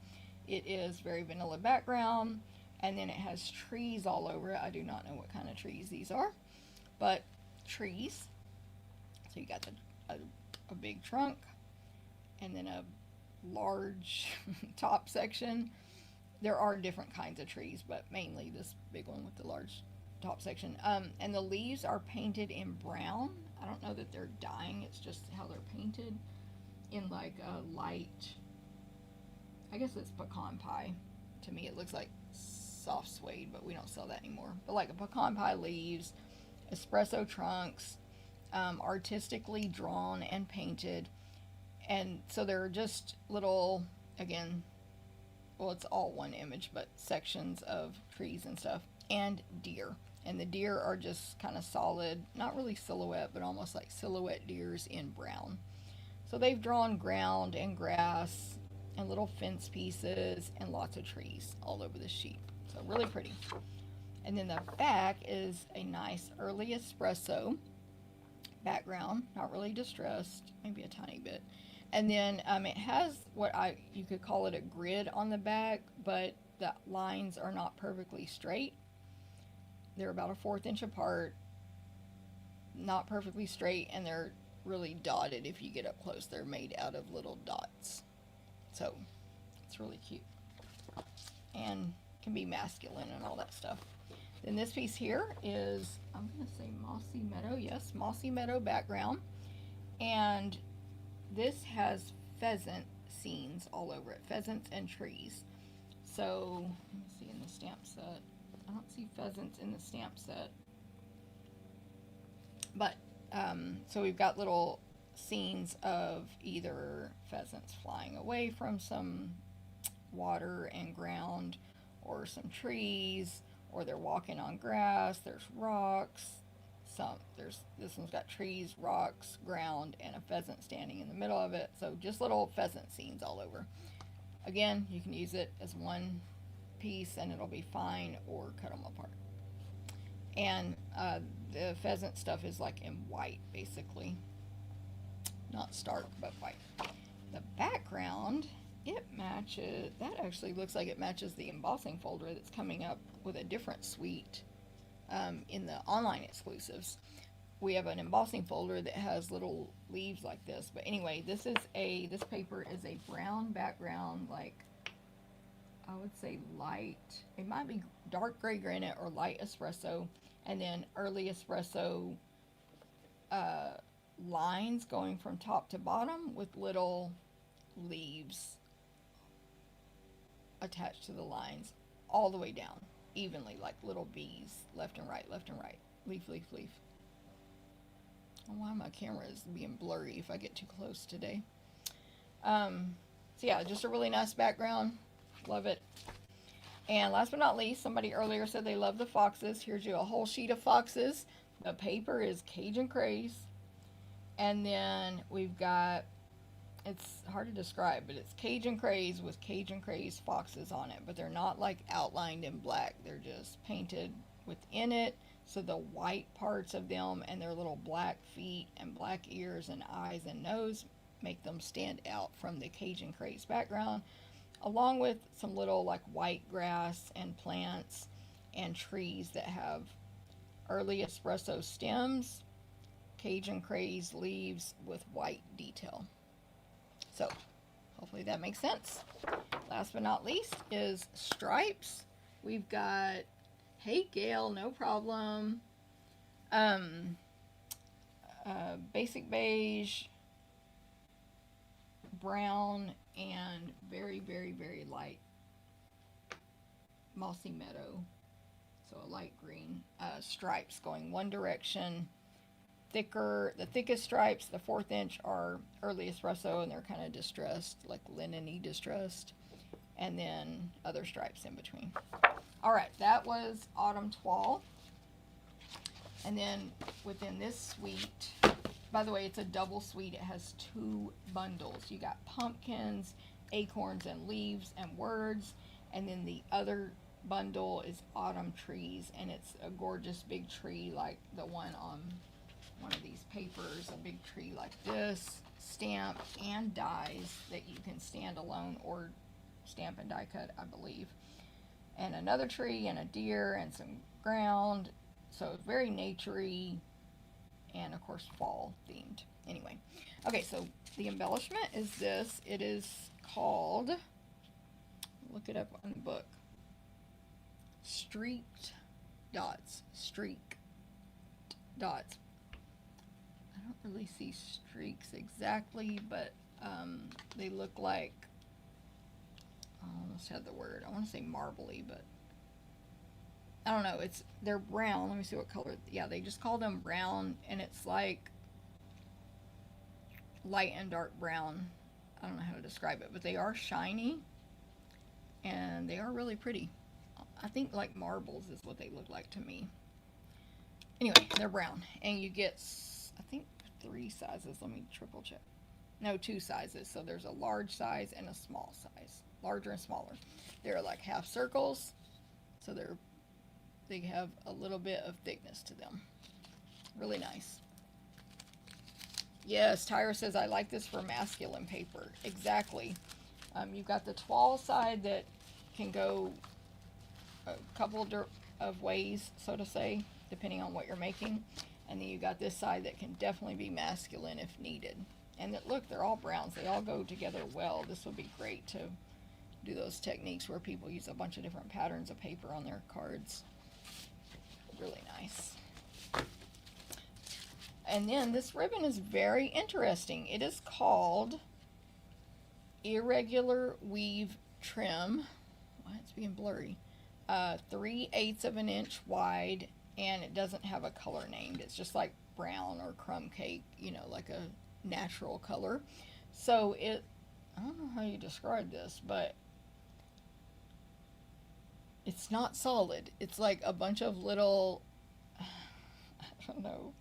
It is very vanilla background, and then it has trees all over it. I do not know what kind of trees these are, but trees. So you got a big trunk, and then a large top section. There are different kinds of trees, but mainly this big one with the large top section. And the leaves are painted in brown. I don't know that they're dyeing, it's just how they're painted in like a light, I guess it's pecan pie. To me it looks like soft suede, but we don't sell that anymore. But like a pecan pie leaves, espresso trunks, artistically drawn and painted. And so they're just little, again, well, it's all one image, but sections of trees and stuff, and deer. And the deer are just kind of solid, not really silhouette, but almost like silhouette deers in brown. So they've drawn ground and grass and little fence pieces and lots of trees all over the sheet. So really pretty. And then the back is a nice early espresso background, not really distressed, maybe a tiny bit. And then it has you could call it a grid on the back, but the lines are not perfectly straight. They're about a 1/4 inch apart, not perfectly straight, and they're really dotted if you get up close. They're made out of little dots. So it's really cute and can be masculine and all that stuff. Then this piece here is, I'm going to say Mossy Meadow. Yes, Mossy Meadow background. And this has pheasant scenes all over it. Pheasants and trees. So, let me see in the stamp set. I don't see pheasants in the stamp set. But, so we've got little scenes of either pheasants flying away from some water and ground, or some trees, or they're walking on grass. There's rocks. This one's got trees, rocks, ground, and a pheasant standing in the middle of it. So just little pheasant scenes all over. Again, you can use it as one piece and it'll be fine, or cut them apart. And the pheasant stuff is like in white, basically. Not stark, but white. The background, it matches, that actually looks like it matches the embossing folder that's coming up with a different suite in the online exclusives. We have an embossing folder that has little leaves like this. But anyway, this paper is a brown background, like I would say light. It might be dark gray granite or light espresso, and then early espresso lines going from top to bottom with little leaves attached to the lines all the way down evenly, like little bees, left and right, leaf, leaf, leaf. I don't know why my camera is being blurry if I get too close today. So yeah, just a really nice background. Love it. And last but not least, somebody earlier said they love the foxes. Here's you a whole sheet of foxes. The paper is Cajun Craze. And then we've got, it's hard to describe, but it's Cajun Craze with Cajun Craze foxes on it. But they're not like outlined in black. They're just painted within it. So the white parts of them and their little black feet and black ears and eyes and nose make them stand out from the Cajun Craze background, along with some little like white grass and plants and trees that have early espresso stems, Cajun Craze leaves with white detail. So hopefully that makes sense. Last but not least is stripes. We've got, hey Gail, no problem, basic beige, brown, and very, very, very light Mossy Meadow, so a light green, stripes going one direction. The thickest stripes, the 1/4 inch, are early espresso, and they're kind of distressed, like linen-y distressed, and then other stripes in between. Alright, that was Autumn Twall. And then within this suite, by the way, it's a double suite. It has 2 bundles. You got pumpkins, acorns, and leaves, and words. And then the other bundle is autumn trees, and it's a gorgeous big tree like the one on one of these papers, a big tree like this, stamped and dies that you can stand alone or stamp and die cut, I believe. And another tree and a deer and some ground. So it's very naturey and of course fall themed. Anyway, okay, so the embellishment is this. It is called, look it up on the book, streaked dots. Streak dots. I don't really see streaks exactly, but they look like, I almost had the word, I want to say marbly, but I don't know. They're brown. Let me see what color. Yeah, they just call them brown, and it's like light and dark brown. I don't know how to describe it, but they are shiny and they are really pretty. I think like marbles is what they look like to me. Anyway, they're brown, and you get, I think, 3 sizes. Let me triple check. No, 2 sizes. So there's a large size and a small size, larger and smaller. They're like half circles, so they have a little bit of thickness to them. Really nice. Yes, Tyra says, I like this for masculine paper. Exactly. You've got the toile side that can go a couple of ways, so to say, depending on what you're making. And then you got this side that can definitely be masculine if needed. And look, they're all browns. They all go together well. This would be great to do those techniques where people use a bunch of different patterns of paper on their cards. Really nice. And then this ribbon is very interesting. It is called Irregular Weave Trim. Why it's being blurry. 3/8 of an inch wide, and it doesn't have a color named. It's just like brown or crumb cake, you know, like a natural color. So I don't know how you describe this, but it's not solid. It's like a bunch of little, I don't know,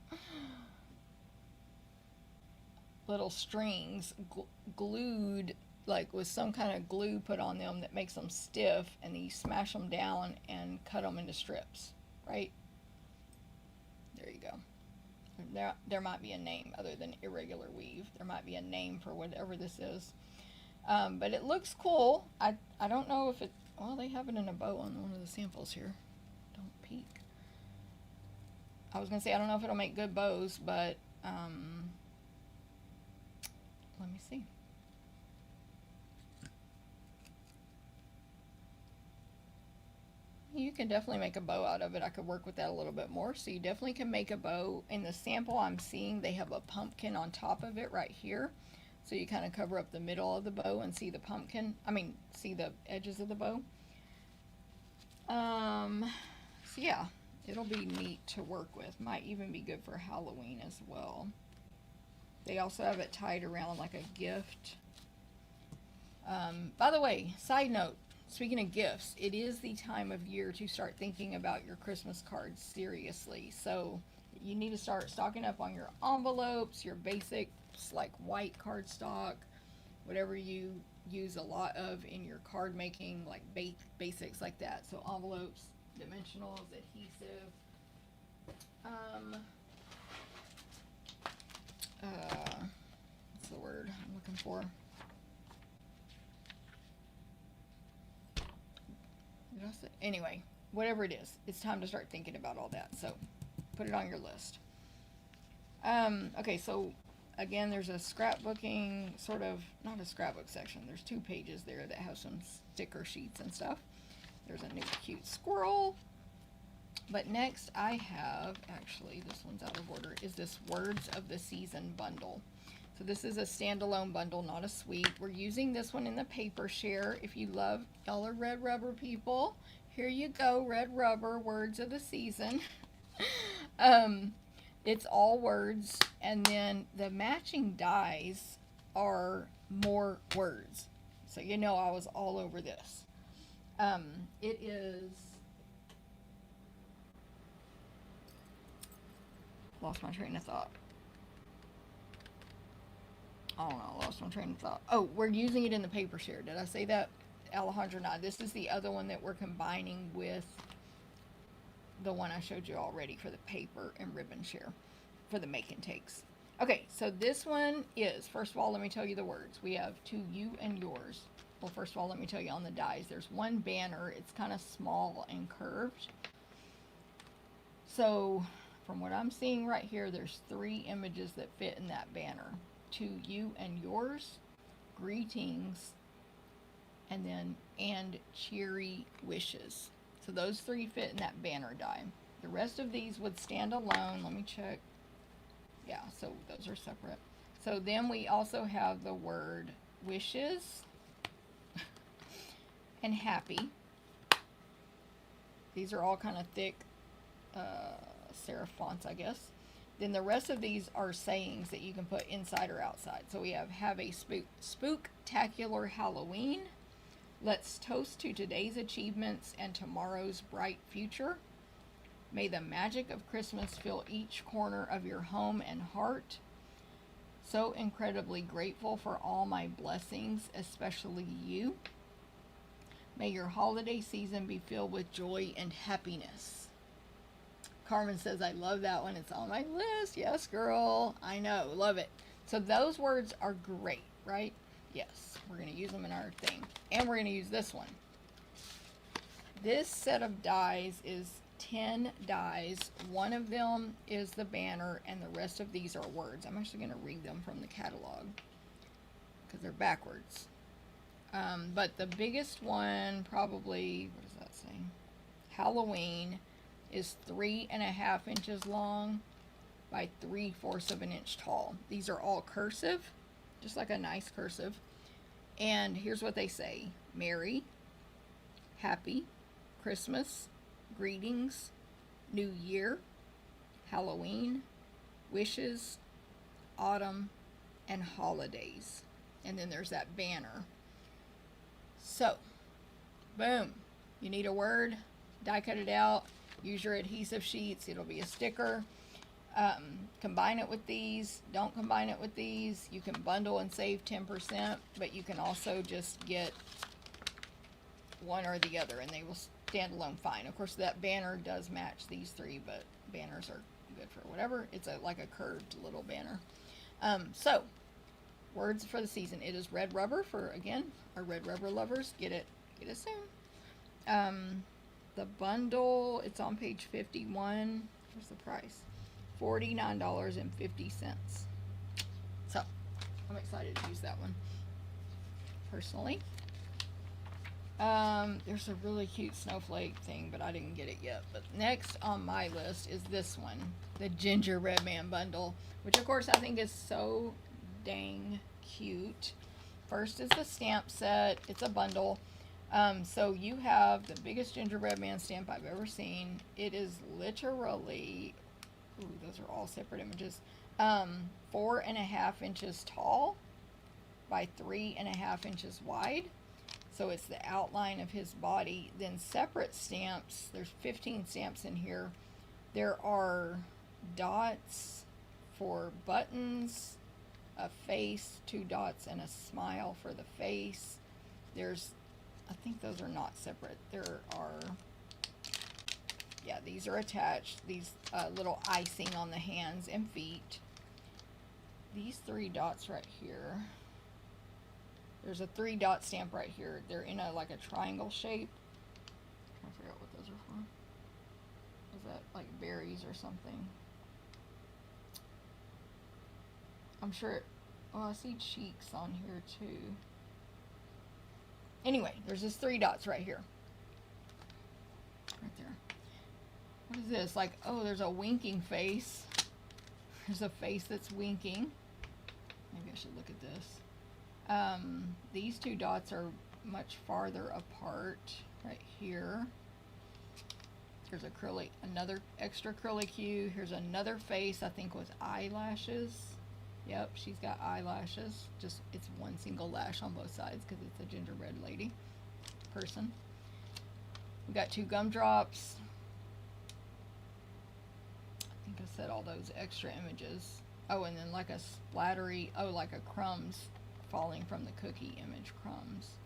little strings glued, like with some kind of glue put on them that makes them stiff, and then you smash them down and cut them into strips, right? There you go. There might be a name other than irregular weave. There might be a name for whatever this is. But it looks cool. I don't know if it, well, they have it in a bow on one of the samples here. Don't peek. I was going to say, I don't know if it'll make good bows, but let me see. You can definitely make a bow out of it. I could work with that a little bit more. So you definitely can make a bow. In the sample I'm seeing, they have a pumpkin on top of it right here. So you kind of cover up the middle of the bow and see the pumpkin. I mean, see the edges of the bow. So yeah, it'll be neat to work with. Might even be good for Halloween as well. They also have it tied around like a gift. By the way, side note, speaking of gifts, it is the time of year to start thinking about your Christmas cards seriously. So you need to start stocking up on your envelopes, your basics like white cardstock, whatever you use a lot of in your card making, like basics like that. So envelopes, dimensionals, adhesive, what's the word I'm looking for? Did I say? Anyway, whatever it is, it's time to start thinking about all that. So put it on your list. Okay, so again, there's a scrapbooking, sort of, not a scrapbook section. There's 2 pages there that have some sticker sheets and stuff. There's a new cute squirrel. But next I have, actually, this one's out of order, is this Words of the Season bundle. So this is a standalone bundle, not a suite. We're using this one in the paper share. If you love, y'all are red rubber people, here you go, red rubber, Words of the Season. It's all words, and then the matching dies are more words. So you know I was all over this. It is, lost my train of thought. Oh no, I lost my train of thought. Oh, we're using it in the paper share. Did I say that? Alejandra, no. This is the other one that we're combining with the one I showed you already for the paper and ribbon share for the make and takes. Okay, so this one is, first of all, let me tell you the words. We have to you and yours. Well, first of all, let me tell you on the dies. There's one banner. It's kind of small and curved. So from what I'm seeing right here, there's 3 images that fit in that banner. To you and yours, greetings, and then and cheery wishes. So those 3 fit in that banner die. The rest of these would stand alone. Let me check. Yeah, so those are separate. So then we also have the word wishes and happy. These are all kind of thick serif fonts, I guess. Then the rest of these are sayings that you can put inside or outside. So we have a spooktacular Halloween. Let's toast to today's achievements and tomorrow's bright future. May the magic of Christmas fill each corner of your home and heart. So incredibly grateful for all my blessings, especially you. May your holiday season be filled with joy and happiness. Carmen says, I love that one. It's on my list. Yes, girl. I know. Love it. So those words are great, right? Yes. We're going to use them in our thing. And we're going to use this one. This set of dies is 10 dies. One of them is the banner, and the rest of these are words. I'm actually going to read them from the catalog because they're backwards. But the biggest one, probably, what does that say? Halloween is 3.5 inches long by 3/4 of an inch tall. These are all cursive, just like a nice cursive. And here's what they say. Merry, Happy, Christmas, Greetings, New Year, Halloween, Wishes, Autumn, and Holidays. And then there's that banner. So, boom. You need a word, die cut it out, use your adhesive sheets, it'll be a sticker. Combine it with these, don't combine it with these. You can bundle and save 10%, but you can also just get one or the other and they will stand alone fine. Of course, that banner does match these three, but banners are good for whatever. It's like a curved little banner. So, words for the season. It is red rubber for, again, our red rubber lovers. Get it soon. The bundle, it's on page 51. Here's the price. $49.50. So, I'm excited to use that one, personally. There's a really cute snowflake thing, but I didn't get it yet. But next on my list is this one, the Gingerbread Man bundle, which of course I think is so dang cute. First is the stamp set. It's a bundle. So you have the biggest Gingerbread Man stamp I've ever seen. It is literally, ooh, those are all separate images, 4.5 inches tall by 3.5 inches wide. So it's the outline of his body. Then separate stamps, there's 15 stamps in here. There are dots for buttons, a face, 2 dots, and a smile for the face. There's, I think those are not separate. There are, yeah, these are attached. These little icing on the hands and feet. These 3 dots right here. There's a 3 dot stamp right here. They're in like a triangle shape. I'm trying to figure out what those are for. Is that like berries or something? I'm sure I see cheeks on here too. Anyway, there's this 3 dots right here. Right there. What is this? Like, oh, there's a winking face. There's a face that's winking. Maybe I should look at this. These 2 dots are much farther apart right here. There's another extra curlicue. Here's another face, I think with eyelashes. Yep, she's got eyelashes. Just, it's one single lash on both sides because it's a gingerbread lady person. We got 2 gumdrops. I think I said all those extra images. Oh, and then like a splattery, oh, like a crumbs falling from the cookie image, crumbs.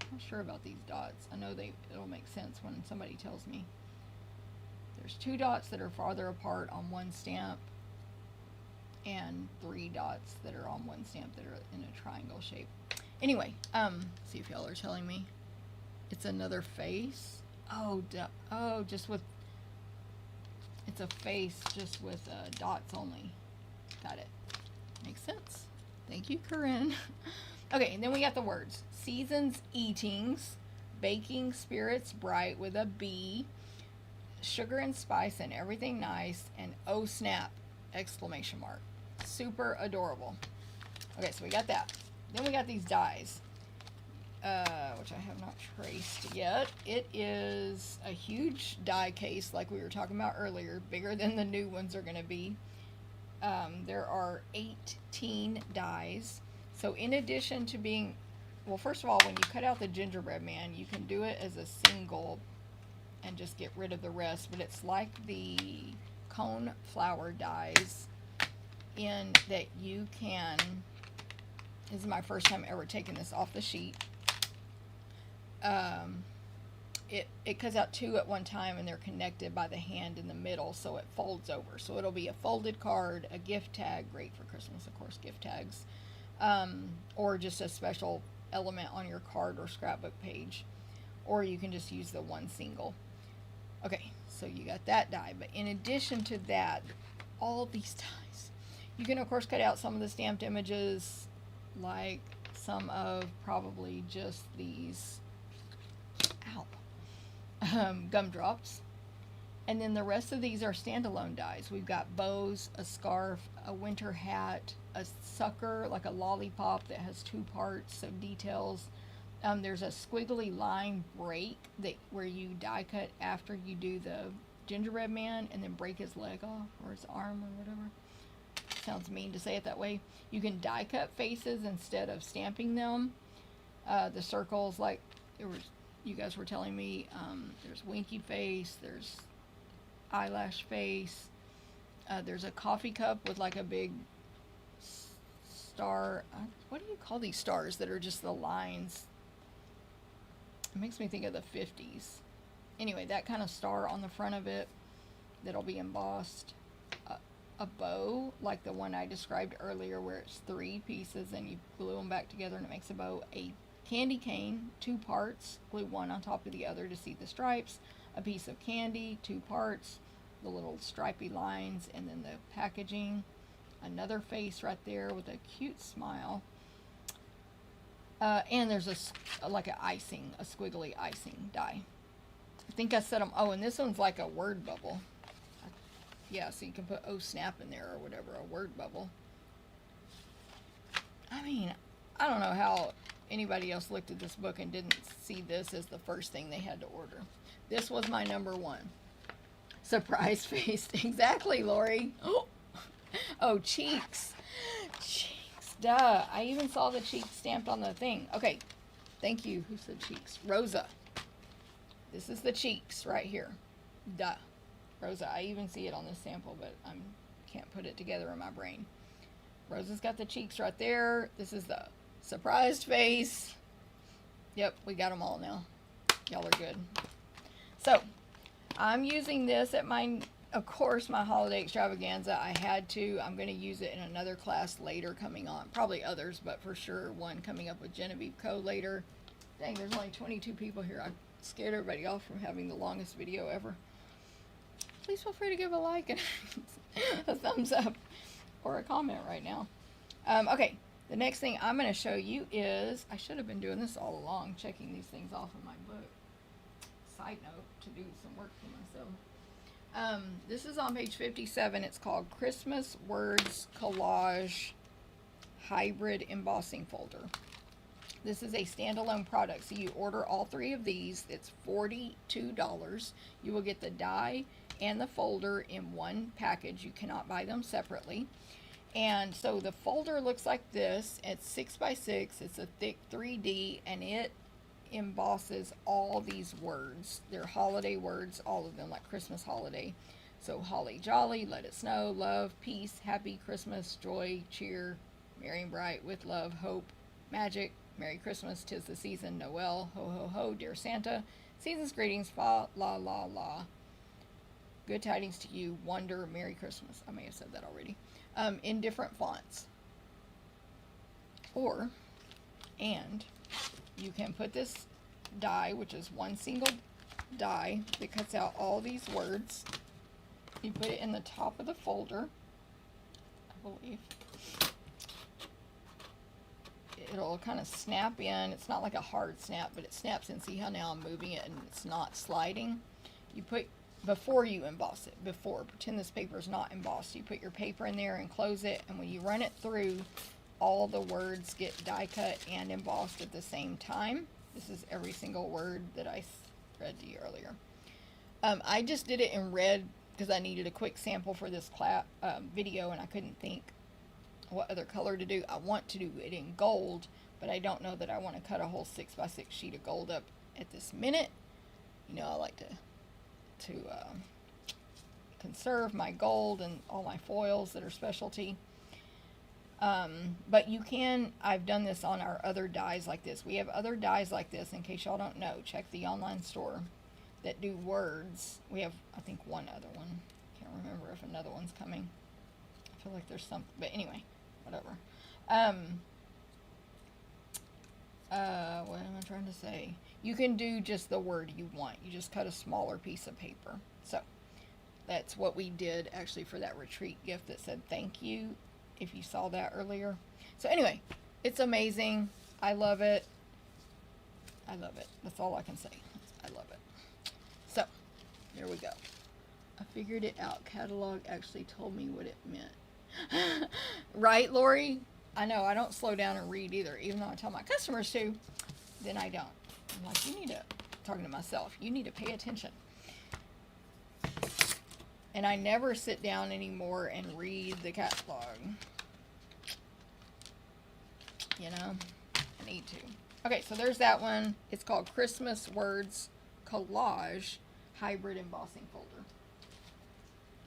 I'm not sure about these dots. I know it'll make sense when somebody tells me. There's 2 dots that are farther apart on one stamp, and 3 dots that are on one stamp that are in a triangle shape. Anyway, see if y'all are telling me. It's another face. Oh, just with, it's a face just with dots only. Got it. Makes sense. Thank you, Corinne. Okay, and then we got the words. Seasons eatings, baking spirits bright with a B, sugar and spice and everything nice, and oh snap, exclamation mark. Super adorable. Okay, so we got that. Then we got these dies, which I have not traced yet. It is a huge die case like we were talking about earlier, bigger than the new ones are going to be. There are 18 dies. So in addition to being, well, first of all, when you cut out the gingerbread man, you can do it as a single and just get rid of the rest, but it's like the cone flower dies in that you can, this is my first time ever taking this off the sheet. It cuts out two at one time, and they're connected by the hand in the middle, so it folds over. So it'll be a folded card, a gift tag, great for Christmas, of course, gift tags, or just a special element on your card or scrapbook page, or you can just use the one single. Okay, so you got that die, but in addition to that, all these dies, you can of course cut out some of the stamped images, like some of probably just these gumdrops, and then the rest of these are standalone dies. We've got bows, a scarf, a winter hat, a sucker, like a lollipop that has two parts of details. There's a squiggly line break that where you die cut after you do the gingerbread man and then break his leg off or his arm or whatever. Sounds mean to say it that way. You can die cut faces instead of stamping them. The circles, like you guys were telling me, there's winky face, there's eyelash face, there's a coffee cup with like a big star. What do you call these stars that are just the lines? It makes me think of the 50s. Anyway, that kind of star on the front of it that'll be embossed. A bow, like the one I described earlier, where it's 3 pieces and you glue them back together and it makes a bow. A candy cane, 2 parts, glue one on top of the other to see the stripes. A piece of candy, 2 parts, the little stripy lines, and then the packaging. Another face right there with a cute smile. And there's like an icing, a squiggly icing die. I think I set them. Oh, and this one's like a word bubble. Yeah, so you can put "oh snap" in there or whatever, a word bubble. I mean, I don't know how anybody else looked at this book and didn't see this as the first thing they had to order. This was my number one. Surprise face. Exactly, Lori. Oh, cheeks. Cheeks. Duh. I even saw the cheeks stamped on the thing. Okay. Thank you. Who said cheeks? Rosa. This is the cheeks right here. Duh. Rosa. I even see it on this sample, but I can't put it together in my brain. Rosa's got the cheeks right there. This is the surprised face. Yep, we got them all now. Y'all are good. So, I'm using this at my, of course, my holiday extravaganza. I had to. I'm going to use it in another class later coming on. Probably others, but for sure one coming up with Genevieve Co. later. Dang, there's only 22 people here. I scared everybody off from having the longest video ever. Please feel free to give a like and a thumbs up or a comment right now. Okay, the next thing I'm going to show you is, I should have been doing this all along, checking these things off in my book. Side note, to do some work for myself. This is on page 57. It's called Christmas Words Collage Hybrid Embossing Folder. This is a standalone product, so you order all 3 of these. It's $42. You will get the die and the folder in one package. You cannot buy them separately. And so the folder looks like this. It's 6x6. It's a thick 3D, and it embosses all these words. They're holiday words, all of them, like Christmas holiday. So holly jolly, let it snow, love, peace, happy Christmas, joy, cheer, merry and bright, with love, hope, magic, Merry Christmas, 'tis the season, Noel, ho ho ho, dear Santa, season's greetings, fa la la la, good tidings to you, wonder, Merry Christmas. I may have said that already. In different fonts. And you can put this die, which is one single die that cuts out all these words. You put it in the top of the folder, I believe. It'll kind of snap in. It's not like a hard snap, but it snaps in. See how now I'm moving it and it's not sliding? You put, before you emboss it, pretend this paper is not embossed. You put your paper in there and close it, and when you run it through, all the words get die cut and embossed at the same time. This is every single word that I read to you earlier. I just did it in red because I needed a quick sample for this video, and I couldn't think what other color to do. I want to do it in gold, but I don't know that I want to cut a whole 6x6 sheet of gold up at this minute. You know, I like to conserve my gold and all my foils that are specialty. But you can, I've done this on our other dies like this. We have other dies like this, in case y'all don't know. Check the online store that do words. We have, I think, one other one. Can't remember if another one's coming. I feel like there's some, but anyway, whatever. What am I trying to say? You can do just the word you want. You just cut a smaller piece of paper. So that's what we did actually for that retreat gift that said thank you, if you saw that earlier. So anyway, it's amazing. I love it. I love it. That's all I can say. I love it. So there we go. I figured it out. Catalog actually told me what it meant. Right, Lori? I know, I don't slow down and read either, even though I tell my customers to, then I don't. I'm like, you need to, talking to myself, you need to pay attention. And I never sit down anymore and read the catalog. You know, I need to. Okay, so there's that one. It's called Christmas Words Collage Hybrid Embossing Folder.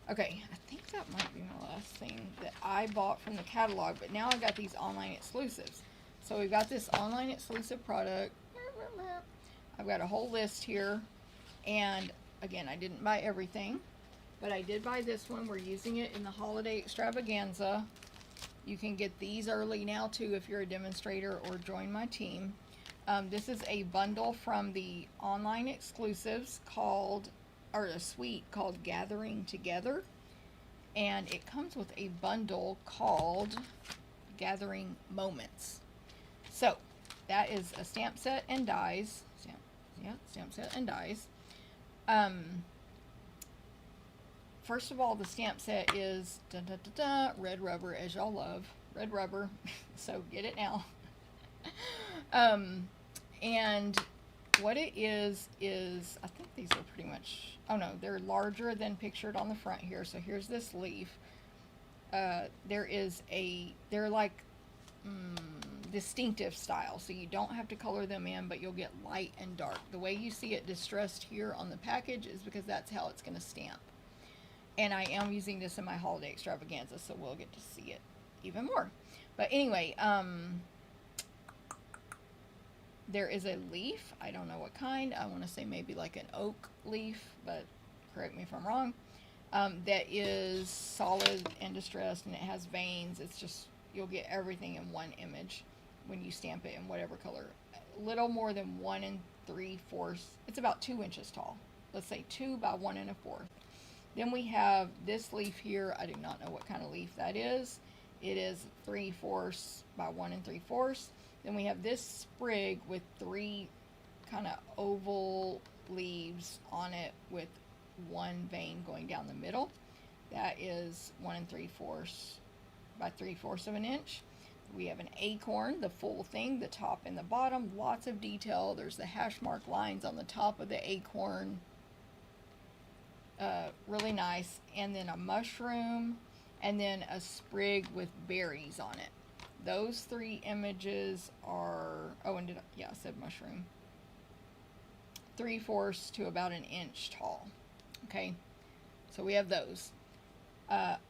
Okay, I think that might be my last thing that I bought from the catalog, but now I got these online exclusives. So we've got this online exclusive product. I've got a whole list here, and again, I didn't buy everything, but I did buy this one. We're using it in the holiday extravaganza. You can get these early now too if you're a demonstrator or join my team. This is a bundle from the online exclusives called, or a suite called Gathering Together, and it comes with a bundle called Gathering Moments. So that is a stamp set and dies. Stamp set and dies. First of all, the stamp set is red rubber, as y'all love. Red rubber, so get it now. And what it is I think these are pretty much, oh no, they're larger than pictured on the front here. So here's this leaf. They're like distinctive style, so you don't have to color them in, but you'll get light and dark. The way you see it distressed here on the package is because that's how it's going to stamp. And I am using this in my holiday extravaganza, so we'll get to see it even more. But anyway, there is a leaf. I don't know what kind. I want to say maybe like an oak leaf, but correct me if I'm wrong. That is solid and distressed, and it has veins. It's just, you'll get everything in one image when you stamp it in whatever color. A little more than 1 3/4. It's about 2 inches tall. Let's say 2 by 1 1/4. Then we have this leaf here. I do not know what kind of leaf that is. It is 3/4 by 1 3/4. Then we have this sprig with 3 kind of oval leaves on it with 1 vein going down the middle. That is 1 3/4 by 3/4 of an inch. We have an acorn, the full thing, the top and the bottom, lots of detail. There's the hash mark lines on the top of the acorn. Really nice. And then a mushroom, and then a sprig with berries on it. Those 3 images are, oh, and I said mushroom. 3/4 to about 1 inch tall. Okay, so we have those.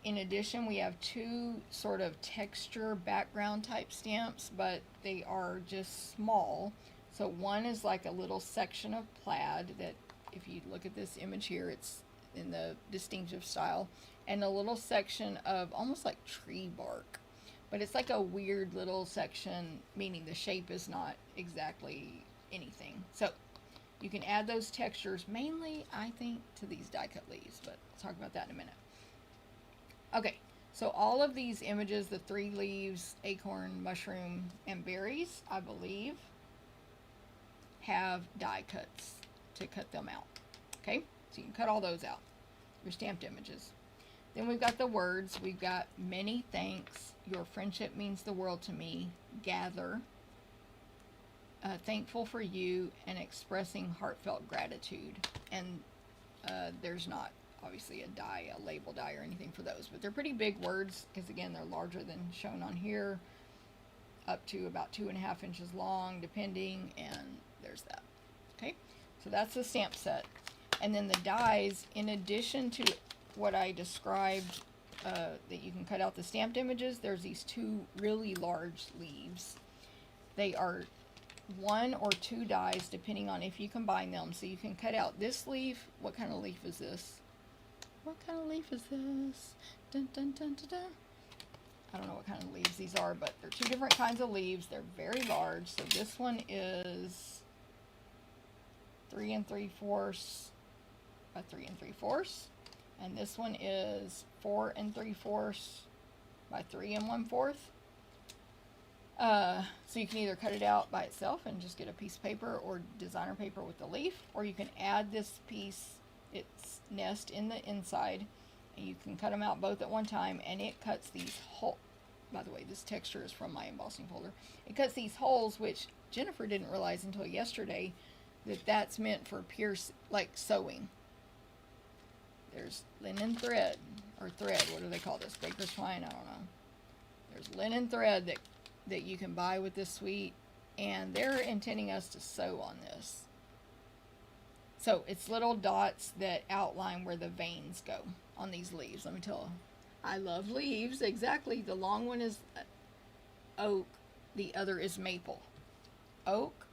In addition, we have 2 sort of texture background type stamps, but they are just small. So one is like a little section of plaid that, if you look at this image here, it's in the distinctive style, and a little section of almost like tree bark, but it's like a weird little section, meaning the shape is not exactly anything. So you can add those textures mainly, I think, to these die cut leaves, but I'll talk about that in a minute. Okay, so all of these images, the 3 leaves, acorn, mushroom, and berries, I believe, have die cuts to cut them out. Okay, so you can cut all those out, your stamped images. Then we've got the words. We've got many thanks, your friendship means the world to me, gather, thankful for you, and expressing heartfelt gratitude. And there's not obviously a die, a label die or anything for those, but they're pretty big words because again they're larger than shown on here, up to about 2.5 inches long depending, and there's that. Okay, so that's the stamp set. And then the dies, in addition to what I described, that you can cut out the stamped images, there's these 2 really large leaves. They are 1 or 2 dies depending on if you combine them. So you can cut out this leaf. What kind of leaf is this? What kind of leaf is this? Dun, dun, dun, dun, dun. I don't know what kind of leaves these are, but they're 2 different kinds of leaves. They're very large. So this one is 3 3/4 by 3 3/4, and this one is 4 3/4 by 3 1/4. So you can either cut it out by itself and just get a piece of paper or designer paper with the leaf, or you can add this piece, its nest in the inside, and you can cut them out both at one time, and it cuts these holes. By the way, this texture is from my embossing folder. It cuts these holes, which Jennifer didn't realize until yesterday, that that's meant for pierce, like sewing. There's linen thread, or thread, what do they call this? Baker's twine, I don't know. There's linen thread that you can buy with this suite, and they're intending us to sew on this. So it's little dots that outline where the veins go on these leaves. Let me tell you, I love leaves. Exactly. The long one is oak, the other is maple. Oak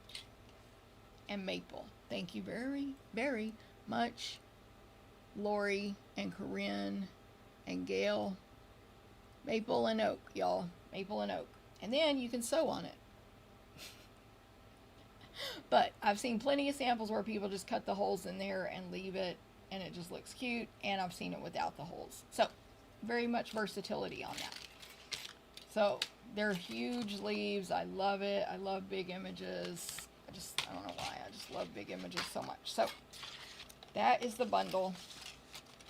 and maple. Thank you very, very much, Lori and Corinne and Gail. Maple and oak, y'all. Maple and oak. And then you can sew on it. But I've seen plenty of samples where people just cut the holes in there and leave it, and it just looks cute, and I've seen it without the holes. So very much versatility on that. So they're huge leaves. I love it. I love big images. I don't know why, I just love big images so much. So that is the bundle.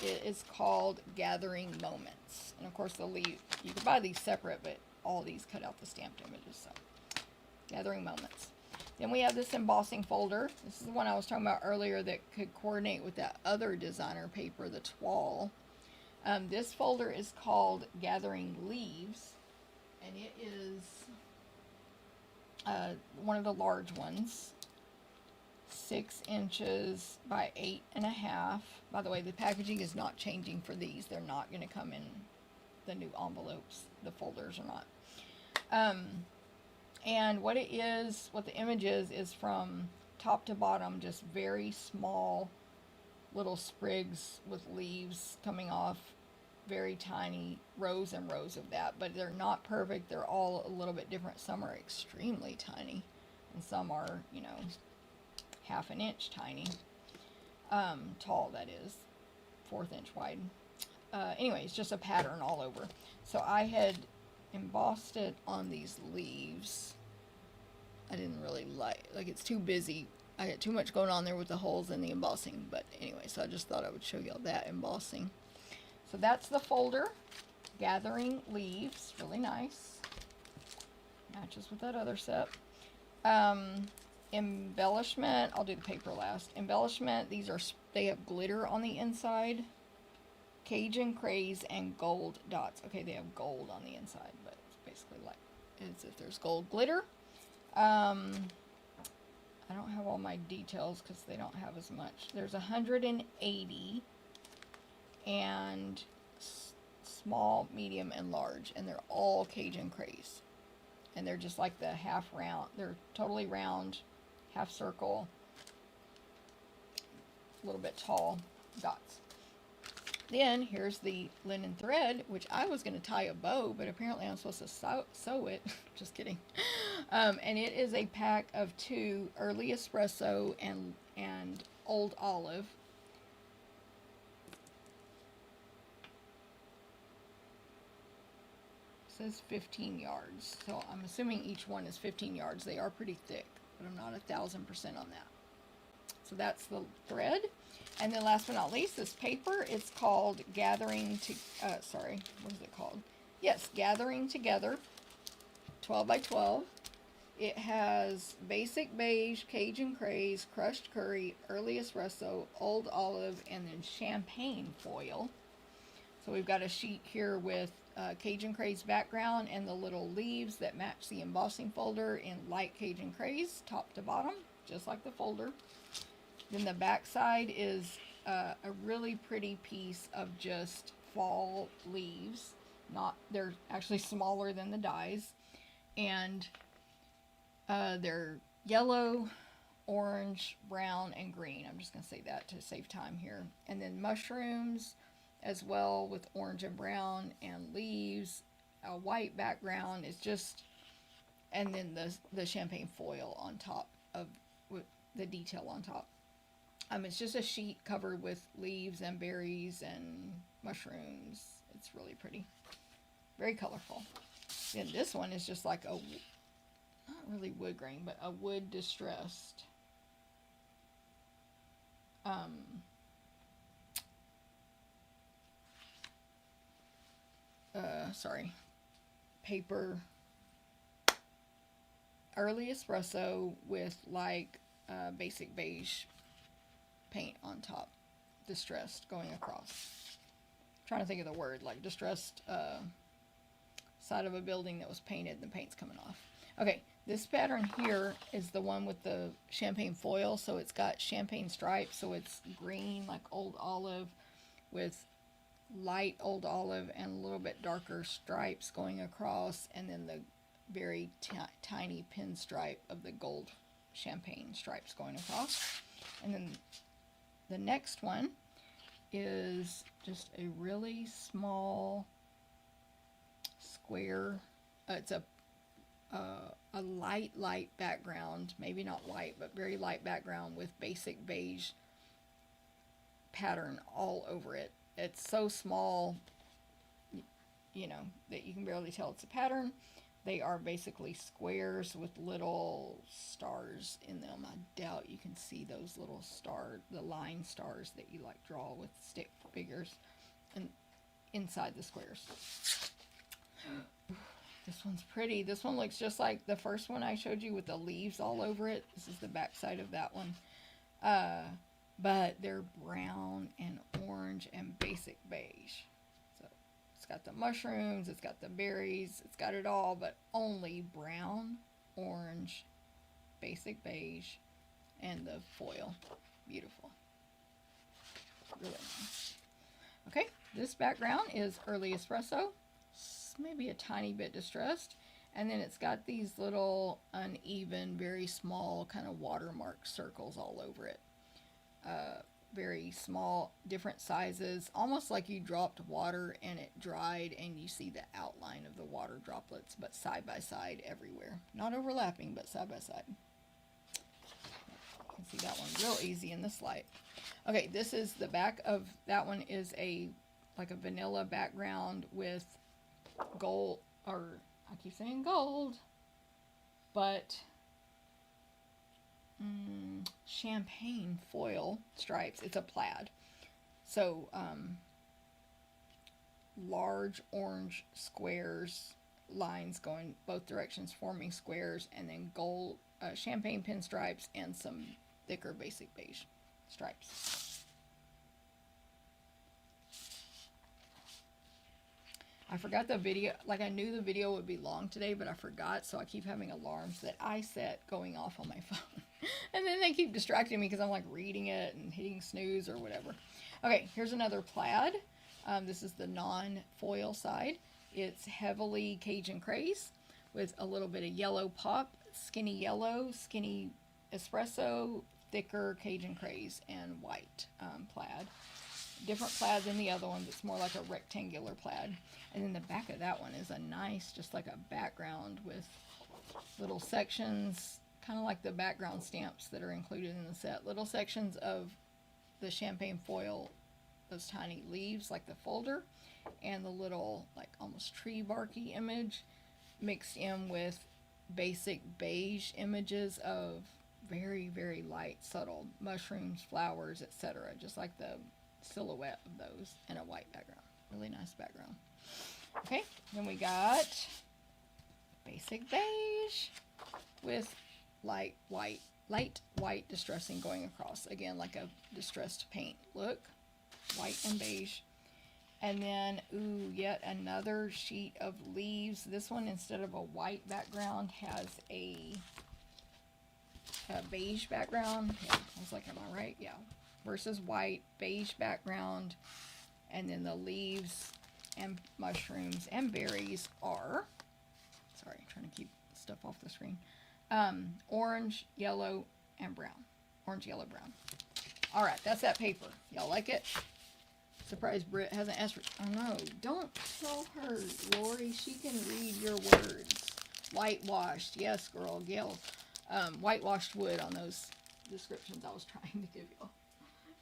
It is called Gathering Moments, and of course the leaf, you can buy these separate, but all these cut out the stamped images. So Gathering Moments. Then we have this embossing folder. This is the one I was talking about earlier that could coordinate with that other designer paper, the Toile. This folder is called Gathering Leaves, and it is one of the large ones, 6 inches by 8.5. By the way, the packaging is not changing for these. They're not going to come in the new envelopes. The folders are not. And what it is, what the image is from top to bottom, just very small little sprigs with leaves coming off, very tiny rows and rows of that, but they're not perfect. They're all a little bit different. Some are extremely tiny, and some are, you know, 1/2 inch tiny, tall, that is, 1/4 inch wide. Anyway, it's just a pattern all over. So I had embossed it on these leaves. I didn't really like it's too busy. I had too much going on there with the holes and the embossing, but anyway, so I just thought I would show y'all that embossing. So that's the folder, Gathering Leaves, really nice. Matches with that other set. Embellishment, I'll do the paper last. Embellishment, they have glitter on the inside. Cajun craze and gold dots. Okay, they have gold on the inside, but it's basically like as if there's gold glitter. I don't have all my details because they don't have as much. There's 180, and small, medium, and large, and they're all Cajun craze. And they're just like the half round. They're totally round, half circle, a little bit tall dots. Then here's the linen thread, which I was going to tie a bow, but apparently I'm supposed to sew it. Just kidding. And it is a pack of 2 Early Espresso and Old Olive. It says 15 yards, so I'm assuming each one is 15 yards. They are pretty thick, but I'm not 1,000% on that. So that's the thread. And then last but not least, this paper, it's called Gathering Together, 12 by 12. It has Basic Beige, Cajun Craze, Crushed Curry, Early Espresso, Old Olive, and then Champagne Foil. So we've got a sheet here with Cajun Craze background and the little leaves that match the embossing folder in light Cajun Craze, top to bottom, just like the folder. Then the back side is a really pretty piece of just fall leaves. They're actually smaller than the dies, and they're yellow, orange, brown, and green. I'm just going to say that to save time here. And then mushrooms as well with orange and brown, and leaves, a white background. It's just, and then the champagne foil on top of with the detail on top. It's just a sheet covered with leaves and berries and mushrooms. It's really pretty. Very colorful. Then this one is just like a, not really wood grain, but a wood distressed. Paper. Early Espresso with like Basic Beige paint on top. Distressed going across. Trying to think of the word, like distressed side of a building that was painted and the paint's coming off. Okay, this pattern here is the one with the champagne foil, so it's got champagne stripes, so it's green like Old Olive with light Old Olive and a little bit darker stripes going across, and then the very tiny pinstripe of the gold champagne stripes going across. And then the next one is just a really small square. It's a light background, maybe not white, but very light background with Basic Beige pattern all over it. It's so small, you know, that you can barely tell it's a pattern. They are basically squares with little stars in them. I doubt you can see those little the line stars that you like draw with stick figures and inside the squares. This one's pretty. This one looks just like the first one I showed you with the leaves all over it. This is the back side of that one. But they're brown and orange and Basic Beige. So it's got the mushrooms, it's got the berries, it's got it all, but only brown, orange, Basic Beige, and the foil. Beautiful. Really nice. Okay, this background is Early Espresso. Maybe a tiny bit distressed. And then it's got these little uneven, very small kind of watermark circles all over it. Very small, different sizes, almost like you dropped water and it dried and you see the outline of the water droplets, but side by side everywhere. Not overlapping, but side by side. You can see that one real easy in this light. Okay, this is the back of that one, is like a vanilla background with gold, or I keep saying gold, but champagne foil stripes. It's a plaid. So large orange squares, lines going both directions forming squares, and then gold champagne pinstripes and some thicker Basic Beige stripes. I forgot the video, like I knew the video would be long today, but I forgot, so I keep having alarms that I set going off on my phone. And then they keep distracting me because I'm like reading it and hitting snooze or whatever. Okay, here's another plaid. This is the non-foil side. It's heavily Cajun Craze with a little bit of yellow pop, skinny yellow, skinny espresso, thicker Cajun Craze, and white plaid. Different plaid than the other one, but it's more like a rectangular plaid. And then the back of that one is a nice, just like a background with little sections, kind of like the background stamps that are included in the set. Little sections of the champagne foil, those tiny leaves like the folder, and the little like almost tree barky image mixed in with Basic Beige images of very, very light, subtle mushrooms, flowers, etc. Just like the silhouette of those in a white background. Really nice background. Okay, then we got basic beige with light white distressing going across. Again, like a distressed paint look. White and beige. And then, ooh, yet another sheet of leaves. This one, instead of a white background, has a beige background. Yeah, I was like, am I right? Yeah. Versus white, beige background. And then the leaves and mushrooms and berries are, sorry, I'm trying to keep stuff off the screen, orange, yellow, and brown. Orange, yellow, brown. All right, that's that paper. Y'all like it? Surprised Britt hasn't asked for, oh no, don't tell her, Lori, she can read your words. Whitewashed, yes, girl, Gail. Whitewashed wood on those descriptions I was trying to give y'all.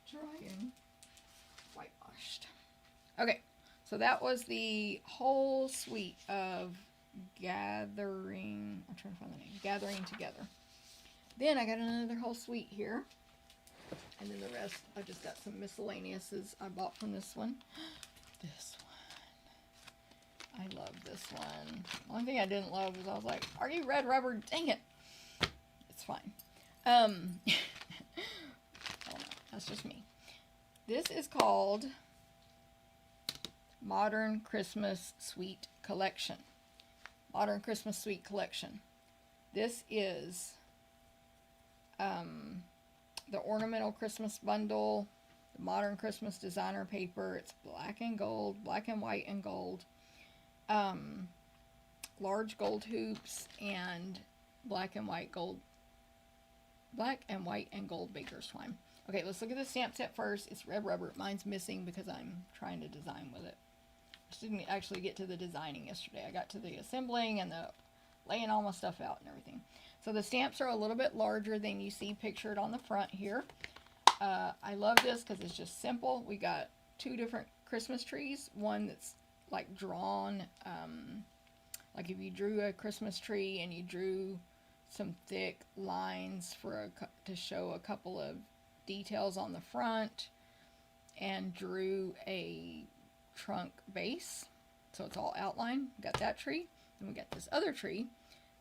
Trying. Whitewashed. Okay, so that was the whole suite of gathering, I'm trying to find the name, gathering together. Then I got another whole suite here. And then the rest, I just got some miscellaneouses I bought from this one. This one. I love this one. One thing I didn't love was I was like, are you red rubber? Dang it. It's fine. Oh no, that's just me. This is called Modern Christmas Suite Collection. Modern Christmas Suite Collection. This is the Ornamental Christmas Bundle, the Modern Christmas Designer Paper. It's black and gold, black and white and gold. Large gold hoops and black and white and gold baker's twine. Okay, let's look at the stamp set first. It's red rubber. Mine's missing because I'm trying to design with it. I just didn't actually get to the designing yesterday. I got to the assembling and the laying all my stuff out and everything. So the stamps are a little bit larger than you see pictured on the front here. I love this because it's just simple. We got two different Christmas trees. One that's like drawn, like if you drew a Christmas tree and you drew some thick lines for to show a couple of details on the front, and drew a trunk base. So it's all outline. We got that tree. Then we got this other tree.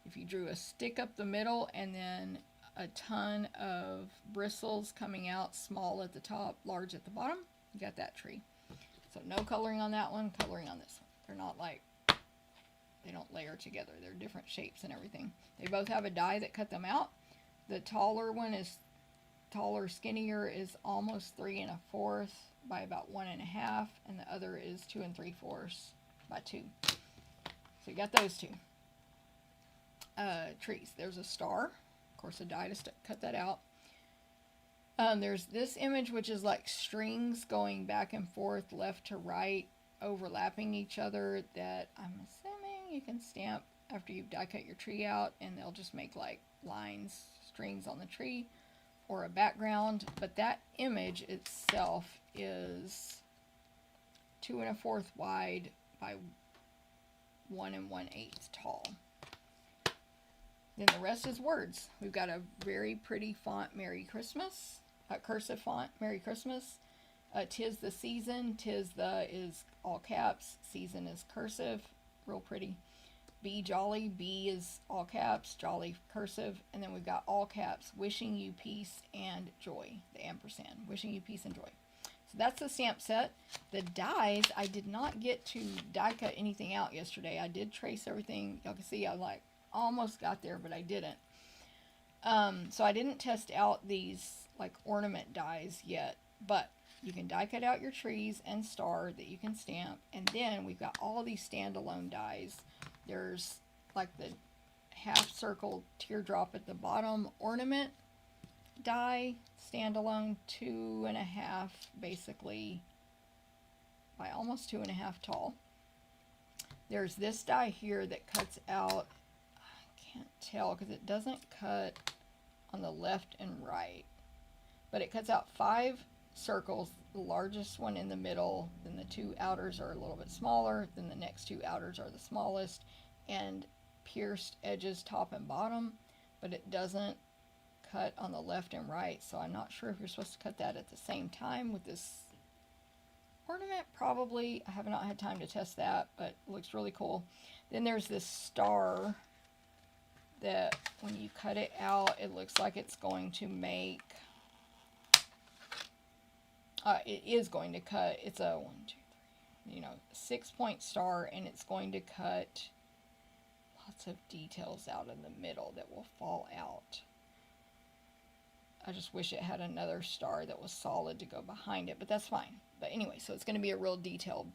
If you drew a stick up the middle and then a ton of bristles coming out, small at the top, large at the bottom, you got that tree. So no coloring on that one, coloring on this one. They're not like, they don't layer together. They're different shapes and everything. They both have a die that cut them out. The taller one is taller, skinnier, is almost 3 1/4 by about 1 1/2, and the other is 2 3/4 by 2. So you got those two. Trees. There's a star. Of course, a die to cut that out. There's this image, which is like strings going back and forth, left to right, overlapping each other, that I'm assuming you can stamp after you've die cut your tree out, and they'll just make like lines, strings on the tree, or a background. But that image itself is 2 1/4 wide by 1 1/8 tall. Then the rest is words. We've got a very pretty font, Merry Christmas, cursive font, Merry Christmas. 'Tis the season, 'tis the is all caps, season is cursive, real pretty. Be jolly, B is all caps, jolly cursive, and then we've got all caps, wishing you peace and joy, the ampersand, wishing you peace and joy. So that's the stamp set. The dies, I did not get to die cut anything out yesterday. I did trace everything. Y'all can see I like almost got there, but I didn't. So I didn't test out these like ornament dies yet, but you can die cut out your trees and star that you can stamp. And then we've got all these standalone dies. There's like the half circle teardrop at the bottom ornament die, standalone, 2 1/2 basically by almost 2 1/2 tall. There's this die here that cuts out, can't tell because it doesn't cut on the left and right, but it cuts out 5 circles, the largest one in the middle, then the 2 outers are a little bit smaller, then the next 2 outers are the smallest, and pierced edges top and bottom, but it doesn't cut on the left and right. So I'm not sure if you're supposed to cut that at the same time with this ornament. Probably. I have not had time to test that, but it looks really cool. Then there's this star that when you cut it out, it looks like it's going to make, it is going to cut, it's a 1, 2, 3, 6-point star, and it's going to cut lots of details out in the middle that will fall out. I just wish it had another star that was solid to go behind it, but that's fine. But anyway, so it's going to be a real detailed,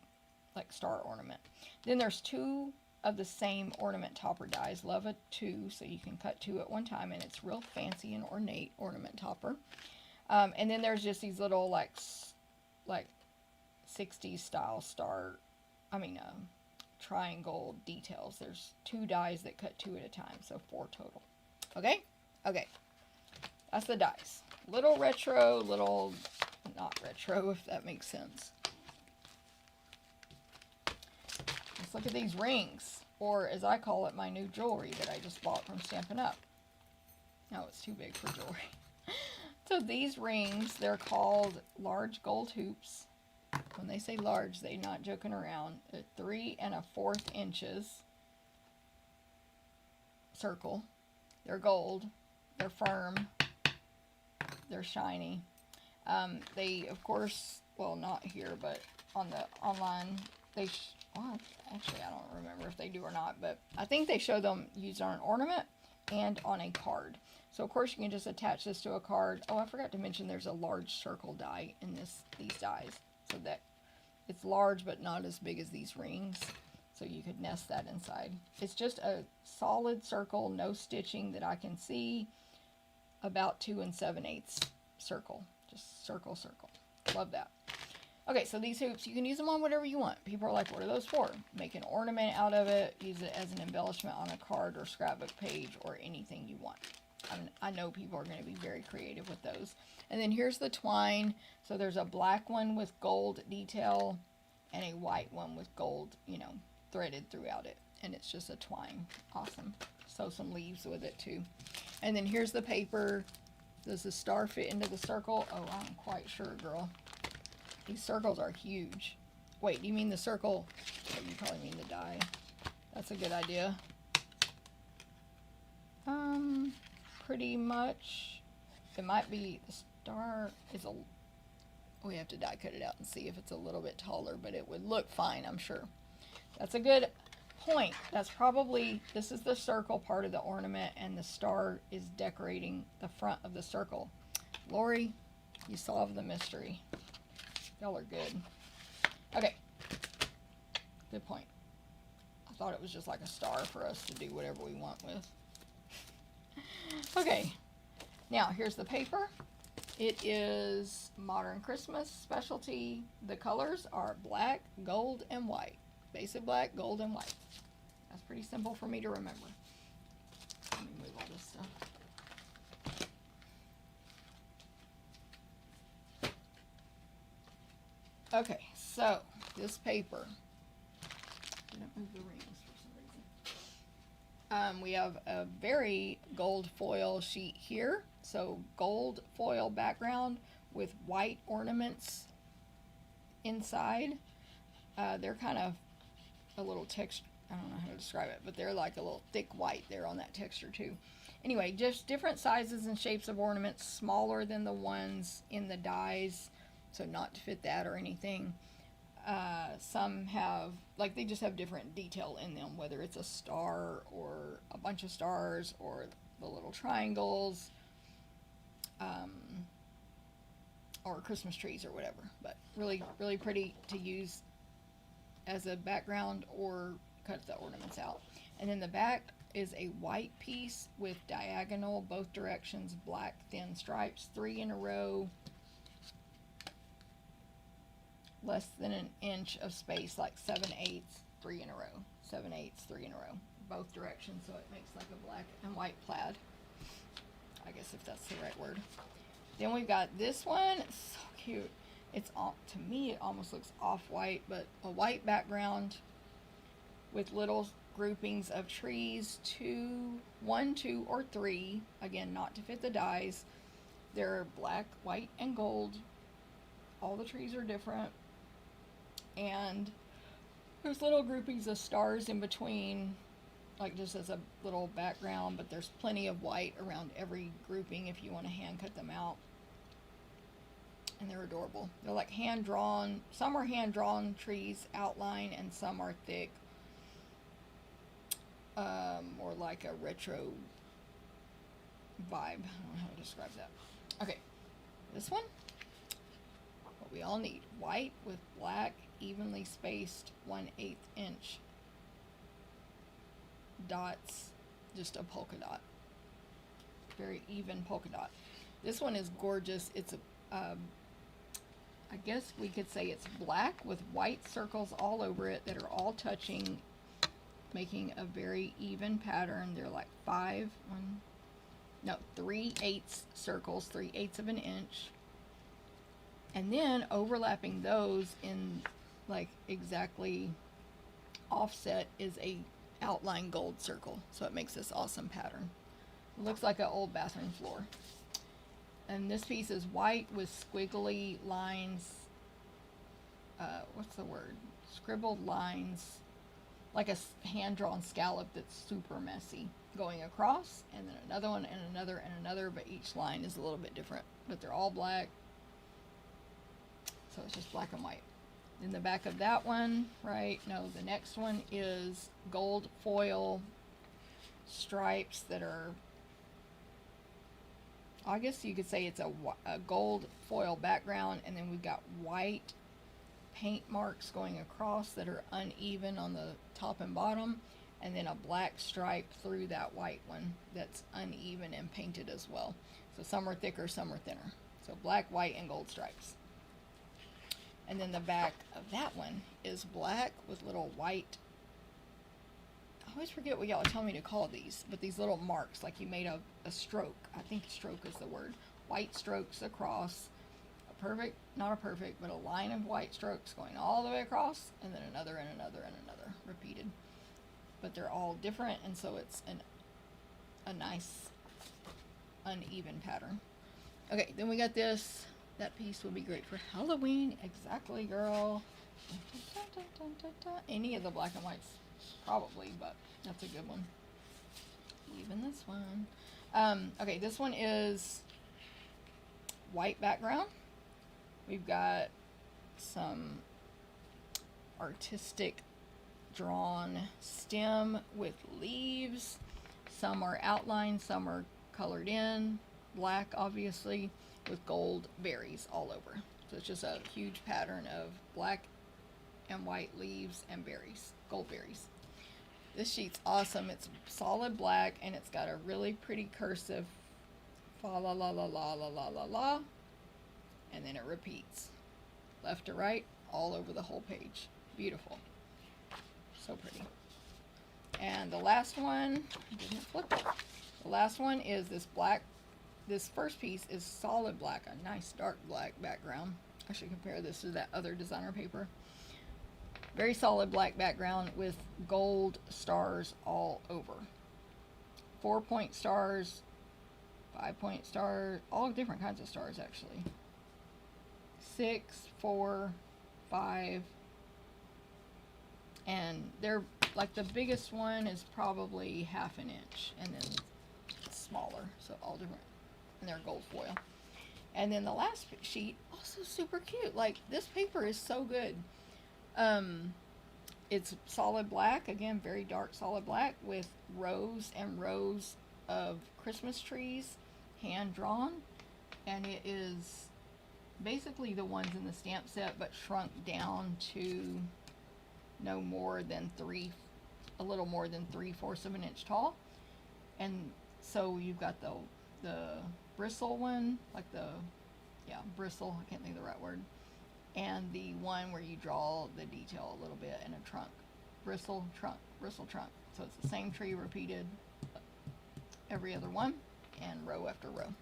like, star ornament. Then there's 2 of the same ornament topper dies. Love a 2, so you can cut 2 at one time, and it's real fancy and ornate ornament topper. And then there's just these little, like 60s style triangle details. There's 2 dies that cut 2 at a time, so 4 total. Okay? Okay. That's the dies. Little retro, little not retro, if that makes sense. Let's look at these rings, or as I call it, my new jewelry that I just bought from Stampin' Up. No, it's too big for jewelry. So these rings, they're called large gold hoops. When they say large, they're not joking around. They're 3 1/4 inches circle. They're gold. They're firm. They're shiny. They, of course, well, not here, but on the online, well, actually, I don't remember if they do or not, but I think they show them used on an ornament and on a card. So, of course, you can just attach this to a card. Oh, I forgot to mention there's a large circle die in these dies, so that it's large but not as big as these rings, so you could nest that inside. It's just a solid circle, no stitching that I can see, about 2 7/8 circle. Just circle, circle. Love that. Okay, so these hoops, you can use them on whatever you want. People are like, what are those for? Make an ornament out of it, use it as an embellishment on a card or scrapbook page, or anything you want. I know people are going to be very creative with those. And then here's the twine. So there's a black one with gold detail and a white one with gold, threaded throughout it. And it's just a twine. Awesome. Sew some leaves with it too. And then here's the paper. Does the star fit into the circle? Oh, I'm quite sure, girl. These circles are huge. Wait, you mean the circle? Oh, you probably mean the die. That's a good idea. Pretty much. It might be, the star is a, we have to die cut it out and see if it's a little bit taller, but it would look fine, I'm sure. That's a good point. That's probably, this is the circle part of the ornament, and the star is decorating the front of the circle. Lori, you solved the mystery. Y'all are good. Okay. Good point. I thought it was just like a star for us to do whatever we want with. Okay. Now, here's the paper. It is Modern Christmas specialty. The colors are black, gold, and white. Basic black, gold, and white. That's pretty simple for me to remember. Let me move all this stuff. Okay, so this paper. Didn't move the rings for some reason. We have a very gold foil sheet here. So gold foil background with white ornaments inside. They're kind of a little texture. I don't know how to describe it, but they're like a little thick white there on that texture too. Anyway, just different sizes and shapes of ornaments, smaller than the ones in the dies, so not to fit that or anything. Some have, like, they just have different detail in them, whether it's a star or a bunch of stars or the little triangles, or Christmas trees or whatever. But really, really pretty to use as a background or cut the ornaments out. And then the back is a white piece with diagonal both directions black thin stripes, 3 in a row, less than an inch of space, like 7/8, 3 in a row, 7/8, 3 in a row, both directions, so it makes like a black and white plaid, I guess, if that's the right word. Then we've got this one. It's so cute. It's all, to me, it almost looks off-white, but a white background with little groupings of trees, 1, 2, or 3. Again, not to fit the dies. They're black, white, and gold. All the trees are different. And there's little groupings of stars in between. like just as a little background, but there's plenty of white around every grouping if you want to hand cut them out. And they're adorable. They're like hand drawn. Some are hand drawn trees outline, and some are thick, or like a retro vibe. I don't know how to describe that. Okay, this one, what we all need: white with black, evenly spaced 1/8 inch dots, just a polka dot, very even polka dot. This one is gorgeous. It's a I guess we could say it's black with white circles all over it that are all touching, making a very even pattern. They're like 3/8 circles, 3/8 of an inch. And then overlapping those in like exactly offset is a outline gold circle. So it makes this awesome pattern. It looks like an old bathroom floor. And this piece is white with squiggly lines, what's the word? Scribbled lines, like a hand-drawn scallop that's super messy, going across, and then another one, and another, and another, but each line is a little bit different. But they're all black, so it's just black and white. In the back of that one, right, no, the next one is gold foil stripes that are, I guess you could say it's a gold foil background, and then we've got white paint marks going across that are uneven on the top and bottom, and then a black stripe through that white one that's uneven and painted as well. So some are thicker, some are thinner. So black, white, and gold stripes. And then the back of that one is black with little white, I always forget what y'all tell me to call these, but these little marks, like you made a stroke. I think stroke is the word. White strokes across, not a perfect, but a line of white strokes going all the way across, and then another, and another, and another, repeated. But they're all different, and so it's a nice, uneven pattern. Okay, then we got this. That piece will be great for Halloween. Exactly, girl. Any of the black and whites, probably, but that's a good one. Even this one. Okay, this one is white background. We've got some artistic drawn stem with leaves. Some are outlined, some are colored in. Black, obviously, with gold berries all over. So it's just a huge pattern of black and white leaves and berries, gold berries. This sheet's awesome. It's solid black, and it's got a really pretty cursive fa la la la la la la la la, and then it repeats left to right all over the whole page. Beautiful. So pretty. And the last one, I didn't flip it. The last one is this black. This first piece is solid black, a nice dark black background. I should compare this to that other designer paper. Very solid black background with gold stars all over. 4-point stars, 5-point stars, all different kinds of stars actually. 6, 4, 5, and they're like the biggest one is probably 1/2 inch, and then it's smaller, so all different, and they're gold foil. And then the last sheet, also super cute. Like, this paper is so good. It's solid black, again, very dark solid black with rows and rows of Christmas trees, hand drawn, and it is basically the ones in the stamp set, but shrunk down to no more than a little more than 3/4 of an inch tall. And so you've got the bristle one, like bristle, I can't think of the right word, and the one where you draw the detail a little bit in a trunk. Bristle, trunk, bristle, trunk. So it's the same tree repeated every other one, and row after row.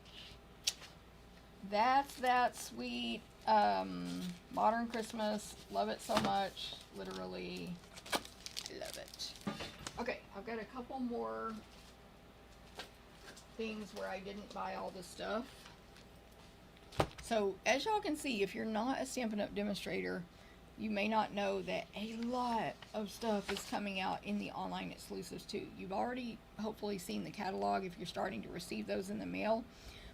That's that sweet modern Christmas. Love it so much. Literally love it. Okay, I've got a couple more things where I didn't buy all the stuff. So as y'all can see, if you're not a Stampin' Up! Demonstrator, you may not know that a lot of stuff is coming out in the online exclusives too. You've already hopefully seen the catalog if you're starting to receive those in the mail,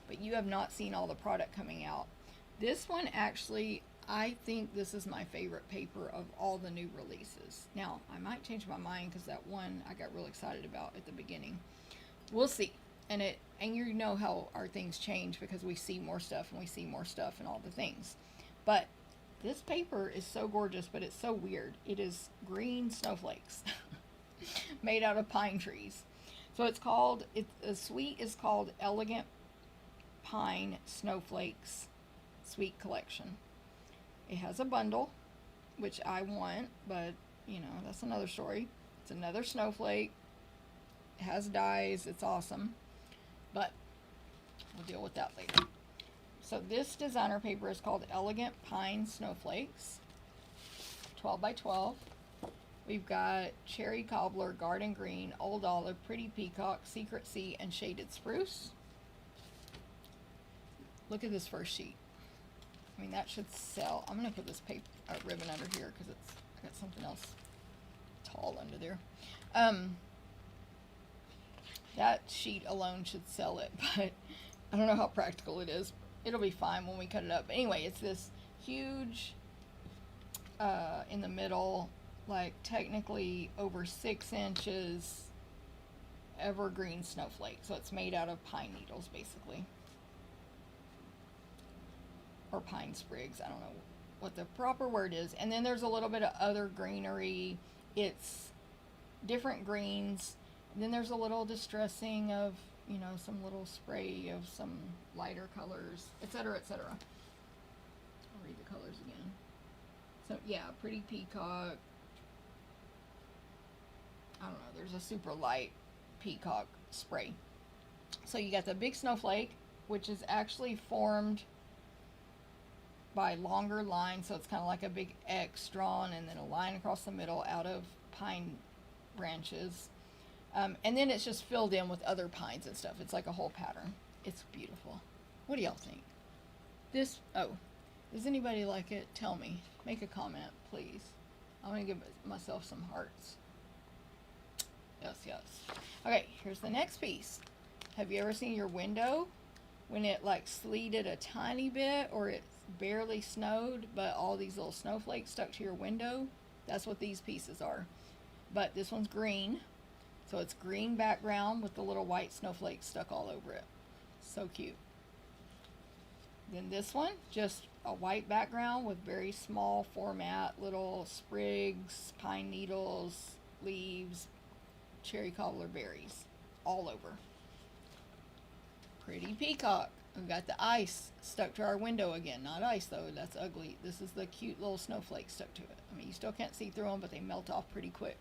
but you have not seen all the product coming out. This one actually, I think this is my favorite paper of all the new releases. Now, I might change my mind because that one I got real excited about at the beginning. We'll see. And you know how our things change because we see more stuff and we see more stuff and all the things. But this paper is so gorgeous, but it's so weird. It is green snowflakes made out of pine trees. So the suite is called Elegant Pine Snowflakes Suite Collection. It has a bundle, which I want, but you know, that's another story. It's another snowflake. It has dies. It's awesome. But we'll deal with that later. So this designer paper is called Elegant Pine Snowflakes, 12 by 12. We've got Cherry Cobbler, Garden Green, Old Olive, Pretty Peacock, Secret Sea, and Shaded Spruce. Look at this first sheet. I mean, that should sell. I'm going to put this ribbon under here because I got something else tall under there. That sheet alone should sell it, but I don't know how practical it is. It'll be fine when we cut it up. But anyway, it's this huge, in the middle, like technically over 6 inches evergreen snowflake. So it's made out of pine needles, basically. Or pine sprigs. I don't know what the proper word is. And then there's a little bit of other greenery. It's different greens. And then there's a little distressing of, you know, some little spray of some lighter colors, etc., etc. I'll read the colors again. So yeah, Pretty Peacock. I don't know, there's a super light peacock spray. So you got the big snowflake, which is actually formed by longer lines, so it's kind of like a big X drawn and then a line across the middle out of pine branches. And then it's just filled in with other pines and stuff. It's like a whole pattern. It's beautiful. What do y'all think? Does anybody like it? Tell me. Make a comment, please. I'm going to give myself some hearts. Yes, yes. Okay, here's the next piece. Have you ever seen your window when it like sleeted a tiny bit or it barely snowed, but all these little snowflakes stuck to your window? That's what these pieces are. But this one's green. So it's green background with the little white snowflakes stuck all over it. So cute. Then this one, just a white background with very small format, little sprigs, pine needles, leaves, cherry cobbler berries, all over. Pretty Peacock. We've got the ice stuck to our window again. Not ice though, that's ugly. This is the cute little snowflakes stuck to it. I mean, you still can't see through them, but they melt off pretty quick.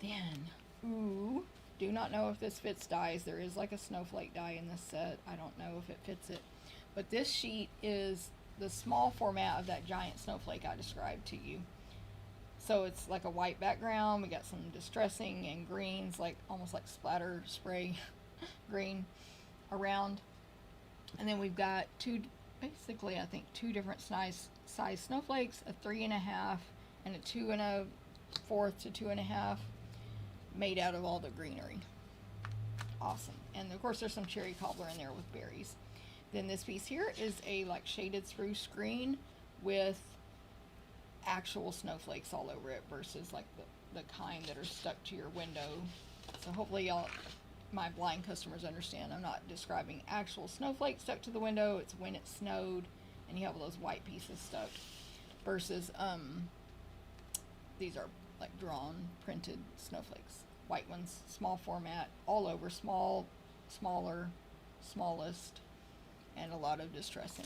Then, ooh, do not know if this fits dies. There is like a snowflake die in this set. I don't know if it fits it. But this sheet is the small format of that giant snowflake I described to you. So it's like a white background. We got some distressing and greens, like almost like splatter spray green around. And then we've got basically I think two different size snowflakes, a 3.5 and a 2 1/4 to 2.5. Made out of all the greenery. Awesome. And of course there's some cherry cobbler in there with berries. Then this piece here is a like shaded spruce green with actual snowflakes all over it versus like the kind that are stuck to your window. So hopefully y'all, my blind customers, understand I'm not describing actual snowflakes stuck to the window. It's when it snowed and you have those white pieces stuck versus these are like drawn printed snowflakes, white ones, small format, all over, small, smaller, smallest, and a lot of distressing.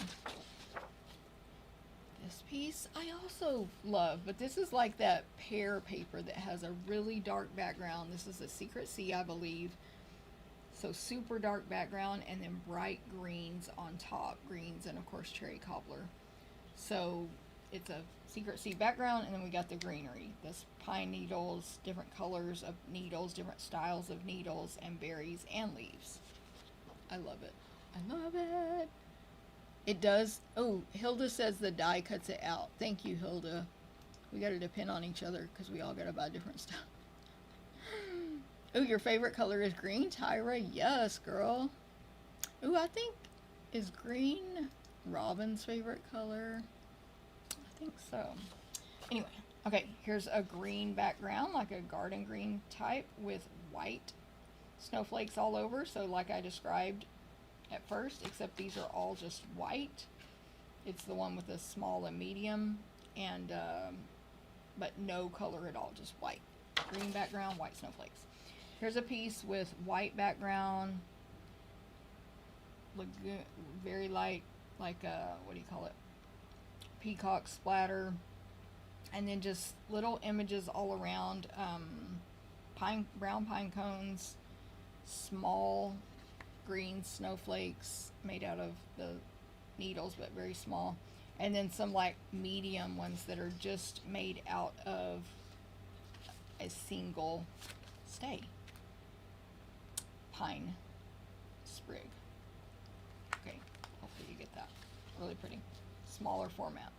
This piece I also love, but this is like that pear paper that has a really dark background. This is a Secret Sea, I believe. So super dark background and then bright greens on top, greens and of course cherry cobbler. So it's a Secret Sea background, and then we got the greenery. This pine needles, different colors of needles, different styles of needles, and berries and leaves. I love it. I love it. It does. Oh, Hilda says the die cuts it out. Thank you, Hilda. We got to depend on each other because we all got to buy different stuff. Oh, your favorite color is green, Tyra? Yes, girl. Oh, I think, is green Robin's favorite color? I think so. Anyway, okay, here's a green background, like a garden green type with white snowflakes all over. So like I described at first, except these are all just white. It's the one with the small and medium, and but no color at all, just white. Green background, white snowflakes. Here's a piece with white background, very light, like what do you call it? Peacock splatter, and then just little images all around. Brown pine cones, small green snowflakes made out of the needles, but very small, and then some like medium ones that are just made out of a single stay pine sprig. Okay, hopefully you get that. Really pretty. Smaller format.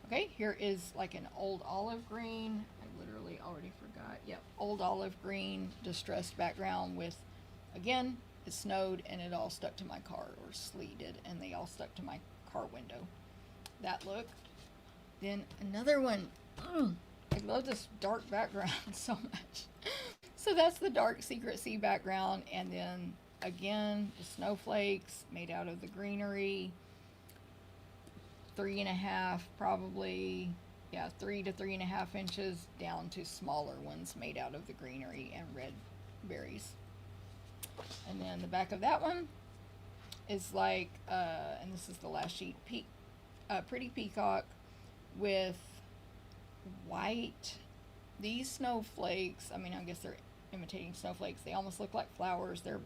Okay, here is like an old olive green. I literally already forgot. Yep, old olive green distressed background with, again, it snowed and it all stuck to my car, or sleeted, and they all stuck to my car window. That look. Then another one. I love this dark background so much. So that's the dark Secret Sea background, and then again the snowflakes made out of the greenery. 3.5 probably, yeah, 3 to 3.5 inches down to smaller ones made out of the greenery and red berries. And then the back of that one is like, and this is the last sheet, pretty peacock with white. These snowflakes, I mean, I guess they're imitating snowflakes. They almost look like flowers. They're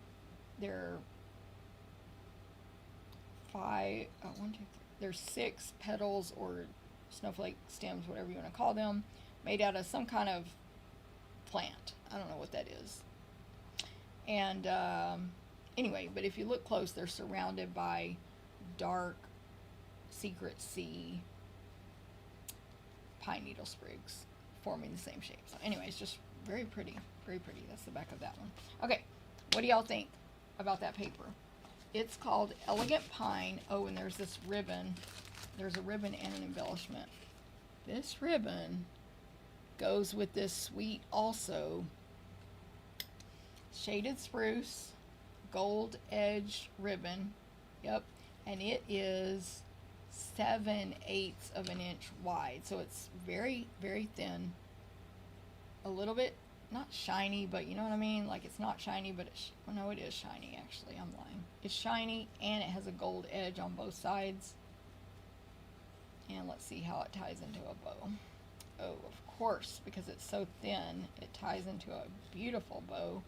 there's 6 petals or snowflake stems, whatever you want to call them, made out of some kind of plant. I don't know what that is. And anyway, but if you look close, they're surrounded by dark Secret Sea pine needle sprigs forming the same shape. So anyway, it's just very pretty, very pretty. That's the back of that one. Okay, what do y'all think about that paper? It's called Elegant Pine. Oh, and there's this ribbon. There's a ribbon and an embellishment. This ribbon goes with this suite also. Shaded spruce, gold edge ribbon. Yep, and it is 7/8 of an inch wide, so it's very, very thin. A little bit not shiny, but you know what I mean, like it's not shiny, but it's, well, no, it is shiny. Actually, I'm lying. It's shiny, and it has a gold edge on both sides. And let's see how it ties into a bow. Oh, of course, because it's so thin, it ties into a beautiful bow.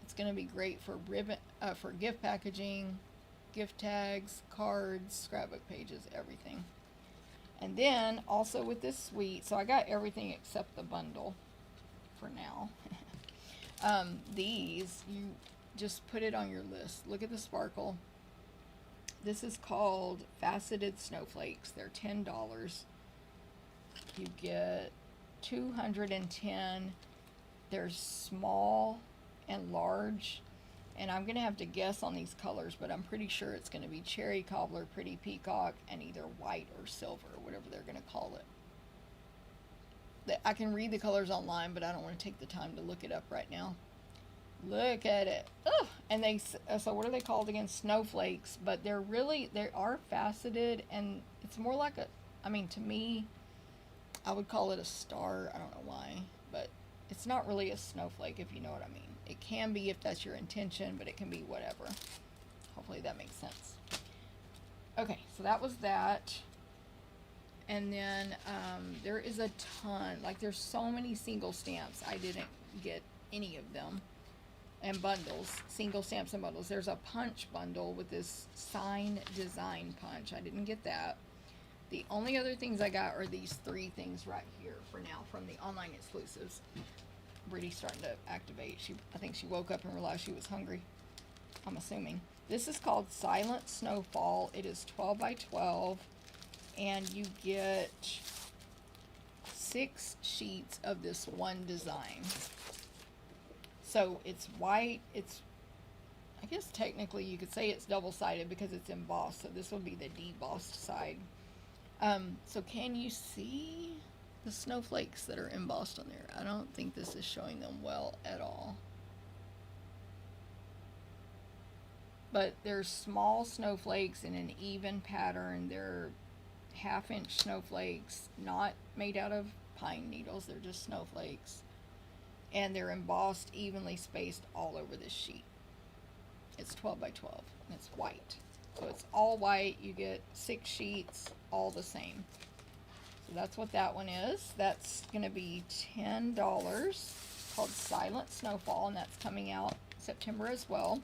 It's going to be great for ribbon, for gift packaging, gift tags, cards, scrapbook pages, everything. And then also with this suite, so I got everything except the bundle for now. These, you just put it on your list. Look at the sparkle. This is called Faceted Snowflakes. They're $10. You get 210. They're small and large, and I'm gonna have to guess on these colors, but I'm pretty sure it's gonna be cherry cobbler, pretty peacock, and either white or silver, whatever they're gonna call it. I can read the colors online, but I don't want to take the time to look it up right now. Look at it. Oh, and they, so what are they called again? Snowflakes, but they are faceted, and it's more like a, I mean, to me, I would call it a star. I don't know why, but it's not really a snowflake, if you know what I mean. It can be if that's your intention, but it can be whatever. Hopefully that makes sense. Okay, so that was that. And then there is a ton, like there's so many single stamps. I didn't get any of them. And bundles, single stamps and bundles. There's a punch bundle with this sign design punch. I didn't get that. The only other things I got are these 3 things right here for now from the online exclusives. Brittany's starting to activate. I think she woke up and realized she was hungry, I'm assuming. This is called Silent Snowfall. It is 12 by 12, and you get 6 sheets of this one design. So it's white. It's, I guess technically you could say it's double-sided because it's embossed, so this will be the debossed side. So can you see the snowflakes that are embossed on there? I don't think this is showing them well at all. But they're small snowflakes in an even pattern. They're 1/2-inch snowflakes, not made out of pine needles. They're just snowflakes. And they're embossed, evenly spaced all over this sheet. It's 12 by 12, and it's white. So it's all white. You get 6 sheets, all the same. So that's what that one is. That's going to be $10, called Silent Snowfall, and that's coming out September as well.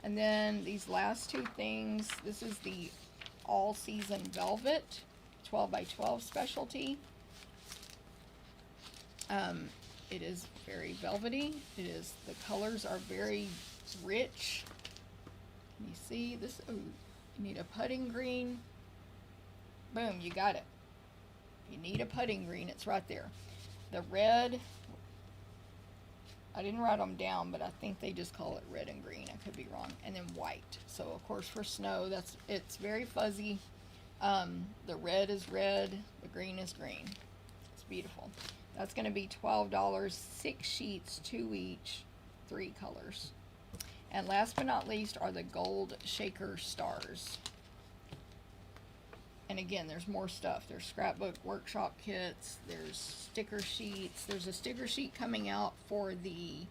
And then these last 2 things, this is the All Season Velvet 12 by 12 specialty. It is very velvety. It is, the colors are very rich. Can you see this? Ooh, you need a putting green. Boom, you got it. You need a putting green, it's right there. The red, I didn't write them down, but I think they just call it red and green. I could be wrong. And then white. So of course for snow, it's very fuzzy. The red is red, the green is green. It's beautiful. That's going to be $12, 6 sheets, 2 each, 3 colors. And last but not least are the gold shaker stars. And again, there's more stuff. There's scrapbook workshop kits. There's sticker sheets. There's a sticker sheet coming out for the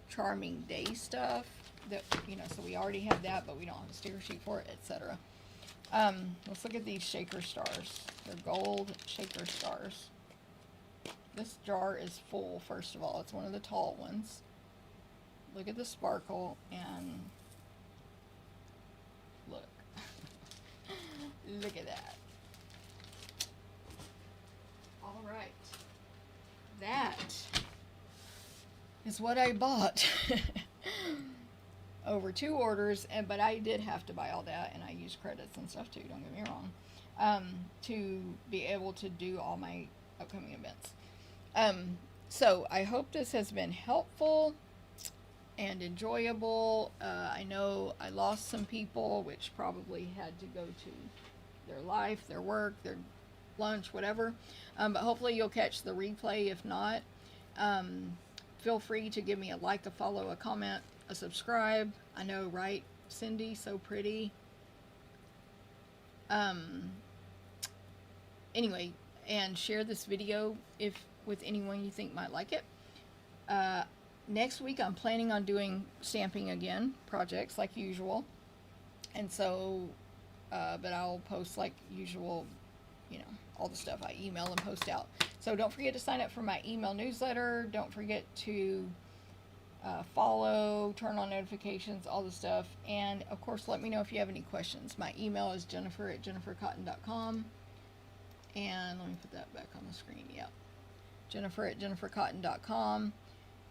Charming Day stuff. That, you know, so we already have that, but we don't have a sticker sheet for it, etc. Let's look at these shaker stars. They're gold shaker stars. This jar is full, first of all. It's one of the tall ones. Look at the sparkle, and look. Look at that. All right. That is what I bought. Over 2 orders, but I did have to buy all that, and I used credits and stuff too, don't get me wrong, to be able to do all my upcoming events. So I hope this has been helpful and enjoyable. I know I lost some people, which probably had to go to their life, their work, their lunch, whatever. But hopefully you'll catch the replay. If not, feel free to give me a like, a follow, a comment, a subscribe. I know, right, Cindy? So pretty. Anyway, and share this video with anyone you think might like it. Next week I'm planning on doing stamping again, projects like usual. And so, but I'll post like usual, you know, all the stuff I email and post out. So don't forget to sign up for my email newsletter. Don't forget to follow, turn on notifications, all the stuff. And of course, let me know if you have any questions. My email is jennifer@jennifercotton.com. And let me put that back on the screen. Yep. jennifer@jennifercotton.com.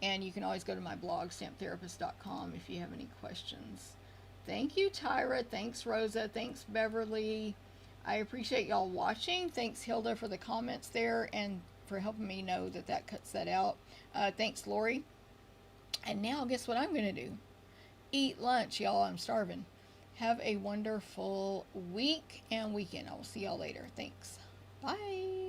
And you can always go to my blog, stamptherapist.com, if you have any questions. Thank you, Tyra. Thanks, Rosa. Thanks, Beverly. I appreciate y'all watching. Thanks, Hilda, for the comments there and for helping me know that cuts that out. Thanks, Lori. And now, guess what I'm going to do? Eat lunch, y'all. I'm starving. Have a wonderful week and weekend. I will see y'all later. Thanks. Bye.